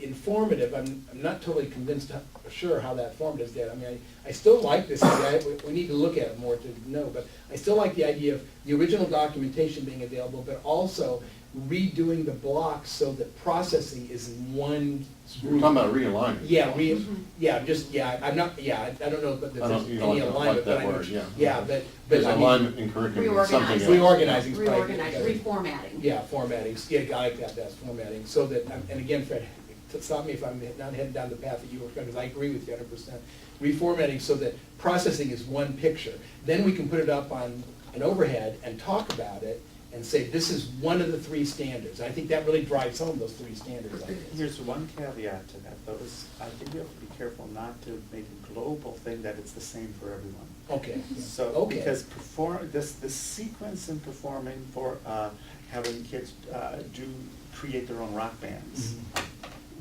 S2: informative. I'm not totally convinced, sure how that formative is yet. I mean, I still like this idea. We need to look at it more to know, but I still like the idea of the original documentation being available, but also redoing the blocks so that processing is in one
S4: You're
S2: group.
S4: talking about realignment.
S2: Yeah, I'm not, I don't know if
S4: I
S2: there's
S4: don't, you
S2: any
S4: don't like
S2: alignment, but
S4: that
S2: I know.
S4: word, yeah.
S2: Yeah, but
S4: Because
S2: I mean,
S4: alignment in curriculum is something else.
S2: Reorganizing is probably.
S3: Reorganize, reformatting.
S2: Yeah, formatting, yeah, I like that, that's formatting, so that, and again, Fred, stop me if I'm not heading down the path that you were going, because I agree with you 100%. Reformatting so that processing is one picture. Then we can put it up on an overhead and talk about it and say, this is one of the 3 standards. I think that really drives home those 3 standards. I guess.
S6: Here's one caveat to that, though, is I think you have to be careful not to make a global thing that it's the same for everyone.
S2: Okay.
S6: So,
S2: Okay.
S6: because this sequence in performing for having kids create their own rock bands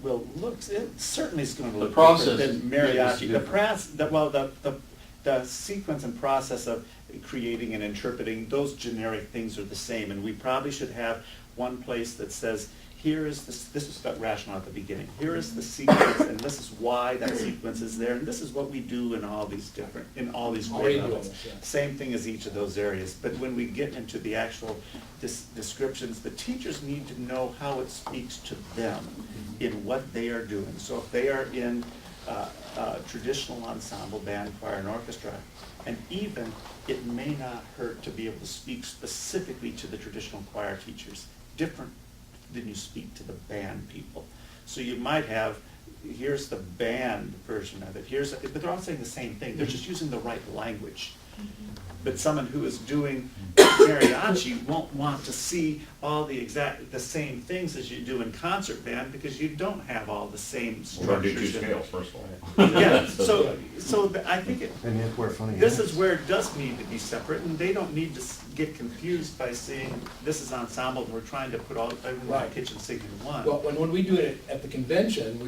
S6: will look, it certainly is going to look
S4: process
S6: different than
S4: is
S6: mariachi. The sequence and process of creating and interpreting, those generic things are the same, and we probably should have one place that says, here is this is the rationale at the beginning. Here is the sequence, and this is why that sequence is there, and this is what we do in all these grade levels.
S2: Yeah.
S6: Same thing as each of those areas. But when we get into the actual descriptions, the teachers need to know how it speaks to them in what they are doing. So if they are in traditional ensemble, band, choir, and orchestra, and even it may not hurt to be able to speak specifically to the traditional choir teachers, different than you speak to the band people. So you might have, here's the band version of it, but they're all saying the same thing, they're just using the right language. But someone who is doing mariachi won't want to see all the same things as you do in concert band, because you don't have all the same
S8: We're gonna do 2
S6: structures.
S8: scales, first of all.
S6: Yeah, so I think
S4: And yet we're funny.
S6: this is where it does need to be separate, and they don't need to get confused by saying, this is ensemble, and we're trying to put all, everyone in
S2: Right.
S6: the kitchen sink in one.
S2: Well, when we do it at the convention,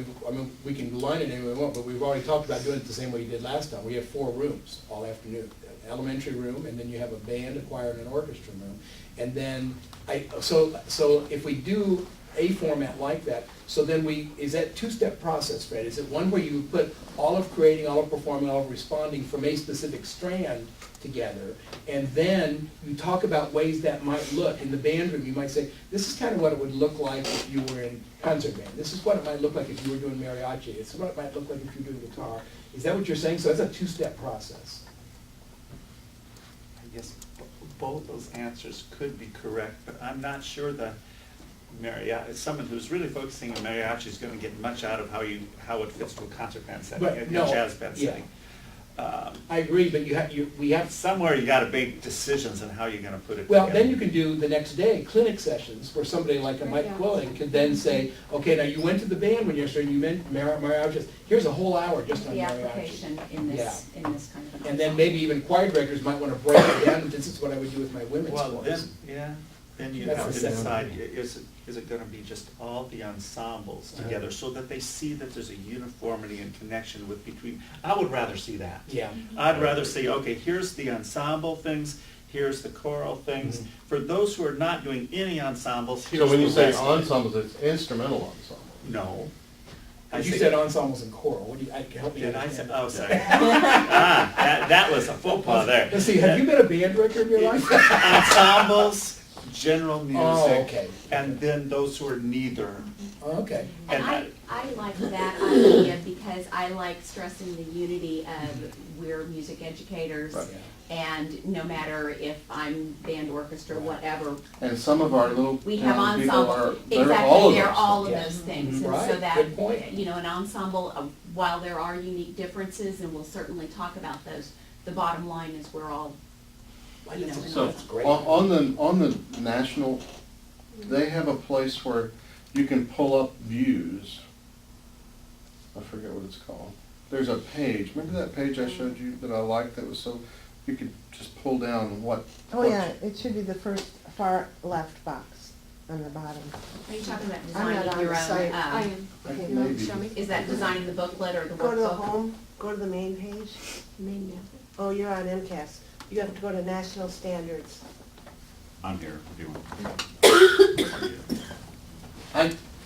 S2: we can line it any way we want, but we've already talked about doing it the same way you did last time. We have 4 rooms all afternoon. An elementary room, and then you have a band, a choir, and an orchestra room. And then, so if we do a format like that, so then is that 2-step process, Fred? Is it one where you put all of creating, all of performing, all of responding from a specific strand together, and then you talk about ways that might look. In the band room, you might say, this is kind of what it would look like if you were in concert band. This is what it might look like if you were doing mariachi. This is what it might look like if you were doing guitar. Is that what you're saying? So that's a 2-step process.
S6: I guess both those answers could be correct, but I'm not sure the mariachi, someone who's really focusing on mariachi is going to get much out of how it fits to a concert band setting,
S2: Right,
S6: a
S2: no,
S6: jazz band
S2: yeah.
S6: setting.
S2: I agree, but we have.
S6: Somewhere you got to make decisions on how you're going to put it
S2: Well,
S6: together.
S2: then you can do the next day clinic sessions where somebody like a Mike
S9: Yeah.
S2: Quilling could then say, okay, now you went to the band when yesterday, you meant mariachi. Here's a whole hour just on
S3: The
S2: mariachi.
S3: application in this kind of.
S2: And then maybe even choir directors might want to break it down. This is what I would do with my women's
S6: Well,
S2: chorus.
S6: then you
S2: That's
S6: have
S2: the
S6: to
S2: second
S6: decide,
S2: one.
S6: is it going to be just all the ensembles together so that they see that there's a uniformity and connection between, I would rather see that.
S2: Yeah.
S6: I'd rather say, okay, here's the ensemble things, here's the choral things.
S2: Mhm.
S6: For those who are not doing any ensembles, here's
S4: So when you
S6: the
S4: say
S6: rest of it.
S4: ensembles, it's instrumental ensemble.
S6: No. I
S2: You
S6: say-
S2: said ensembles and choral. What do you, help me
S6: Did I say,
S2: understand.
S6: oh, sorry. That was a faux pas there.
S2: Let's see, have you been a band director in your life?
S6: Ensembles, general music.
S2: Oh, okay.
S6: And then those who are neither.
S2: Oh, okay.
S3: And
S6: And
S3: I like that idea because I like stressing the unity of we're music educators.
S4: Right.
S3: And no matter if I'm band, orchestra, whatever,
S4: And some of our little
S3: we have
S4: town people are,
S3: ensemble.
S4: they're all
S3: Exactly,
S4: of
S3: they're
S4: those
S3: all of
S2: things.
S3: those things.
S2: Mhm.
S3: And
S2: Right,
S3: so that,
S2: good point.
S3: you know, an ensemble, while there are unique differences, and we'll certainly talk about those, the bottom line is we're all, you know,
S2: So, that's great.
S4: on the national, they have a place where you can pull up views. I forget what it's called. There's a page, remember that page I showed you that I liked that was so, you could just pull down what.
S5: Oh, yeah, it should be the first far left box on the bottom.
S3: are you talking about
S5: I'm not
S3: designing
S5: on
S3: your
S5: the
S3: own?
S5: site.
S9: I am.
S5: Okay,
S9: You want to
S4: maybe.
S9: show me?
S3: Is that designing the booklet or the workbook?
S5: Go to the home, go to the main page.
S9: Main map.
S5: Oh, you're on MCAS. You have to go to national standards.
S8: I'm here if you want.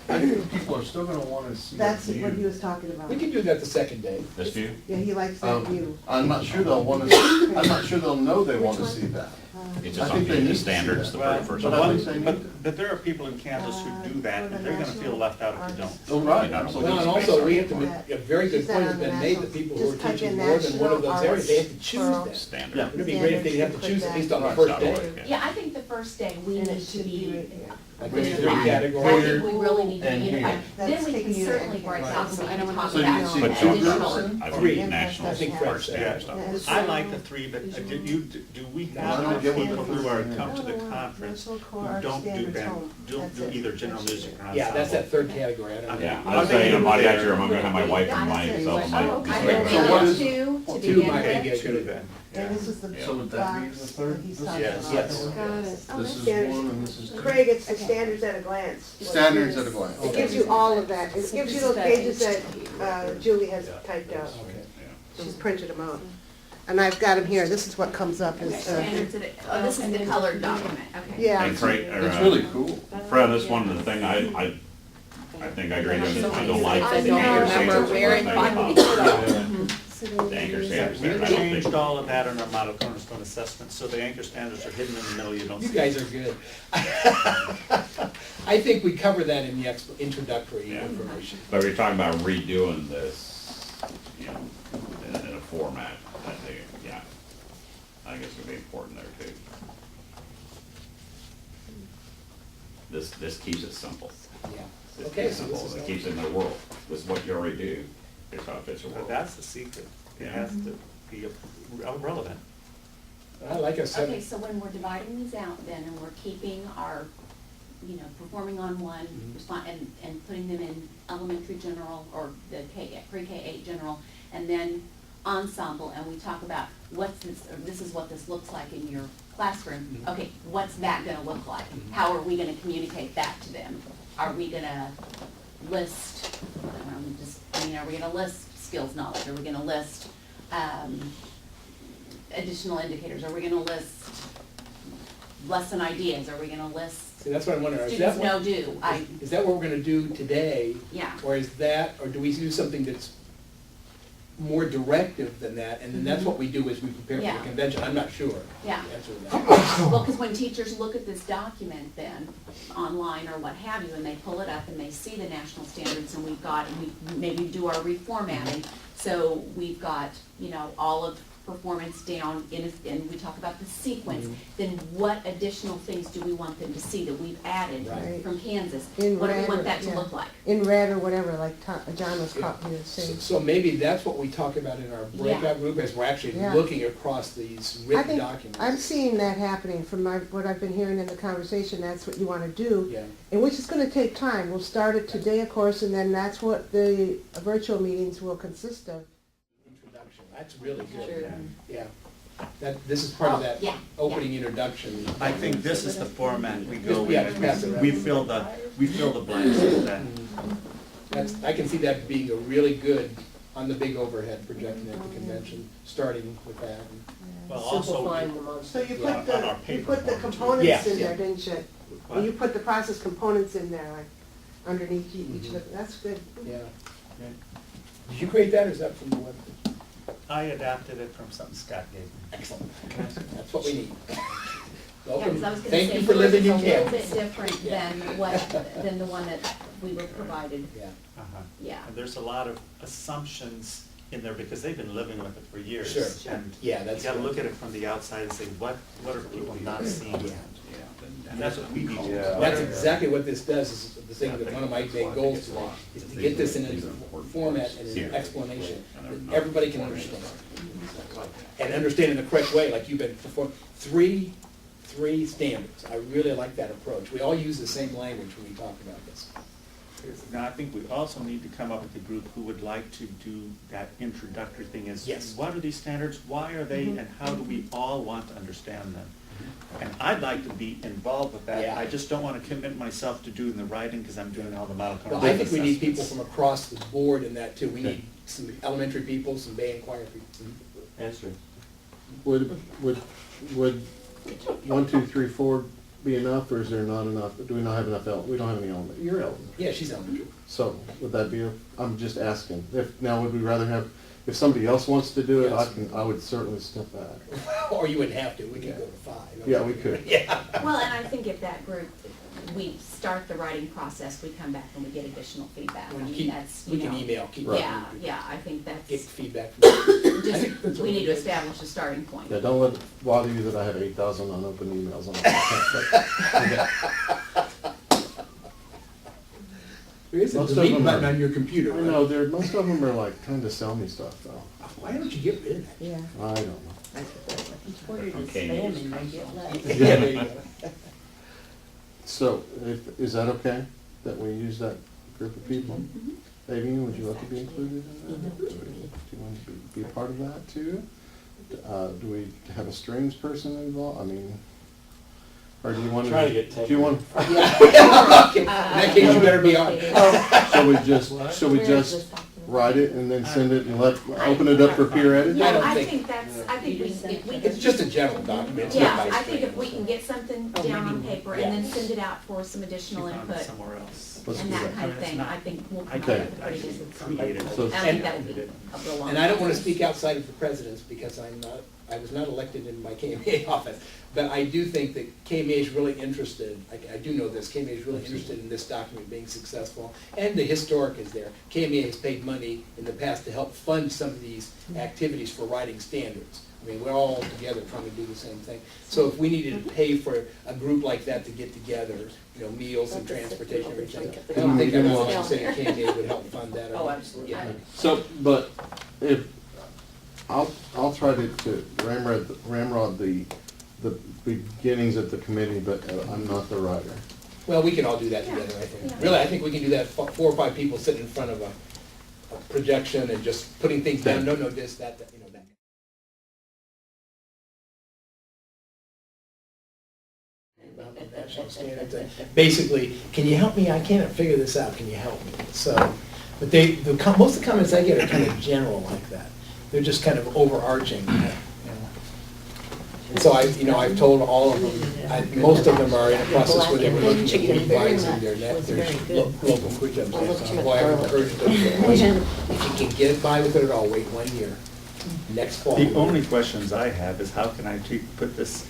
S4: I think people are still gonna wanna see that
S5: That's what he
S4: view.
S5: was talking about.
S2: We can do that the second day.
S8: This view?
S5: Yeah, he likes that view.
S4: I'm not sure they'll wanna, I'm not sure they'll know they wanna see that.
S8: It's
S4: I
S8: just
S4: think they
S8: something,
S4: need
S8: the
S4: to see
S8: standards,
S4: that.
S8: the very first
S4: But
S8: one.
S4: I think they need to.
S6: But there are people in Kansas who do that, and they're gonna feel left out if you don't.
S4: Oh, right,
S8: Well,
S4: absolutely.
S2: Well, and also, we have to, a very good
S5: She's not
S2: point has
S5: on the
S2: been made, that
S5: national-
S2: people who are
S5: just type
S2: teaching
S5: in
S2: more than one of
S5: national
S2: those areas, they have to
S5: arts
S2: choose
S5: pearl.
S2: that.
S8: Standard.
S6: Yeah.
S2: It'd be great if they have to choose at least on the
S4: Right.
S2: first
S8: Right.
S2: day.
S3: Yeah, I think the first day, we
S5: And
S3: need
S5: it
S3: to
S5: should be,
S3: be,
S5: right here.
S2: Like
S4: We
S2: those
S4: need to
S2: three
S4: be
S3: I
S2: categories.
S3: think we really need to
S4: and
S3: be
S4: here.
S3: unified. Then
S5: That's
S3: we can
S5: taking you
S3: certainly
S5: to-
S3: break
S5: Right.
S3: out, so we can talk
S4: So you
S3: about
S4: see
S5: two
S3: additional.
S4: groups?
S8: I
S5: Three.
S8: read national
S2: I think
S8: first
S2: Fred
S8: standard
S2: said.
S8: stuff.
S6: I like the three, but do we
S4: Well, I don't
S6: have
S4: get what
S6: people
S4: the
S6: who are,
S4: first
S6: come to the
S5: one.
S6: conference
S5: National core
S6: who
S5: art
S6: don't do
S5: standards
S6: band,
S5: home.
S6: don't
S5: That's
S6: do
S5: it.
S6: either general music or ensemble?
S2: Yeah, that's that third category, I don't know.
S8: Yeah,
S6: Are
S8: I was
S6: they
S8: saying,
S6: in
S8: body
S6: there?
S8: actor, I'm gonna have my wife and myself and my.
S3: Oh, okay.
S4: So what is-
S3: Two to
S2: Two
S3: begin
S2: might be
S3: with.
S2: good.
S6: Two then,
S5: And
S6: yeah.
S5: this is the
S8: Yeah.
S4: So would that be
S5: box
S4: the third?
S5: that he's
S4: This is
S5: talking
S6: Yes.
S5: about.
S2: Yes.
S9: Got it.
S4: This is
S5: Standards.
S4: one and this is two.
S5: Craig, it's a standards at a glance.
S4: Standards at a glance.
S5: It gives you all of that. It gives you those pages that Julie has typed out.
S2: Okay.
S5: She's printed them out. And I've got them here. This is what comes up
S3: Okay,
S5: as,
S3: standards of it. Oh, this is the colored document, okay.
S5: yeah.
S8: And Craig, or,
S4: It's really cool.
S8: Fred, this one of the thing I think I agree with, I don't like
S11: I
S8: the
S11: don't
S8: anchor
S11: remember
S8: standards.
S11: where
S8: thing
S11: it
S8: about- The anchor standards there,
S6: We
S8: I don't
S6: changed
S8: think.
S6: all of that in our model cornerstone assessment, so the anchor standards are hidden in the middle, you don't see.
S2: You guys are good. I think we cover that in the introductory
S8: Yeah.
S2: information.
S8: But we're talking about redoing this, you know, in a format, I think, yeah. I guess it'd be important there too. This keeps it simple.
S2: Yeah.
S8: This
S2: Okay,
S8: keeps it
S2: so this
S8: simple,
S2: is.
S8: it keeps it in the world. This is what you already do, here's how it fits the
S6: But
S8: world.
S6: that's the secret. It has to be relevant.
S2: I like I said.
S3: Okay, so when we're dividing these out then, and we're keeping our, you know, performing on one, and putting them in elementary general, or the pre-K-8 general, and then ensemble, and we talk about what's this, or this is what this looks like in your classroom.
S2: Mhm.
S3: Okay, what's that gonna look like?
S2: Mhm.
S3: How are we gonna communicate that to them? Are we gonna list, are we gonna list skills knowledge? Are we gonna list, additional indicators? Are we gonna list lesson ideas? Are we gonna list
S2: See, that's what I'm wondering. Is that
S3: students know
S2: what-
S3: do?
S2: Is that what we're gonna do today?
S3: Yeah.
S2: Or is that, or do we do something that's more directive than that? And then that's what we do as we prepare for
S3: Yeah.
S2: the convention? I'm not sure.
S3: Yeah.
S2: The answer to that.
S3: Well, because when teachers look at this document then, online or what have you, and they pull it up and they see the national standards, and we've got, and we maybe do our reformatting, so we've got, you know, all of performance down and we talk about the sequence, then what additional things do we want them to see that we've added
S2: Right.
S3: from Kansas?
S5: In
S3: What do we
S5: red
S3: want
S5: or-
S3: that to
S5: yeah.
S3: look like?
S5: In red or whatever, like John was saying.
S2: So maybe that's what we talk about in our breakout group, as we're actually
S5: Yeah.
S2: looking across these
S5: I
S2: written
S5: think,
S2: documents.
S5: I'm seeing that happening from what I've been hearing in the conversation, that's what you want to do.
S2: Yeah.
S5: And which is going to take time. We'll start it today, of course, and then that's what the virtual meetings will consist of.
S2: Introduction, that's really good.
S11: Sure.
S2: Yeah. This is part of
S3: Oh,
S2: that
S3: yeah,
S2: opening introduction.
S6: I think this is the format we go
S2: Yeah,
S6: with.
S2: pass it around.
S6: We fill the blanks with that.
S2: I can see that being a really good, on the big overhead, projecting at the convention, starting with that.
S6: Well, also,
S10: Simplifying them on.
S5: So you
S6: Yeah,
S5: put
S6: on our
S5: you
S6: paper
S5: put the
S6: form, too.
S5: components
S2: Yeah,
S5: in
S2: yeah.
S5: there, didn't you?
S6: What?
S5: And you put the process components in there, like underneath each of
S2: Mhm.
S5: the, that's good.
S2: Yeah. Did you create that, or is that from the web?
S6: I adapted it from something Scott gave me.
S2: Excellent. That's what we need.
S3: Yeah,
S2: Welcome.
S3: 'cause I was gonna
S2: Thank
S3: say,
S2: you for
S3: yours
S2: living
S3: is
S2: in
S3: a little
S2: Kansas.
S3: bit different than the one that we were provided.
S2: Yeah.
S6: Uh-huh.
S3: Yeah.
S6: And there's a lot of assumptions in there because they've been living with it for years.
S2: Sure.
S6: And
S2: Yeah,
S6: you
S2: that's
S6: gotta
S2: good.
S6: look at it from the outside and say, what are people not seeing?
S2: Yeah.
S6: And that's what we need to do.
S2: That's exactly what this does, is the thing that one of my main goals today, is to get this in a format and an explanation that everybody can understand. And understand in the correct way, like you've been performing. Three standards. I really like that approach. We all use the same language when we talk about this.
S6: Now, I think we also need to come up with a group who would like to do that introductory thing is,
S2: Yes.
S6: what are these standards, why are they, and how do we all want to understand them? And I'd like to be involved with that.
S2: Yeah.
S6: I just don't want to commit myself to doing the writing because I'm doing all the model
S2: Well,
S6: content
S2: I think we need people
S6: assessments.
S2: from across the board in that too. We need some elementary people, some band and choir people.
S7: Answer.
S4: Would 1, 2, 3, 4 be enough, or is there not enough? Do we not have enough we don't have any element, you're element.
S2: Yeah, she's elementary.
S4: So would that be, I'm just asking, now would we rather have, if somebody else wants to do it,
S2: Yes.
S4: I would certainly step back.
S2: Or you wouldn't have to, we could go to 5.
S4: Yeah, we could.
S2: Yeah.
S3: Well, and I think if that group, we start the writing process, we come back and we get additional feedback. I mean, that's,
S2: We
S3: you
S2: can
S3: know.
S2: email, keep.
S3: Yeah, yeah, I think
S2: Get
S3: that's,
S2: feedback from I think
S3: just,
S2: that's
S3: we
S2: what
S3: need to
S2: it is.
S3: establish a starting point.
S4: Yeah, don't let it bother you that I have 8,000 unopened emails on my
S2: There is a
S4: Most of
S2: delete
S4: them
S2: button
S4: are-
S2: on your computer,
S4: I
S2: right?
S4: know, most of them are like trying to sell me stuff though.
S2: Why don't you get rid of that?
S11: Yeah.
S4: I don't know.
S10: Ordered
S8: From
S10: as
S8: Kane
S10: spam
S8: News.
S10: and they get less.
S2: Yeah, there you go.
S4: So, is that okay, that we use that group of people?
S3: Mhm.
S4: Fabian, would you like to be included in that? Do you want to be a part of that too? Do we have a strings person involved? I mean, or do you want to?
S7: Try to get
S4: Do you want,
S2: In that case, you better be on.
S4: shall we just write it and then send it and open it up for peer edit?
S2: I
S3: Yeah,
S2: don't
S3: I
S2: think-
S3: think that's, I think if we
S2: It's
S3: can,
S2: just a general document. it's
S3: yeah,
S2: not by
S3: I think if
S2: string.
S3: we can get something down on paper and then send it out for some additional
S6: You found it
S3: input
S6: somewhere else.
S4: Let's
S3: and
S4: do
S3: that kind of
S6: It's
S3: thing,
S6: not-
S3: I think we'll come up
S4: Okay.
S3: with a pretty good.
S6: Created.
S4: So-
S3: I think that would be a real long.
S2: And I don't want to speak outside of the president's because I was not elected in my KMA office. But I do think that KMA is really interested, I do know this, KMA is really interested in this document being successful. And the historic is there. KMA has paid money in the past to help fund some of these activities for writing standards. I mean, we're all together trying to do the same thing. So if we needed to pay for a group like that to get together, you know, meals and transportation, everything, I don't think I'd want to say KMA would help fund that.
S3: Oh, absolutely.
S2: Yeah.
S4: So, but if, I'll try to ramrod the beginnings of the committee, but I'm not the writer.
S2: Well, we can all do that together, I think. Really, I think we can do that, 4 or 5 people sitting in front of a projection and just putting things down, no, this, that, you know, that. About the national standards, and basically, can you help me? I can't figure this out, can you help me? So, but most of the comments I get are kind of general like that. They're just kind of overarching, you know. And so I've told all of them, most of them are in a process where they were looking at revising their local curriculum. So boy, I would encourage them, if you can get by with it at all, wait 1 year. Next fall.
S6: The only questions I have is how can I put this,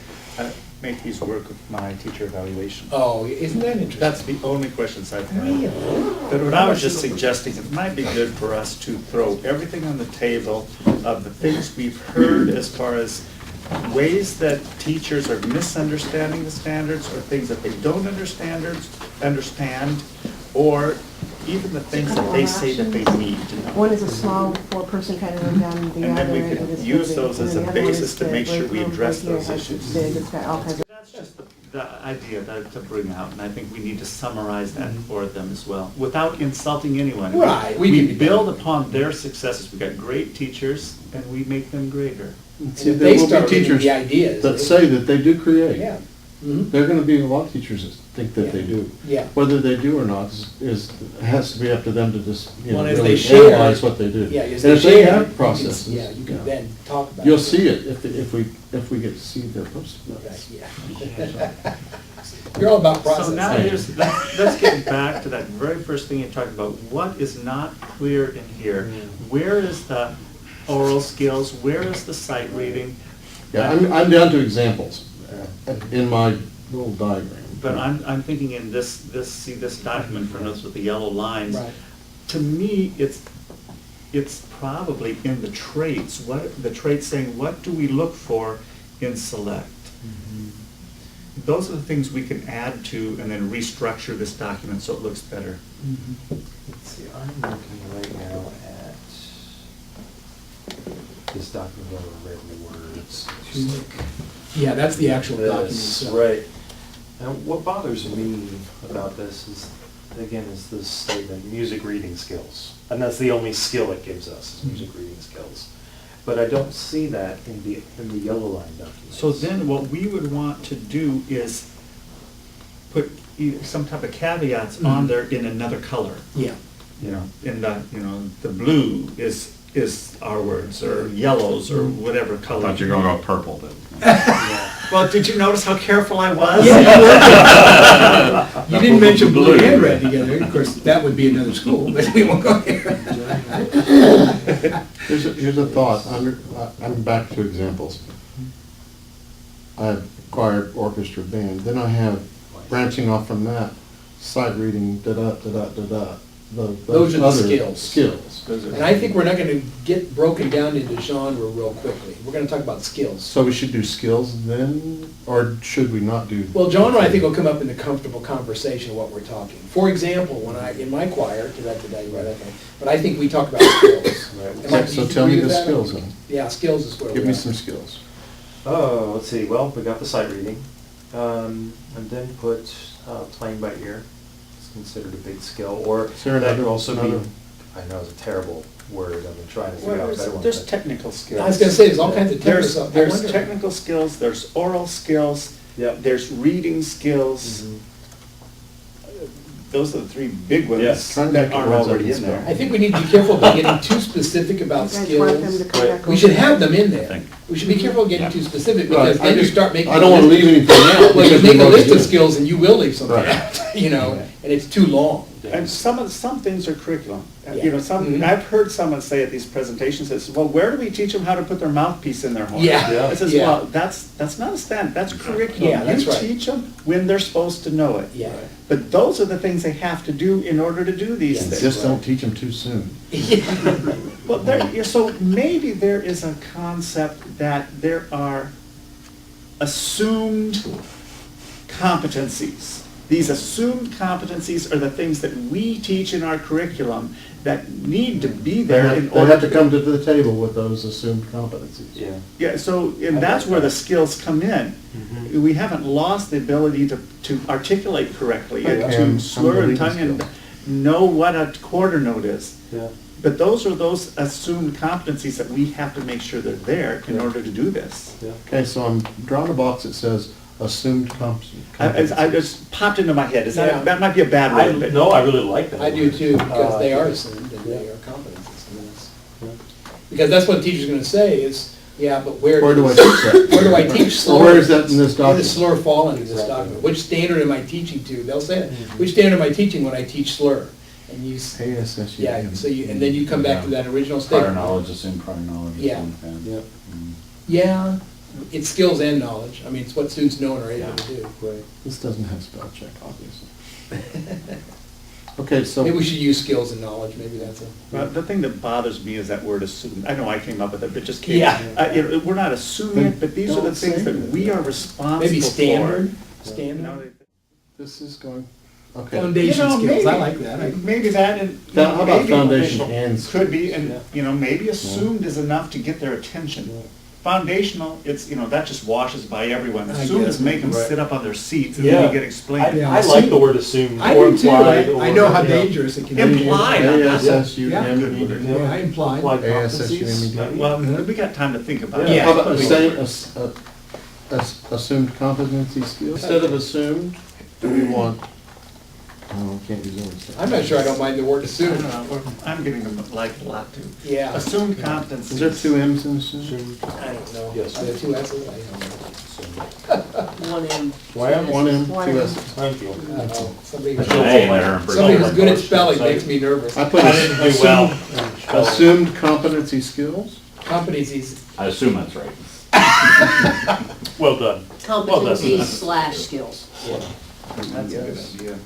S6: make these work with my teacher evaluation?
S2: Oh, isn't that interesting?
S6: That's the only questions I've had.
S2: Really?
S6: But what I was just suggesting, it might be good for us to throw everything on the table of the things we've heard as far as ways that teachers are misunderstanding the standards, or things that they don't understand, or even the things that they say that they need to know.
S5: One is a small 4-person kind of rundown, the
S6: And then
S5: other
S6: we
S5: end
S6: can
S5: of this
S6: use
S5: building.
S6: those as
S5: And
S6: a
S5: then the other one
S6: basis
S5: is
S6: to
S5: the
S6: make sure
S5: break
S6: we
S5: room
S6: address
S5: right here,
S6: those
S5: has this
S6: issues.
S5: big, it's got all kinds of.
S6: That's just the idea to bring out, and I think we need to summarize that for them as well, without insulting anyone.
S2: Right, we
S6: We
S2: can-
S6: build upon their successes, we've got great teachers, and we make them greater.
S2: And if they start getting the ideas.
S4: that say that they do create.
S2: Yeah. Mhm.
S4: There are gonna be a lot of teachers that think that they do.
S2: Yeah.
S4: Whether they do or not has to be up to them to just,
S2: Well, if
S4: really
S2: they share-
S4: analyze what they do.
S2: Yeah, as
S4: And
S2: they
S4: if they
S2: share,
S4: have
S2: you
S4: processes.
S2: can- Yeah, you can then talk about it.
S4: You'll see it if we get to see their post
S2: Right,
S4: notes.
S2: yeah. You're all about process.
S6: So now let's get back to that very first thing you talked about. What is not clear in here? Where is the oral skills? Where is the sight reading?
S4: Yeah, I'm down to examples in my little diagram.
S6: But I'm thinking in this document for us with the yellow lines.
S2: Right.
S6: To me, it's probably in the traits. The traits saying, what do we look for in select? Those are the things we can add to and then restructure this document so it looks better.
S7: Let's see, I'm looking right now at this document where I read the words.
S2: Yeah, that's the actual document.
S7: This,
S2: so-
S7: right. And what bothers me about this is, again, is this statement, music reading skills. And that's the only skill it gives us, is music reading skills. But I don't see that in the yellow line document.
S6: So then what we would want to do is put some type of caveats on there in another color.
S2: Yeah.
S6: In the blue is
S1: is our words, or yellows, or whatever
S8: I
S1: color.
S8: thought you were gonna go purple then.
S1: Well, did you notice how careful I was?
S2: You didn't mention blue and red together, of course, that would be another school, but we won't go there.
S4: Here's a thought, I'm back to examples. I have choir, orchestra, band, then I have, branching off from that, sight reading, da-da.
S2: Those are the
S4: other
S2: skills.
S4: Skills.
S2: And I think we're not gonna get broken down into genre real quickly. We're gonna talk about skills.
S4: So we should do skills then, or should we not do?
S2: Well, genre, I think, will come up in the comfortable conversation of what we're talking. For example, when in my choir, but I think we talk about skills. Am I-
S4: So
S2: you
S4: tell me
S2: agree
S4: the
S2: with that?
S4: skills then.
S2: Yeah, skills is where we're
S4: Give me
S2: at.
S4: some skills.
S7: Oh, let's see, well, we got the sight reading, and then put playing by ear. It's considered a big skill, or
S4: Is there
S7: that could
S4: another-
S7: also be,
S4: another-
S7: I know it's a terrible word, I've been trying to figure
S6: Well,
S7: out a better one.
S6: there's
S7: but-
S6: technical skills.
S2: I was gonna say, there's all kinds of technical
S6: There's,
S2: stuff. I
S6: there's
S2: wonder-
S6: technical skills, there's oral skills,
S7: Yep.
S6: there's reading skills.
S7: Mhm.
S6: Those are the three big ones
S7: Yes.
S4: Trying to
S6: that
S4: make it
S6: are
S4: words
S6: already
S4: I can
S6: in there.
S4: spell.
S2: I think we need to be careful about getting too specific about
S5: You guys want them to
S2: skills.
S5: come back
S2: We
S5: over?
S2: should have them in
S8: I
S2: there.
S8: think.
S2: We should be careful of getting too specific,
S4: Right,
S2: because then you start making.
S4: I don't wanna leave anything out.
S2: Well, you
S4: because
S2: make
S4: we've
S2: a
S4: already
S2: list of
S4: did it.
S2: skills and you will leave something
S4: Right.
S2: out, you know, and it's too long.
S6: And some things are curriculum.
S2: Yeah.
S6: You know,
S2: Mhm.
S6: I've heard someone say at these presentations, says, well, where do we teach them how to put their mouthpiece in their horn?
S2: Yeah.
S7: Yeah.
S6: I says,
S2: Yeah.
S6: well, that's not a stand, that's curriculum.
S2: Yeah, that's right.
S6: You teach them when they're supposed to know it.
S2: Yeah.
S6: But those are the things they have to do in order to do these
S2: Yes.
S6: things.
S4: Just don't teach them too soon.
S6: Well, so maybe there is a concept that there are assumed competencies. These assumed competencies are the things that we teach in our curriculum that need to be there in
S4: They
S6: order
S4: have to come to the table with those assumed competencies.
S7: Yeah.
S6: Yeah, so, and that's where the skills come in.
S7: Mhm.
S6: We haven't lost the ability to articulate correctly, and
S4: Yeah.
S6: to slur and tongue and
S4: skills.
S6: know what a quarter note is.
S7: Yeah.
S6: But those are those assumed competencies that we have to make sure they're there in order to do this.
S7: Yeah.
S4: Okay, so I'm drawing a box that says assumed
S6: I
S4: competencies.
S6: just popped into my head, is
S2: Yeah.
S6: that might be a bad word, but.
S7: No, I really like that.
S2: I do
S7: word.
S2: too, because they are
S7: Yeah.
S2: assumed and they are competencies. I mean, that's-
S7: Yeah.
S2: Because that's what the teacher's gonna say is, yeah, but where
S4: Where do I
S2: does-
S4: teach that?
S2: Where do I teach slur?
S4: Well, where is that in this
S2: Where does
S4: document?
S2: slur fall into this
S7: Exactly.
S2: document? Which standard am I teaching to? They'll say,
S7: Mhm.
S2: which standard am I teaching when I teach slur? And you,
S4: ASSU.
S2: yeah, so you, and then you come back to that original
S12: Prior
S2: statement.
S12: knowledge, assume prior knowledge.
S2: Yeah.
S7: Yeah.
S2: Yeah, it's skills and knowledge. I mean, it's what students know and are able to do.
S7: Right.
S4: This doesn't have spell check, obviously. Okay, so.
S2: Maybe we should use skills and knowledge, maybe that's a.
S6: Well, the thing that bothers me is that word assume. I know I came up with it, but just came.
S2: Yeah.
S6: We're not assuming it, but these are the
S4: Don't
S6: things
S4: say
S6: that
S4: it.
S6: we are responsible for.
S2: Maybe standard,
S6: You
S2: standard.
S6: know,
S4: This is going, okay.
S2: Foundation
S6: You know,
S2: skills, I
S6: maybe-
S2: like that.
S6: Maybe that and.
S4: How about
S6: maybe
S4: foundation
S6: initial
S4: and
S6: Could be, and,
S7: Yeah.
S6: you know, maybe assumed is enough to get their attention. Foundational, it's, you know, that just washes by everyone.
S2: I
S6: Assumed
S2: guess.
S6: is make them
S7: Right.
S6: sit up on their seats and then
S7: Yeah.
S6: you get explained.
S2: Yeah.
S7: I like the word assume
S2: I
S7: or
S2: do too.
S7: implied.
S2: I know how
S7: or, you
S2: dangerous it can be.
S6: Implied.
S4: ASSU,
S2: Yeah.
S4: MED.
S2: Yeah, I implied.
S7: Applied
S4: ASSU,
S7: competencies.
S4: MED.
S6: Well, we got time to think about it.
S2: Yeah.
S4: How about assumed competency skills? Instead of assumed, do we want, oh, I can't use words.
S2: I'm not sure I don't mind the word
S6: I
S2: assume.
S6: don't know, I'm getting them like a lot too.
S2: Yeah.
S6: Assumed competencies.
S4: Is there two M's in assumed?
S7: Assume.
S2: I don't know.
S7: Yes.
S2: Are there two S's? I don't know.
S10: One M.
S7: Why am
S4: One M,
S5: One
S4: two
S5: M.
S4: S's.
S7: Thank you.
S2: Uh-oh. Somebody
S8: That's your name there.
S2: somebody who's good at spelling makes me nervous.
S4: I put
S7: I didn't do well.
S4: assumed competency skills.
S2: Competencies,
S8: I assume that's right.
S7: Well done.
S10: Competencies slash skills.
S2: yeah.
S6: That's a good
S4: Yes.
S6: idea.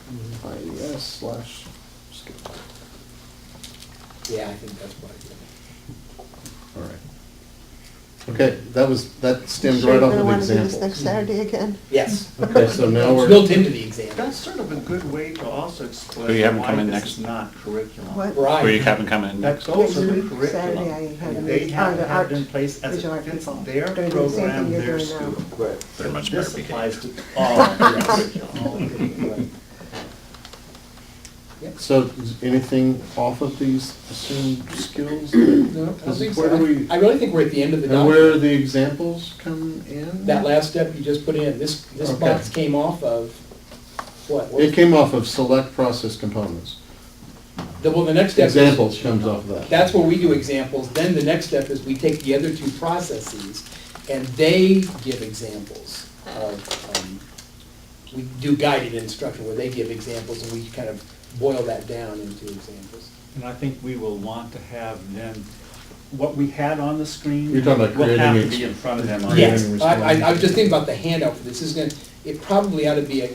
S4: IES slash skill.
S2: Yeah, I think that's probably good.
S4: All right. Okay, that stemmed
S5: Sure
S4: right
S5: you're
S4: off
S5: gonna
S4: of
S5: wanna do this
S4: examples.
S5: next Saturday again?
S2: Yes.
S4: Okay, so now
S2: It's
S4: we're.
S2: built into the exam.
S6: That's sort of a good way to also explain
S12: Who you having
S6: why
S12: come in
S6: this
S12: next?
S6: is not curriculum.
S5: What?
S12: Who are you
S2: Right.
S12: having come in next?
S6: That's also the
S5: Saturday
S6: curriculum.
S5: I have
S6: They
S5: the
S6: have
S5: art-
S6: had it in place as
S5: visual
S6: it
S5: art
S6: fits
S5: people.
S6: their
S5: They're doing the same
S6: program,
S5: thing you're
S6: their
S5: doing now.
S6: school.
S7: Right.
S8: They're much better
S6: This
S8: behaved.
S6: applies to all of the curriculum.
S4: So is anything off of these assumed skills?
S2: No, I don't
S4: Because
S2: think
S4: where
S2: so.
S4: do we-
S2: I really think we're at the end of the
S4: And
S2: document.
S4: where the examples come in?
S2: That last step you just put in, this
S4: Okay.
S2: box came off of, what?
S4: It came off of select process components.
S2: Well, the next step is.
S4: Examples comes off of that.
S2: That's where we do examples. Then the next step is we take the other two processes and they give examples of, we do guided instruction where they give examples and we kind of boil that down into examples.
S6: And I think we will want to have then, what we had on the screen.
S4: You're talking about
S6: will have
S4: creating
S6: to be in front of them. on
S2: Yes,
S4: Creating
S2: I was just thinking about the handout for this. This is gonna, it probably ought to be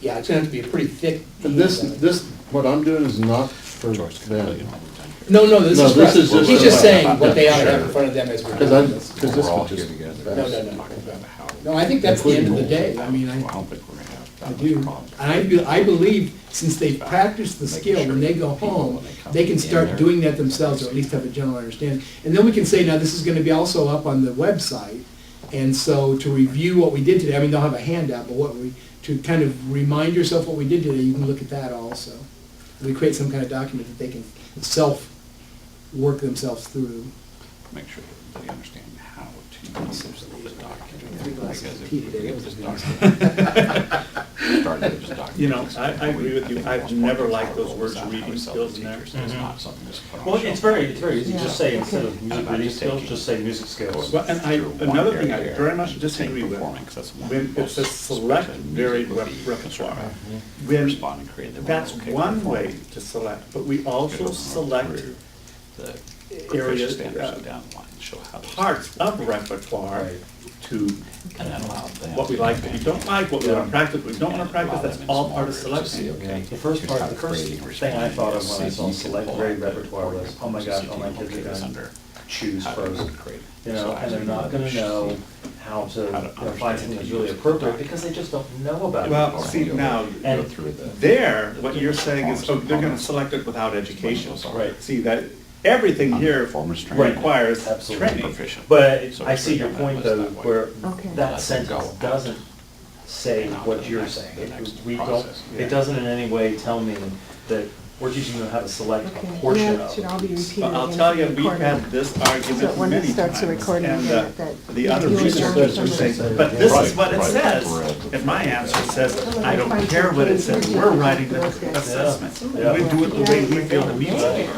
S2: yeah, it's gonna have to be a pretty thick.
S4: And this,
S2: handout.
S4: what I'm doing is not for them.
S2: No, this
S4: No,
S2: is
S4: this
S2: for
S4: is
S2: us.
S4: just
S2: He's
S4: for
S2: just
S4: us.
S2: saying what they ought to
S4: Sure.
S2: have in front of them as we're
S4: Because
S2: doing this.
S4: this could just.
S2: No, I think that's the end of the day. I mean, I do. I believe since they've practiced the skill, when they go home, they can start doing that themselves, or at least have a general understanding. And then we can say, now, this is gonna be also up on the website. And so to review what we did today, I mean, they'll have a handout, but to kind of remind yourself what we did today, you can look at that also. We create some kind of document that they can self-work themselves through.
S12: Make sure that they understand how to use the
S2: Three
S12: document.
S2: glasses
S12: Because
S2: of
S12: if
S2: tea
S12: we
S2: today,
S12: have
S2: that was
S12: this
S2: a good
S12: document, started with this document.
S6: You know, I agree with you. I've never liked those words, reading skills in there.
S12: It's not something that's put on
S7: Well,
S12: the
S7: it's
S12: shelf.
S7: very easy, just say, instead of music
S12: About
S7: reading
S12: just
S7: skills,
S12: taking-
S7: just say music skills.
S6: Well, and another thing I very much disagree with,
S12: Performing, 'cause that's one
S6: when
S12: of the
S6: it says
S12: most
S6: select
S12: especially
S6: varied
S12: music would be
S6: repertoire,
S12: concerned
S6: when
S12: responding creatively.
S6: that's
S12: Okay,
S6: one way
S12: performing.
S6: to select, but we also select
S12: The
S6: areas,
S12: proficient standards down the line, show how those
S6: parts
S12: things
S6: of repertoire
S7: Right.
S6: to
S12: and then allow them
S6: what we
S12: to
S6: like, what we don't like, what we want to practice, what we don't want to practice, that's all part of selection.
S12: Okay.
S7: The first thing I thought of when I saw select grade repertoire was, oh my gosh, all my kids are gonna choose Frozen. You know, and they're not gonna know how to find something that's really appropriate because they just don't know about it.
S6: Well, see, now,
S7: And
S6: there, what you're saying is, oh, they're gonna select it without education.
S7: Right.
S6: See, that, everything here
S12: Performance training.
S6: requires
S7: Absolutely.
S6: training.
S12: Proficient.
S7: But
S12: So
S7: I
S12: it's
S7: see your
S12: written on
S7: point
S12: that
S7: though,
S12: list that way.
S7: where
S5: Okay.
S7: that sentence doesn't say what you're saying. We don't,
S12: process,
S7: it doesn't in any way tell me that we're teaching them how to select
S5: Okay,
S7: a
S5: and
S7: portion
S5: that
S7: of
S5: should all be repeated.
S6: But I'll
S5: in
S6: tell
S5: the
S6: you, we've
S5: recording.
S6: had this
S5: So
S6: argument
S5: when it
S6: many
S5: starts the
S6: times,
S5: recording,
S6: and
S5: that
S6: the other
S5: you
S6: researchers
S5: adjust
S6: are saying,
S5: some of
S6: but
S5: the-
S6: this is
S12: Right,
S6: what it
S12: right,
S6: says.
S12: right.
S6: And my answer says, I don't care what it says, we're writing the assessment.
S7: Yeah.
S6: We do it the way we feel that we should.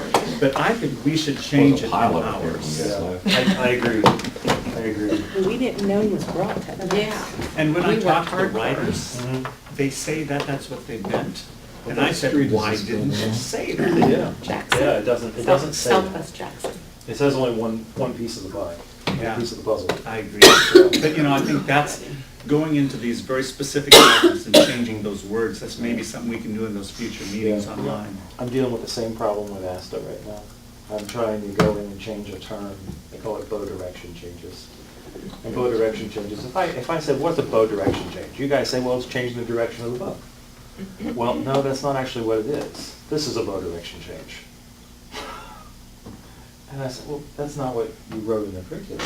S6: But I think we should change it in
S12: Pilot
S6: ours.
S7: I agree, I agree.
S11: We didn't know he was brought to.
S3: Yeah.
S6: And when I
S3: We
S6: talk to
S3: worked
S6: the
S3: hard for it.
S6: writers,
S7: Mhm.
S6: they say that that's what they meant. And I
S4: What
S6: said,
S4: street is
S6: why
S4: this
S6: didn't
S4: built
S6: you
S4: on?
S6: say that?
S7: Yeah,
S11: Jackson.
S7: yeah, it doesn't say that.
S11: Southwest Jackson.
S7: It says only one piece of the pie,
S6: Yeah.
S7: one piece of the puzzle.
S6: I agree. But, you know, I think that's going into these very specific items and changing those words. That's maybe something we can do in those future meetings
S7: Yeah.
S6: online.
S7: I'm dealing with the same problem with ASTA right now. I'm trying to go in and change a term, they call it bow direction changes. And bow direction changes, if I said, what's a bow direction change? You guys say, well, it's changing the direction of the bow. Well, no, that's not actually what it is. This is a bow direction change. And I said, well, that's not what you wrote in the curriculum.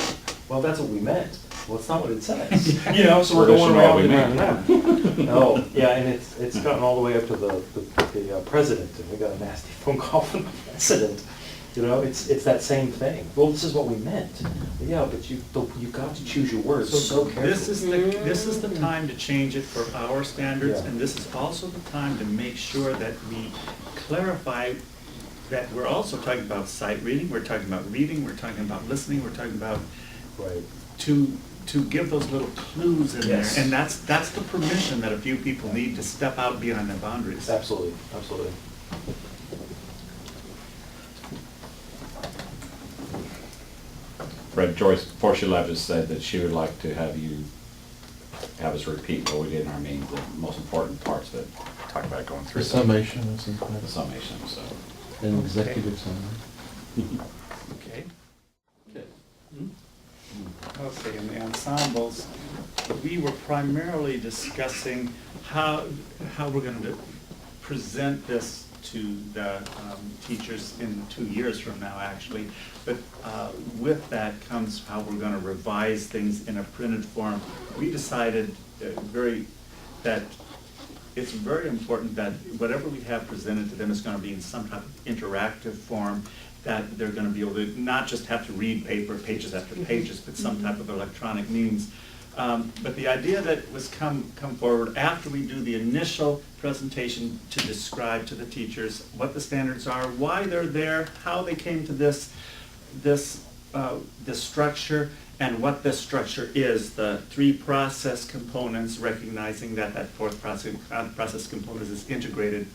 S7: Well, that's what we meant. Well, it's not what it says. You know, so we're going around and around and around. No, yeah, and it's gotten all the way up to the president, and we got a nasty phone call from the president. You know, it's that same thing. Well, this is what we meant. Yeah, but you've got to choose your words so carefully.
S6: This is the time to change it for our standards,
S7: Yeah.
S6: and this is also the time to make sure that we clarify that we're also talking about sight reading, we're talking about reading, we're talking about listening, we're talking about
S7: Right.
S6: to give those little clues in
S7: Yes.
S6: there. And that's the permission that a few people need to step out beyond their boundaries.
S7: Absolutely, absolutely.
S8: Fred, Joyce, before she left, has said that she would like to have you have us repeat what we did in our meetings, the most important parts of it, talk about going through
S4: The summation is
S8: the
S4: important.
S8: summation, so.
S4: An executive summary.
S6: Okay. Okay, in the ensembles, we were primarily discussing how we're going to present this to the teachers in 2 years from now, actually. But with that comes how we're going to revise things in a printed form. We decided that it's very important that whatever we have presented to them is going to be in some type of interactive form, that they're going to be able to not just have to read paper, pages after pages, but some type of electronic means
S1: But the idea that was come forward after we do the initial presentation to describe to the teachers what the standards are, why they're there, how they came to this structure, and what this structure is, the 3 process components, recognizing that that 4th process component is integrated.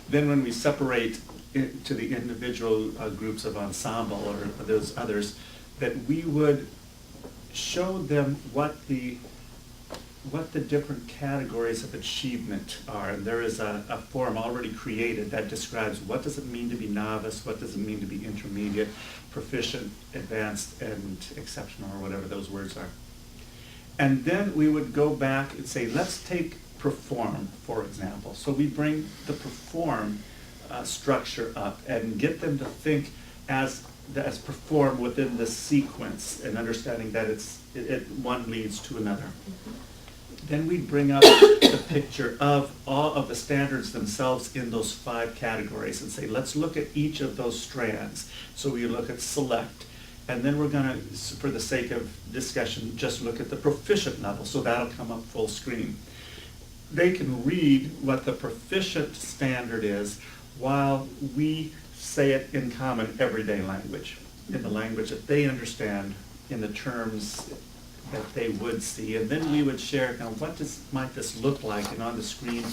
S1: Then when we separate it to the individual groups of ensemble or those others, that we would show them what the different categories of achievement are. And there is a form already created that describes what does it mean to be novice, what does it mean to be intermediate, proficient, advanced, and exceptional, or whatever those words are. And then we would go back and say, let's take perform, for example. So we bring the perform structure up and get them to think as perform within the sequence, and understanding that one leads to another. Then we bring up the picture of all of the standards themselves in those 5 categories and say, let's look at each of those strands. So we look at select, and then we're going to, for the sake of discussion, just look at the proficient level. So that'll come up full screen. They can read what the proficient standard is while we say it in common everyday language, in the language that they understand, in the terms that they would see. And then we would share, now might this look like, and on the screen,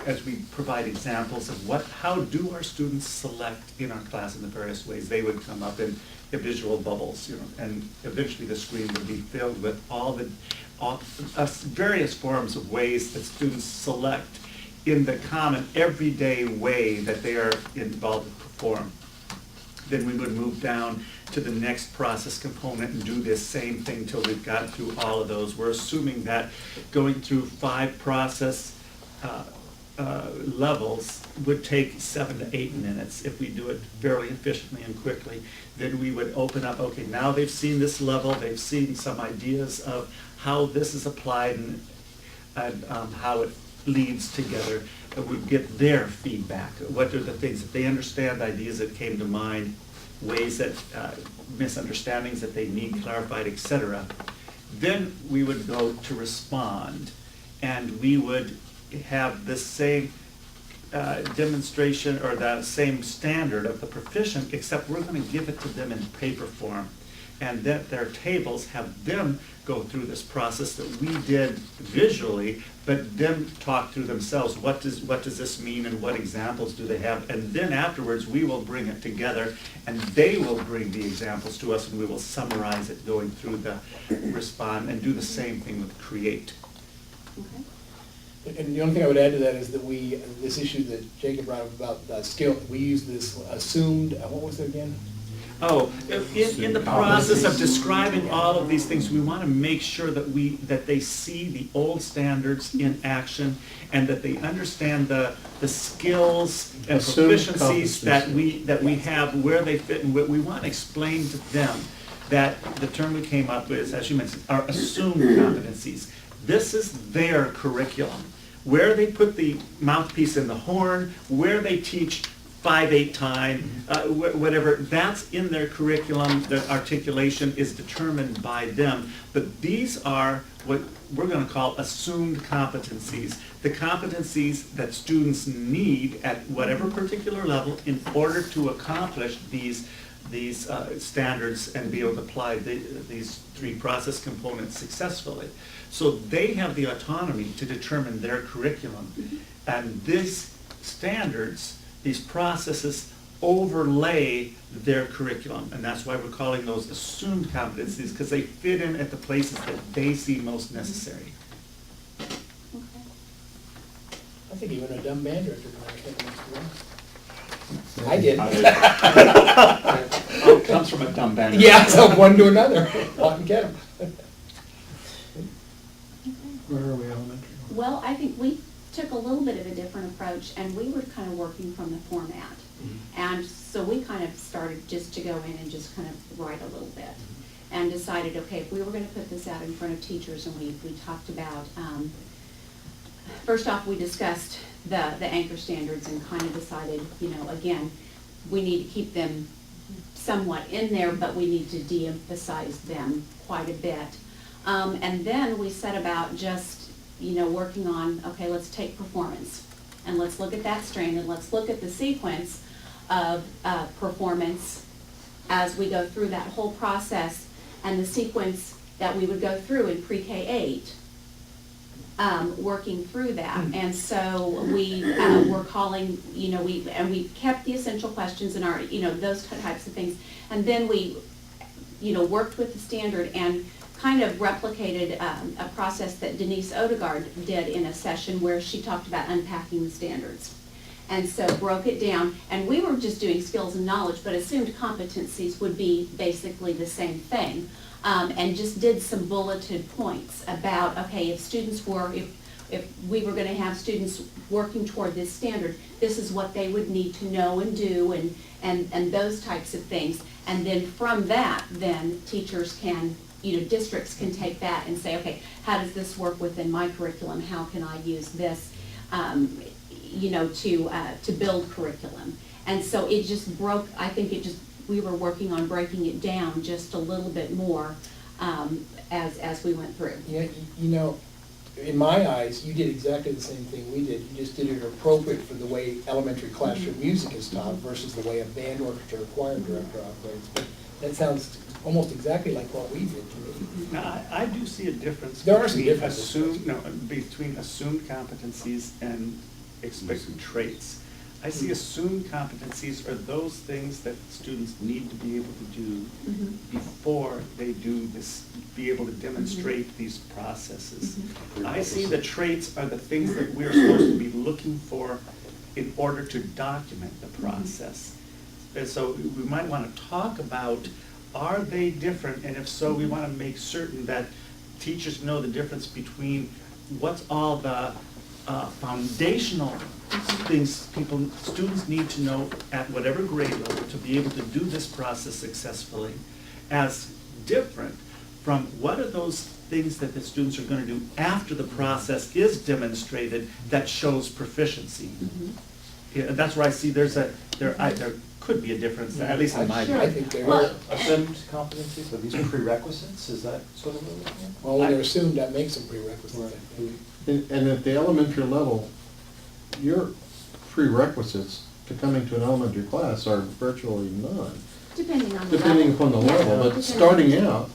S1: as we provide examples of how do our students select in our class in the various ways. They would come up in visual bubbles, and eventually the screen would be filled with all various forms of ways that students select in the common everyday way that they are involved in perform. Then we would move down to the next process component and do this same thing till we've got through all of those. We're assuming that going through 5 process levels would take 7 to 8 minutes if we do it fairly efficiently and quickly. Then we would open up, okay, now they've seen this level, they've seen some ideas of how this is applied and how it leads together. We get their feedback. What are the things that they understand, ideas that came to mind, ways that, misunderstandings that they need clarified, etc. Then we would go to respond, and we would have the same demonstration or the same standard of the proficient, except we're going to give it to them in paper form. And that their tables have them go through this process that we did visually, but them talk through themselves. What does this mean, and what examples do they have? And then afterwards, we will bring it together, and they will bring the examples to us, and we will summarize it going through the respond, and do the same thing with create.
S3: Okay.
S2: And the only thing I would add to that is that this issue that Jacob brought up about skill, we use this assumed, what was it again?
S1: Oh, in the process of describing all of these things, we want to make sure that they see the old standards in action, and that they understand the skills and proficiencies that we have, where they fit, and what we want to explain to them. That the term we came up with, as you mentioned, are assumed competencies. This is their curriculum. Where they put the mouthpiece in the horn, where they teach 5/8 time, whatever, that's in their curriculum. The articulation is determined by them. But these are what we're going to call assumed competencies. The competencies that students need at whatever particular level in order to accomplish these standards and be able to apply these 3 process components successfully. So they have the autonomy to determine their curriculum. And these standards, these processes, overlay their curriculum. And that's why we're calling those assumed competencies, because they fit in at the places that they see most necessary.
S2: I think even a dumb band director can understand what's going on. I did.
S12: Oh, it comes from a dumb band.
S2: Yeah, so one to another. Walk and get 'em.
S4: Where are we, elementary?
S3: Well, I think we took a little bit of a different approach, and we were kind of working from the format. And so we kind of started just to go in and just kind of write a little bit, and decided, okay, if we were going to put this out in front of teachers, and we talked about, first off, we discussed the anchor standards and kind of decided, again, we need to keep them somewhat in there, but we need to de-emphasize them quite a bit. And then we set about just, working on, okay, let's take performance, and let's look at that strand, and let's look at the sequence of performance as we go through that whole process, and the sequence that we would go through in pre-K 8, working through that. And so we were calling, we kept the essential questions in our, those types of things. And then we, worked with the standard and kind of replicated a process that Denise Odegaard did in a session where she talked about unpacking the standards. And so broke it down, and we were just doing skills and knowledge, but assumed competencies would be basically the same thing. And just did some bulleted points about, okay, if students were, if we were gonna have students working toward this standard, this is what they would need to know and do, and those types of things. And then from that, then teachers can, districts can take that and say, okay, how does this work within my curriculum? How can I use this, to build curriculum? And so it just broke, I think we were working on breaking it down just a little bit more as we went through.
S2: Yeah, in my eyes, you did exactly the same thing we did. You just did it appropriate for the way elementary classroom music is taught versus the way a band orchestra or choir director operates. But that sounds almost exactly like what we did to me.
S6: Now, I do see a difference
S2: There are some
S6: between
S2: differences.
S6: between assumed competencies and expected traits. I see assumed competencies are those things that students need to be able to do before they do this, be able to demonstrate these processes. I see the traits are the things that we're supposed to be looking for in order to document the process. And so we might want to talk about, are they different? And if so, we want to make certain that teachers know the difference between what's all the foundational things students need to know at whatever grade level to be able to do this process successfully, as different from what are those things that the students are going to do after the process is demonstrated that shows proficiency. Yeah, that's where I see there could be a difference, at least in my view.
S2: I think there
S7: Are
S2: are.
S7: assumed competencies, are these prerequisites? Is that sort of what we're looking at?
S2: Well, when they're assumed, that makes them prerequisites, I think.
S4: And at the elementary level, your prerequisites to coming to an elementary class are virtually none,
S3: Depending on the
S4: depending
S3: level.
S4: upon the
S3: Yeah,
S4: level. But
S3: depending.
S4: starting out,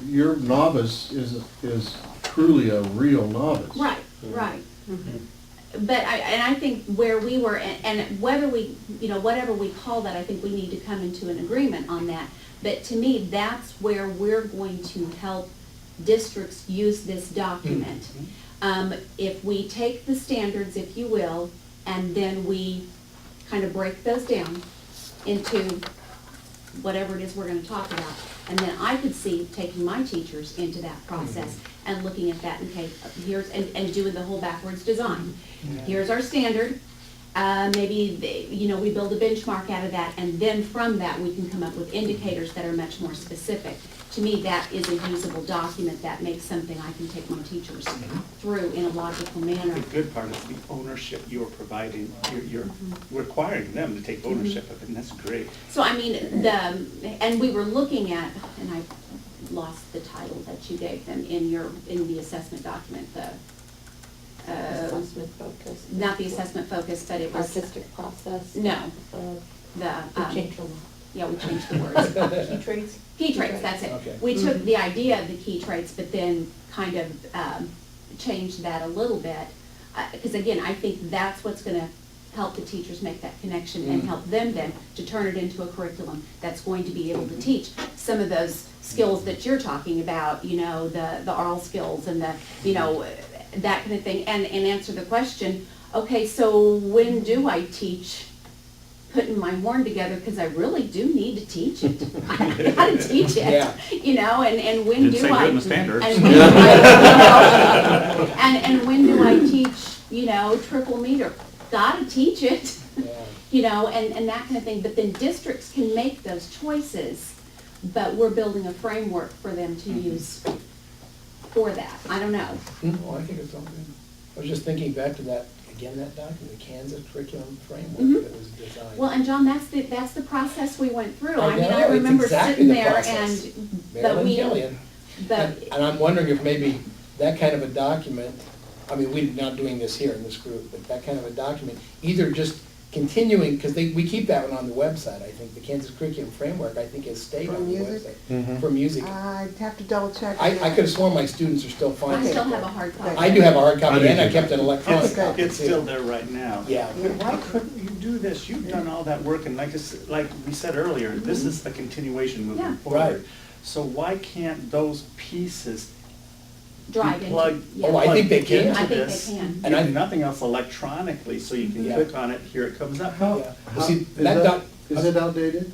S4: your novice is truly a real novice.
S3: Right, right. But I think where we were, and whether we, whatever we call that, I think we need to come into an agreement on that. But to me, that's where we're going to help districts use this document. If we take the standards, if you will, and then we kind of break those down into whatever it is we're going to talk about. And then I could see taking my teachers into that process and looking at that, okay, here's, and doing the whole backwards design. Here's our standard, maybe, we build a benchmark out of that, and then from that, we can come up with indicators that are much more specific. To me, that is a usable document that makes something I can take my teachers through in a logical manner.
S6: The good part is the ownership you're providing, you're requiring them to take ownership of it, and that's great.
S3: So I mean, and we were looking at, and I lost the title that you gave them in the assessment document,
S11: Assessment focus.
S3: not the assessment focus, but it was.
S11: Artistic process.
S3: No,
S11: We
S3: the,
S11: changed them.
S3: yeah, we changed the words.
S11: Key traits?
S3: Key traits, that's it.
S2: Okay.
S3: We took the idea of the key traits, but then kind of changed that a little bit. Because again, I think that's what's gonna help the teachers make that connection and help them then to turn it into a curriculum that's going to be able to teach some of those skills that you're talking about, the oral skills and that kind of thing, and answer the question, okay, so when do I teach putting my horn together, because I really do need to teach it. I gotta teach it,
S2: Yeah.
S3: and when
S8: Didn't
S3: do
S8: say
S3: I?
S8: good in the standards.
S3: And when do I, and when do I teach, triple meter? Gotta teach it,
S2: Yeah.
S3: and that kind of thing. But then districts can make those choices, but we're building a framework for them to use for that. I don't know.
S2: Well, I think it's all good. I was just thinking back to that again, that document, the Kansas curriculum
S3: Mhm.
S2: framework that was designed.
S3: Well, and John, that's the process we went through.
S2: I
S3: I mean,
S2: know,
S3: I
S2: it's
S3: remember
S2: exactly
S3: sitting
S2: the
S3: there
S2: process.
S3: and
S2: Marilyn Killian.
S3: the,
S2: And I'm wondering if maybe that kind of a document, I mean, we're not doing this here in this group, but that kind of a document, either just continuing, because we keep that one on the website, I think, the Kansas Curriculum Framework, I think, has stayed
S5: For
S2: on the
S5: music?
S2: website. For music.
S5: I'd have to double check.
S2: I could have sworn my students are still
S3: I
S2: finding it.
S3: still have a hard copy.
S2: I do have a hard
S4: I
S2: copy,
S4: do
S2: and I
S4: too.
S2: kept an electronic
S5: It's good.
S2: copy.
S6: It's still there right now.
S2: Yeah.
S6: But why couldn't you do this? You've done all that work, and like we said earlier, this is a continuation
S3: Yeah.
S6: moving
S2: Right.
S6: forward. So why can't those pieces
S3: Drive
S6: be
S3: into,
S6: plugged?
S3: yeah.
S2: Oh, I think they can.
S6: into
S3: I think they
S6: this,
S3: can.
S2: And I-
S6: if nothing else electronically, so you can
S2: Yeah.
S6: click on it, here it comes up.
S2: Yeah. Well, see,
S4: Is
S2: that doc,
S4: Is it outdated?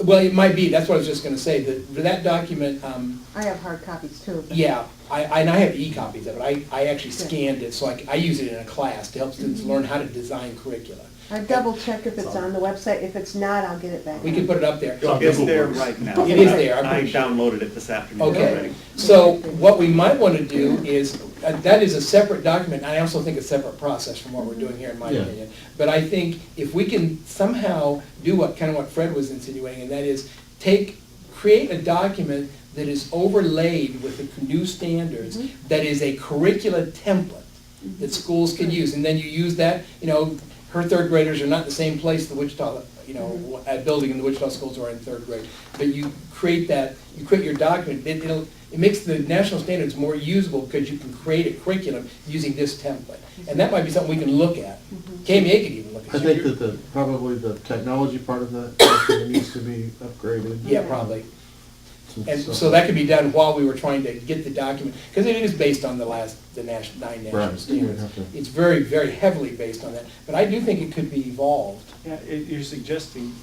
S2: well, it might be, that's what I was just gonna say, that document,
S5: I have hard copies too. but-
S2: yeah, and I have e-copies of it. I actually scanned it, so I use it in a class to help students learn how to design curricula.
S5: I double check if it's on the website. If it's not, I'll get it back.
S2: We can put it up there.
S6: It's there right now.
S2: It is there, I'm
S6: I
S2: pretty sure.
S6: downloaded it this afternoon already.
S2: Okay, so what we might want to do is, that is a separate document, and I also think a separate process from what we're doing here, in my
S4: Yeah.
S2: opinion. But I think if we can somehow do what Fred was insinuating, and that is create a document that is overlaid with the new standards, that is a curricula template that schools can use, and then you use that, her third graders are not in the same place the Wichita, building in the Wichita schools are in third grade. But you create your document, it makes the national standards more usable because you can create a curriculum using this template. And that might be something we can look at. KMA could even look at
S4: I
S2: it.
S4: think that probably the technology part of that document needs to be upgraded.
S2: Yeah, probably. And so that could be done while we were trying to get the document, because it is based on the nine national
S4: Right.
S2: standards.
S4: Have to-
S2: It's very, very heavily based on that. But I do think it could be evolved.
S6: Yeah, you're suggesting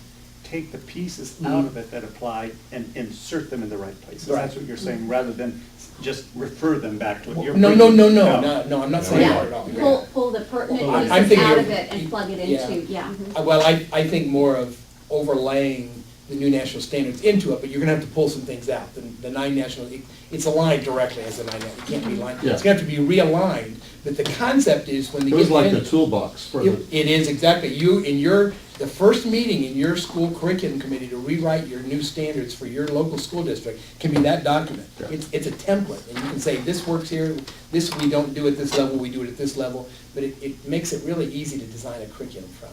S6: take the pieces out of it that apply and insert them in the right places.
S2: Right.
S6: That's what you're saying, rather than just refer them back to it. You're
S2: No,
S6: bringing-
S2: no, I'm not saying that at all.
S3: Yeah, pull the pertinent
S2: I'm
S3: pieces
S2: thinking
S3: out
S2: of-
S3: of it and plug it
S2: yeah.
S3: into, yeah.
S2: Well, I think more of overlaying the new national standards into it, but you're gonna have to pull some things out. The nine national, it's aligned directly as the nine, it can't be aligned.
S4: Yeah.
S2: It's gonna have to be realigned, but the concept is when they
S4: It
S2: get
S4: was like the
S2: in.
S4: toolbox for the,
S2: It is, exactly. The first meeting in your school curriculum committee to rewrite your new standards for your local school district can be that document.
S4: Yeah.
S2: It's a template, and you can say, this works here, this we don't do at this level, we do it at this level, but it makes it really easy to design a curriculum from.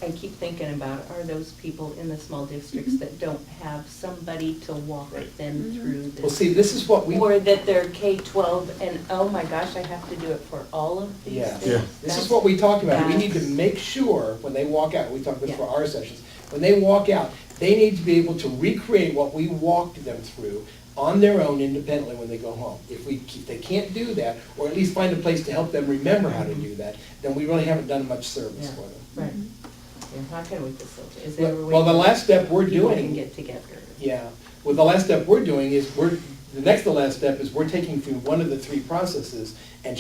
S11: I keep thinking about, are those people in the small districts that don't have somebody to walk
S6: Right.
S11: them through this?
S2: Well, see, this is what we.
S11: Or that they're K-12 and, oh my gosh, I have to do it for all of these
S2: Yeah.
S11: things?
S4: Yeah.
S2: This is what we talked about. We need to
S11: That's-
S2: make sure, when they walk out, we talked this
S11: Yeah.
S2: for our sessions, when they walk out, they need to be able to recreate what we walked them through on their own independently when they go home. If they can't do that, or at least find a place to help them remember how to do that, then we really haven't done much service
S11: Yeah.
S2: for them.
S11: Right. Yeah, how can we facilitate? Is there a way?
S2: Well, the last step we're
S11: people
S2: doing.
S11: can get together?
S2: Yeah, well, the last step we're doing is the next to last step is we're taking through one of the three processes and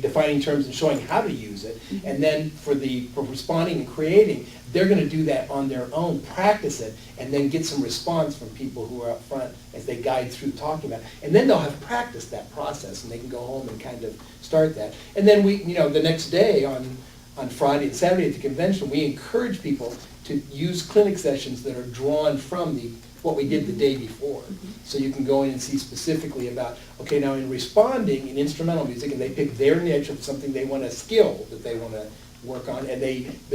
S2: defining terms and showing how to use it. And then for responding and creating, they're gonna do that on their own, practice it, and then get some response from people who are up front as they guide through talking about it. And then they'll have practiced that process and they can go home and kind of start that. And then the next day on Friday and Saturday at the convention, we encourage people to use clinic sessions that are drawn from what we did the day before. So you can go in and see specifically about, okay, now in responding in instrumental music, and they pick their niche of something they want, a skill that they want to work on, but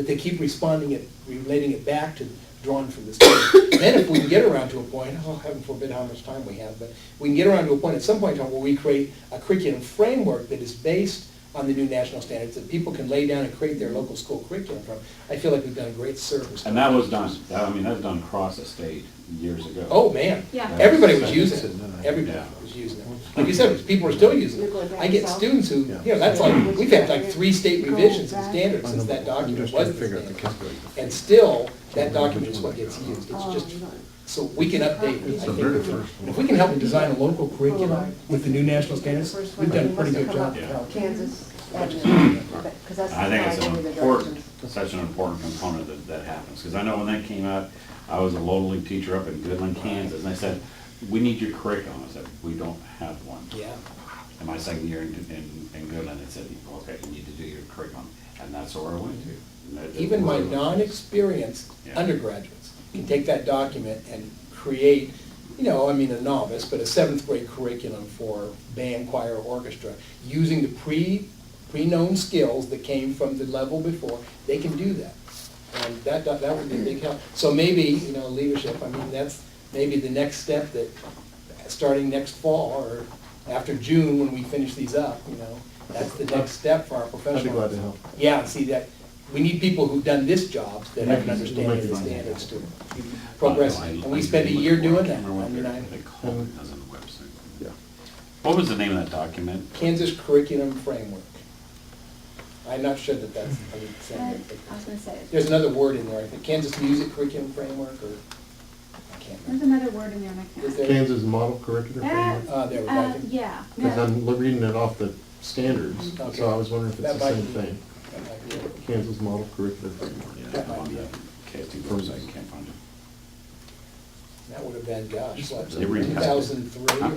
S2: they keep relating it back to drawn from this. Then if we can get around to a point, heaven forbid how much time we have, but we can get around to a point at some point in time where we create a curriculum framework that is based on the new national standards that people can lay down and create their local school curriculum from. I feel like we've done a great service.
S8: And that was done, that was done across the state years ago.
S2: Oh, man.
S3: Yeah.
S2: Everybody was using it.
S4: Yeah.
S2: Everybody was using it. Like you said, people are still using it. I get students who, that's like, we've had like 3 state revisions in standards since that document was the standard. And still, that document is what gets used. It's just, so we can update it.
S4: It's
S2: I
S4: the
S2: think
S4: very
S2: if we-
S4: first one.
S2: If we can help them design a local curriculum with the new national standards, we've done a pretty good job.
S8: Yeah.
S5: Kansas Avenue, because that's
S8: I think
S5: how
S8: it's
S5: I
S8: an
S5: give you the
S8: important,
S5: directions.
S8: such an important component that happens, because I know when that came out, I was a Little League teacher up in Goodland, Kansas, and they said, we need your curriculum. I said, we don't have one.
S2: Yeah.
S8: In my second year in Goodland, they said, okay, you need to do your curriculum.
S12: And that's where I went to. And that-
S2: Even my non-experienced
S12: Yeah.
S2: undergraduates can take that document and create, you know, I mean, a novice, but a seventh grade curriculum for band, choir, orchestra, using the pre-known skills that came from the level before. They can do that. And that would be a big help. So maybe, you know, leadership, I mean, that's maybe the next step that, starting next fall or after June when we finish these up, you know, that's the next step for our professionals.
S4: I'd be glad to help.
S2: Yeah, see that, we need people who've done this job that have an understanding of the standards to progress. And we spend a year doing that. I mean,
S12: They call it, that's on the website.
S4: Yeah.
S12: What was the name of that document?
S2: Kansas Curriculum Framework. I'm not sure that that's, I would say.
S3: I was gonna say,
S2: There's another word in there, I think, Kansas Music Curriculum Framework, or, I can't
S3: there's
S2: remember.
S3: another word in there and I
S2: Is
S3: can't.
S2: there?
S4: Kansas Model Curricular Framework?
S2: There we go.
S3: Yeah.
S4: Because
S3: no.
S4: I'm reading it off the standards,
S2: Okay.
S4: so I was wondering if it's
S2: That
S4: the
S2: might
S4: same
S2: be-
S4: thing.
S2: that might be it.
S4: Kansas Model Curricular Framework.
S12: Yeah,
S2: That
S12: I'm
S2: might
S12: on
S2: be
S12: the
S2: it.
S12: KSD website, can't find it.
S2: That would have been, gosh, what,
S12: They were-
S2: 2003 or?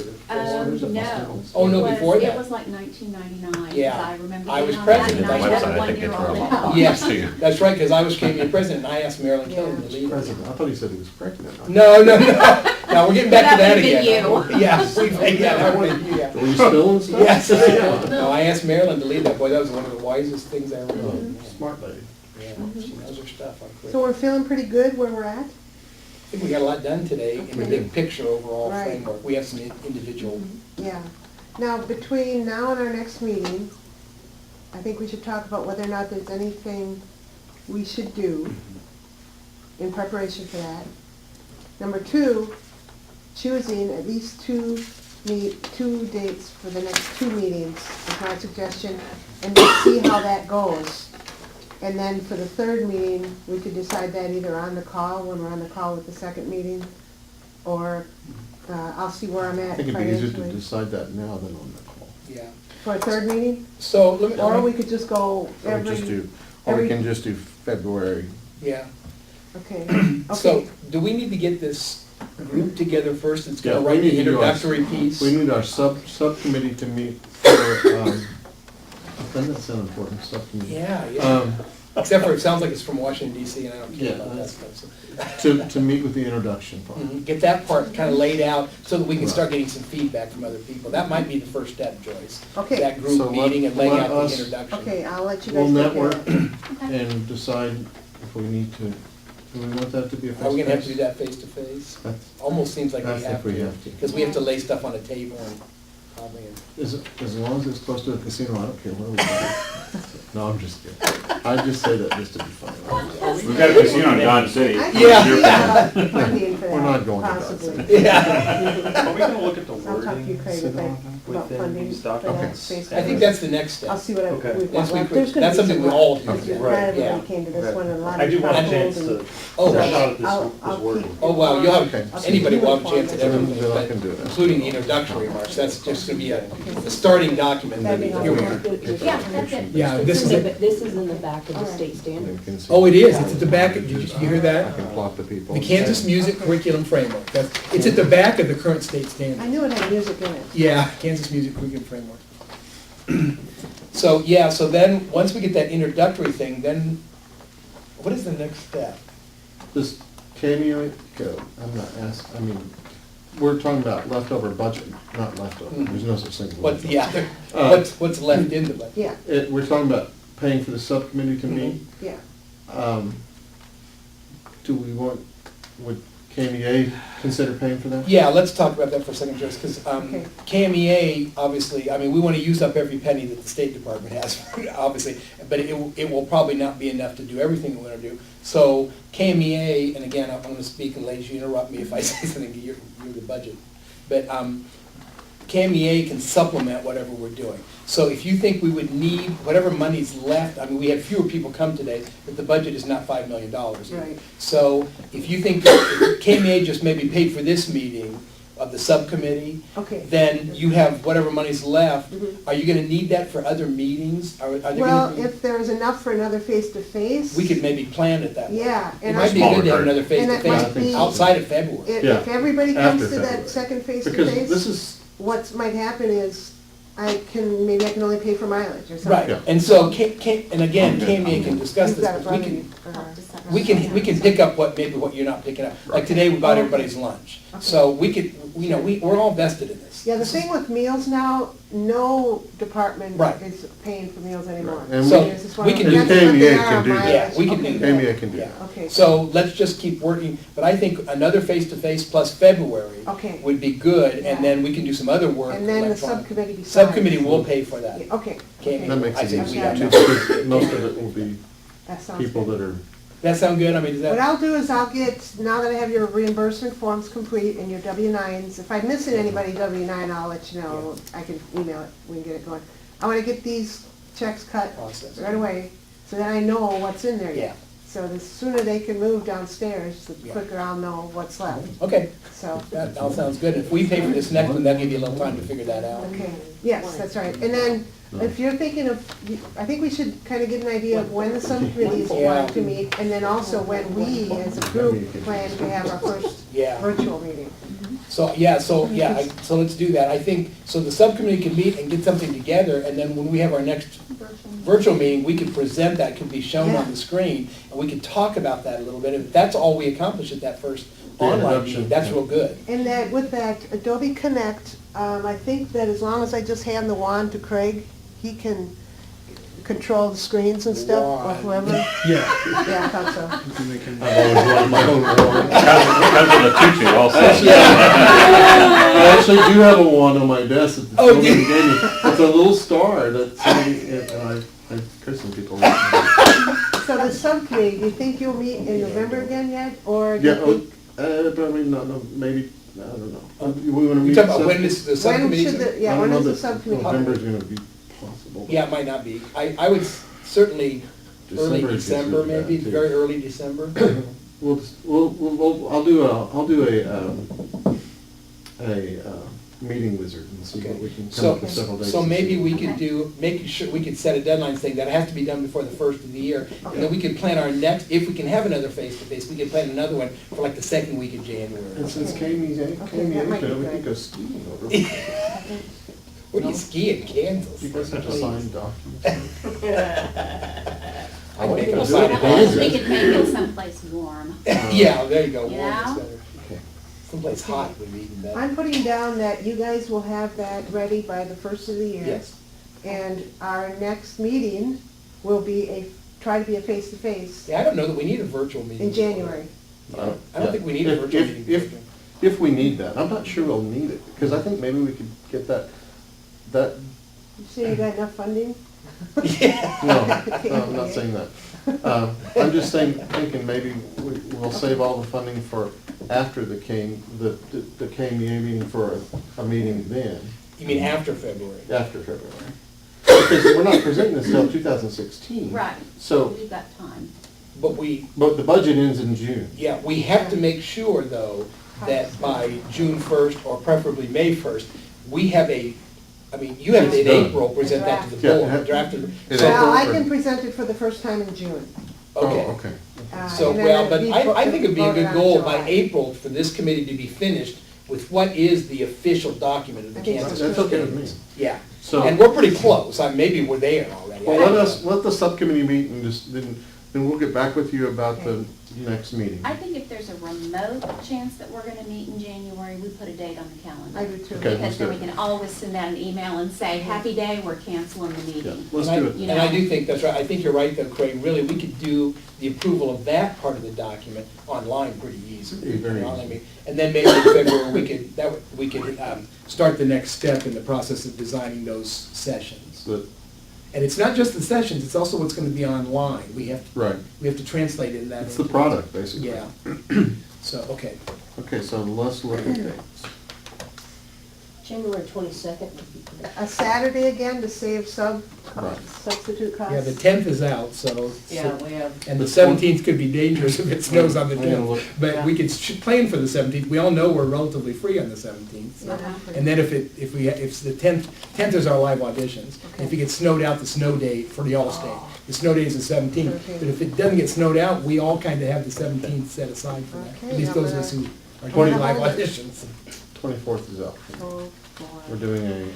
S3: No.
S2: Oh, no,
S3: It was-
S2: before that.
S3: It was like 1999.
S2: Yeah.
S3: I remember.
S2: I was
S3: being on that,
S2: president.
S3: and I
S2: That's
S3: had
S2: website,
S3: a
S8: I think they
S3: 1-year-old
S8: throw them
S3: now.
S8: off.
S2: Yes,
S8: too.
S2: that's right, because I was became president, and I asked Marilyn Kelly to lead it.
S4: President, I thought he said he was pregnant.
S2: No, no, no, no, we're getting back to that
S3: That would've
S2: again.
S3: been you.
S2: Yeah, that would have been you, yeah.
S4: Were you spilling stuff?
S2: Yes, no, I asked Marilyn to lead that, boy, that was one of the wisest things I ever
S4: Oh,
S2: did.
S4: smart lady.
S2: Yeah, she knows her stuff on
S5: So
S2: curriculum.
S5: we're feeling pretty good where we're at?
S2: I think we got a lot done today in the
S5: Okay.
S2: big picture overall
S5: Right.
S2: framework. We have some individual,
S5: Yeah. Now, between now and our next meeting, I think we should talk about whether or not there's anything we should do in preparation for that. Number two, choosing at least two dates for the next two meetings is my suggestion, and then see how that goes. And then for the third meeting, we could decide that either on the call, when we're on the call with the second meeting, or I'll see where I'm
S4: I
S5: at
S4: think it'd be easier to
S5: financially.
S4: decide that now than on the call.
S2: yeah.
S5: For a third meeting?
S2: So, let me,
S5: Or we could just go
S4: Or we just do, or we can just do February.
S2: yeah.
S5: Okay,
S2: So,
S5: okay.
S2: do we need to get this group together first? It's gonna
S4: Yeah, we
S2: write
S4: need
S2: the
S4: to do our-
S2: introductory piece?
S4: We need our subcommittee to meet for, doesn't that sound important, subcommittee?
S2: Yeah, yeah.
S4: Um,
S2: Except for, it sounds like it's from Washington DC, and I don't care
S4: Yeah,
S2: about that
S4: that's-
S2: stuff.
S4: to meet with the introduction part.
S2: Mhm. Get that part kind of laid out so that we can start
S4: Right.
S2: getting some feedback from other people. That might be the first step, Joyce.
S5: Okay.
S2: That
S4: So
S2: group
S4: let-
S2: meeting and laying
S4: let
S2: out
S4: us-
S2: the introduction.
S5: Okay, I'll let you
S4: We'll
S5: guys take care
S4: network
S5: of it.
S3: Okay.
S4: and decide if we need to, do we want that to be a face-to-face?
S2: Are we gonna have to do that face to face?
S4: That's-
S2: Almost seems like
S4: I
S2: we
S4: think
S2: have
S4: we
S2: to.
S4: have to.
S2: Because we have to lay stuff on a table and probably.
S4: As long as it's close to a casino, I don't care where we go. No, I'm just kidding. I just say that just to be funny.
S8: We've got a casino in Dodge City.
S5: I
S2: Yeah.
S5: can see funding for that,
S4: We're not going to
S5: possibly.
S4: that.
S2: Yeah.
S7: Are we gonna look at the
S5: I'll talk to you,
S7: wording
S5: Craig, about
S7: within
S5: funding
S7: these
S5: for that
S7: documents?
S5: space.
S2: I think that's the next step.
S5: I'll see what
S7: Okay.
S5: we've
S2: Once
S5: got
S2: we
S5: left.
S2: put-
S5: There's gonna
S2: that's
S5: be
S2: something
S5: some
S2: we all
S5: left,
S2: do.
S5: because
S7: Right.
S5: not everybody
S2: Yeah.
S5: came to this
S7: Right.
S5: one, and a lot
S7: I
S5: of
S7: do want a
S5: people
S7: chance
S5: told
S7: to
S5: and-
S2: Oh,
S5: so
S2: right.
S7: shot at
S5: I'll
S7: this
S5: keep
S7: wording.
S2: Oh, well, you'll
S4: Okay.
S2: have, anybody will have a chance at everything,
S4: Then I
S2: but
S4: can do that.
S2: including the introductory remarks. That's just gonna be a starting document.
S5: That'd be
S2: Here we are.
S5: helpful.
S3: Yeah, that's it.
S2: Yeah, this is it.
S11: This is in the back of
S5: All
S11: the
S5: right.
S11: state standards.
S4: You can see-
S2: Oh, it is. It's at the back. Did you hear
S4: I
S2: that?
S4: can plot the people.
S2: The Kansas Music Curriculum Framework. It's at the back of the current state
S5: I
S2: standard.
S5: knew it had music in it.
S2: Yeah, Kansas Music Curriculum Framework. So, yeah, so then, once we get that introductory thing, then what is the next step?
S4: This cameo, I'm not I mean, we're talking about leftover budget, not leftover. There's no such thing as
S2: What,
S4: leftover.
S2: yeah, what's left in the budget?
S5: Yeah,
S4: We're talking about paying for the subcommittee to meet.
S5: yeah.
S4: Do we want, would KMEA consider paying for that?
S2: Yeah, let's talk about that for a second, Joyce, because
S5: Okay.
S2: KMEA, obviously, I mean, we want to use up every penny that the State Department has, obviously, but it will probably not be enough to do everything we want to do. So KMEA, and again, I'm going to speak, and ladies, you interrupt me if I say something, you're the budget, but KMEA can supplement whatever we're doing. So if you think we would need whatever money's left, I mean, we had fewer people come today, but the budget is not $5 million.
S5: Right.
S2: So if you think that KMEA just maybe paid for this meeting of the subcommittee,
S5: Okay.
S2: then you have whatever money's left.
S5: Mhm.
S2: Are you gonna need that for other meetings? Are there
S5: Well,
S2: gonna be,
S5: if there was enough for another face-to-face.
S2: we could maybe plan it that way.
S5: Yeah,
S2: It
S5: and
S2: might be
S8: Smaller
S2: good to have
S8: group.
S2: another
S5: And it might
S2: face-to-face
S5: be-
S2: outside of February.
S5: If
S4: Yeah,
S5: everybody comes
S4: after
S5: to that
S4: February.
S5: second
S4: Because this
S5: face-to-face,
S4: is,
S5: what might happen is, maybe I can only pay for mileage or something.
S2: Right, and so, and again, Kami can discuss
S5: You've
S2: this,
S5: got a
S2: but we
S5: brother,
S2: can, we can pick up maybe what you're not picking up. Like today, we bought everybody's lunch. So we could, we're all vested in this.
S5: Yeah, the thing with meals now, no department
S2: Right.
S5: is paying for meals anymore.
S4: And
S2: So,
S5: There's this one-
S2: we can
S5: that's
S2: do-
S5: what
S4: KMEA
S5: they
S4: can
S5: are,
S4: do that.
S5: mileage.
S2: Yeah, we can
S5: Okay.
S2: do that.
S4: KMEA can do
S2: Yeah.
S4: that.
S5: Okay.
S2: So let's just keep working, but I think another face-to-face plus February
S5: Okay.
S2: would be good,
S5: Yeah.
S2: and then we can do some other work.
S5: And then the
S2: electronic.
S5: subcommittee decides.
S2: Subcommittee will pay for that.
S5: Yeah, okay.
S2: Kami,
S4: That makes
S2: I
S4: it
S2: think we
S4: easy,
S2: have
S5: Okay.
S2: to.
S4: because most of it will be
S5: That sounds
S4: people
S5: good.
S4: that are,
S2: That sound good? I mean, does
S5: What
S2: that,
S5: I'll do is I'll get, now that I have your reimbursement forms complete and your W-9s, if I'm missing anybody W-9, I'll let you know. I can email it, we can get it going. I want to get these checks cut
S2: Process.
S5: right away, so that I know what's in there
S2: Yeah.
S5: yet. So the sooner they can move downstairs, the
S2: Yeah.
S5: quicker I'll know what's left,
S2: okay,
S5: so.
S2: that all sounds good. If we pay for this next one, that'll give you a little time to figure that out.
S5: Okay, yes, that's right. And then, if you're thinking of, I think we should kind of get an idea of when the subcommittee is
S2: Yeah.
S5: going to meet, and then also when we, as a group, plan to have our first
S2: Yeah.
S5: virtual meeting.
S2: So let's do that. I think, so the subcommittee can meet and get something together, and then when we have our next virtual meeting, we can present that, can be shown on the screen, and we can talk about that a little bit. If that's all we accomplish at that first
S4: The
S2: online
S4: introduction,
S2: meeting, that's
S4: yeah.
S2: real good.
S5: And that, with that Adobe Connect, I think that as long as I just hand the wand to Craig, he can control the screens and stuff, or
S2: Wand.
S5: whoever.
S12: Yeah.
S5: Yeah, I thought so.
S4: I've always wanted my own wand.
S8: Depends on the teaching also.
S4: I actually do have a wand on my desk that the
S2: Oh,
S4: children
S2: do you?
S4: gave me. It's a little star that's, and I christen people.
S5: So the subcommittee, do you think you'll meet in November again yet, or do
S4: Yeah,
S5: you think?
S4: probably not, no, maybe, I don't know. We wanna
S2: You
S4: meet.
S2: talking about when is the
S5: When
S2: subcommittee?
S5: should the, yeah,
S4: I
S5: when
S4: don't
S5: is
S4: know
S5: the
S4: that
S5: subcommittee?
S4: November's gonna be possible.
S2: Yeah, it might not be. I would certainly, early
S4: December gets
S2: December
S4: really bad,
S2: maybe,
S4: too.
S2: very early December.
S4: I'll do a meeting wizard and see what we can come up with several dates.
S2: So
S4: and
S2: maybe
S4: see.
S2: we could do, make sure, we could set a deadline saying that it has to be done before the first of the year. And then we could plan our next, if we can have another face-to-face, we could plan another one for like the second week of January.
S4: And since Kami's
S5: that might be
S4: we
S5: good.
S4: could go skiing over.
S2: Where do you ski in Kansas?
S4: You guys have to sign documents.
S2: I
S4: want
S2: make
S4: to
S2: them
S4: do
S2: sign
S4: it.
S2: it.
S3: We could make it someplace warm.
S2: Yeah, there you go,
S3: You
S2: warm is
S3: know?
S2: better.
S4: Okay.
S2: Someplace hot would be even better.
S5: I'm putting down that you guys will have that ready by the first of the year.
S2: Yes.
S5: And our next meeting will be try to be a face-to-face
S2: Yeah, I don't know that we need a virtual meeting.
S5: in January.
S2: I don't think we need a virtual meeting.
S4: If we need that, I'm not sure we'll need it, because I think maybe we could get that,
S5: You say you got enough funding?
S2: Yeah.
S4: no, I'm not saying that. I'm just thinking maybe we'll save all the funding for after the KMEA meeting for a meeting then,
S2: You mean after February?
S4: after February. Because we're not presenting this till 2016.
S3: Right.
S4: So,
S3: We've got time.
S4: but the budget ends in June.
S2: Yeah, we have to make sure, though, that by June 1st, or preferably May 1st, we have you have
S4: It's
S2: in
S4: done.
S2: April, present that to the
S4: Yeah,
S2: board,
S4: it-
S2: drafted.
S4: it-
S2: So,
S5: Well, I
S4: April or-
S5: can present it for the first time in June.
S2: okay.
S4: Oh, okay.
S2: So,
S5: And then
S2: well,
S5: it'd
S2: but
S5: be
S2: I think it'd be a
S5: voted
S2: good
S5: on
S2: goal by
S5: July.
S2: April for this committee to be finished with what is the official document of the
S5: I think
S2: Kansas.
S5: so.
S4: That's okay with me.
S2: Yeah,
S4: So-
S2: and we're pretty close, maybe we're there already.
S4: Well, let the subcommittee meet and then we'll get back with you about the next meeting.
S3: I think if there's a remote chance that we're gonna meet in January, we put a date on the calendar.
S5: I do too.
S4: Okay.
S3: Because then we
S4: let's do
S3: can always send out an email and say, happy day, we're canceling the
S4: Yeah,
S3: meeting.
S4: let's
S2: And I-
S4: do it.
S3: You
S2: And I
S3: know.
S2: do think that's right, I think you're right though, Craig, really, we could do the approval of that part of the document online pretty easily.
S4: Yeah, very
S2: You know what I
S4: easy.
S2: mean? And then maybe in February, we could start the next step in the process of designing those sessions.
S4: But-
S2: And it's not just the sessions, it's also what's gonna be online, we have to translate it in that.
S4: It's the product, basically.
S2: Yeah, so, okay.
S4: Okay, so let's look at dates.
S10: January 22nd would be good.
S5: A Saturday again to save
S4: Right.
S5: substitute costs?
S2: Yeah, the 10th is out, so.
S10: Yeah, we have,
S2: And the 17th could be dangerous if it snows on the
S4: I'm gonna look.
S2: 10th. But we could plan for the 17th. We all know we're relatively free on the 17th. so. And then if the 10th is our live auditions.
S5: Okay.
S2: If it gets snowed out, the snow date for the All-State. The snow date is the 17th.
S5: Okay.
S2: But if it doesn't get snowed out, we all kind of have the 17th set aside for that.
S5: Okay,
S2: At least
S5: I'm
S2: those of us who
S5: gonna-
S2: are
S5: I'm
S2: doing
S5: gonna
S2: live
S5: hold it.
S2: auditions.
S4: 24th is out.
S5: Oh,
S4: We're
S5: boy.
S4: doing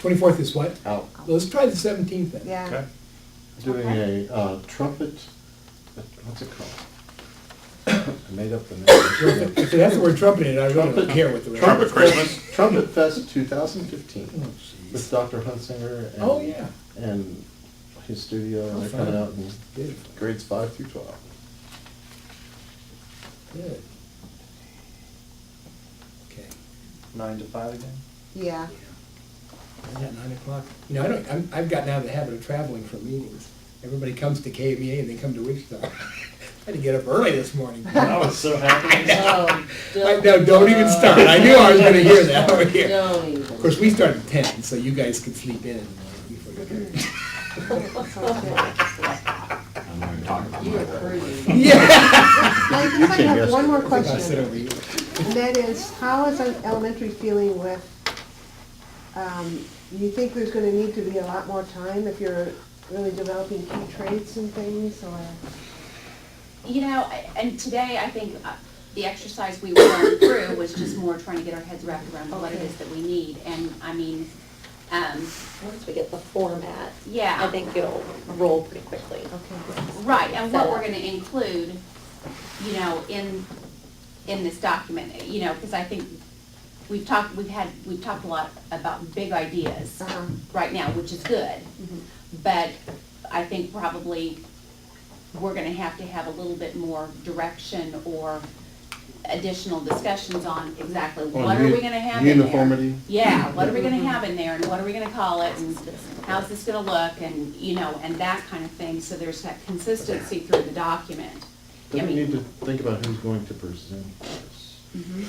S2: 24th is what?
S4: out.
S2: Let's try the 17th then.
S5: Yeah.
S6: Okay.
S4: Doing a trumpet, what's it called? I made up the name.
S2: If it has the word trumpet in it, I really don't care what the rest.
S8: Trumpet Christmas?
S4: Trumpet Fest 2015
S2: Oh, jeez.
S4: with Dr. Hunsinger and.
S2: Oh, yeah.
S4: And his studio, and
S2: Oh,
S4: they're coming
S2: fun.
S4: out in
S2: Beautiful.
S4: grades 5 through 12.
S2: Good. Okay.
S7: 9 to 5 again?
S5: Yeah.
S2: Yeah, 9 o'clock. You know, I've gotten out of the habit of traveling for meetings. Everybody comes to KMEA and they come to Wichita. I had to get up early this morning.
S7: I was so happy.
S2: No, don't even start. I knew I was gonna hear that over here.
S10: Don't even.
S2: Of course, we start at 10, so you guys can sleep in before you go.
S8: I'm not even talking about
S10: You're
S8: that.
S10: crazy.
S2: Yeah.
S5: I guess I
S4: can
S5: have
S4: guess
S5: one more
S2: I sit
S5: question,
S2: over here.
S5: and that is, how is an elementary feeling with, you think there's gonna need to be a lot more time if you're really developing key traits and things, or?
S3: You know, and today, I think the exercise we were going through was just more trying to get our heads wrapped around what it is that we need. And I mean,
S11: Once we get the format,
S3: yeah.
S11: I think it'll roll pretty quickly.
S5: Okay.
S3: Right, and what we're gonna include, you know, in this document, you know, because I think we've talked a lot about big ideas
S5: Uh-huh.
S3: right now, which is good. But I think probably we're gonna have to have a little bit more direction or additional discussions on exactly what are we gonna have in there.
S4: Uniformity.
S3: Yeah, what are we gonna have in there and what are we gonna call it and how's this gonna look and, you know, and that kind of thing, so there's that consistency through the document.
S4: Then
S3: I
S4: we
S3: mean-
S4: need to think about who's going to present this.
S3: Mhm.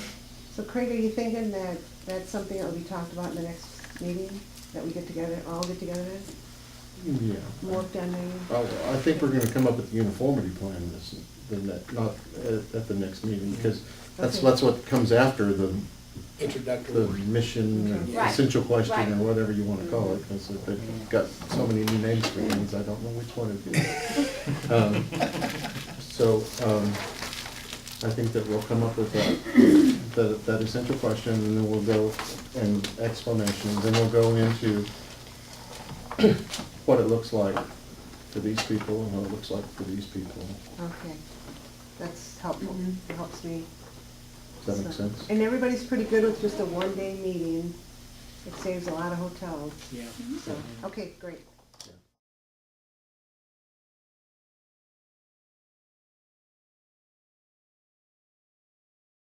S5: So Craig, are you thinking that that's something that will be talked about in the next meeting, that we get together, all get together in?
S4: Yeah.
S5: Work on maybe?
S4: Oh, I think we're gonna come up with the uniformity plan not at the next meeting, because
S5: Okay.
S4: that's what comes after the
S2: Introductory.
S4: mission, or
S3: Right.
S4: essential question,
S3: Right.
S4: or whatever you wanna call it, because they've got so many new names for things, I don't know which one it is. So, I think that we'll come up with that essential question, and then we'll go, and explanations, then we'll go into what it looks like for these people, and what it looks like for these people.
S5: Okay, that's helpful, it helps me.
S4: Does that make sense?
S5: And everybody's pretty good with just a one-day meeting, it saves a lot of hotels,
S2: Yeah.
S5: so, okay, great.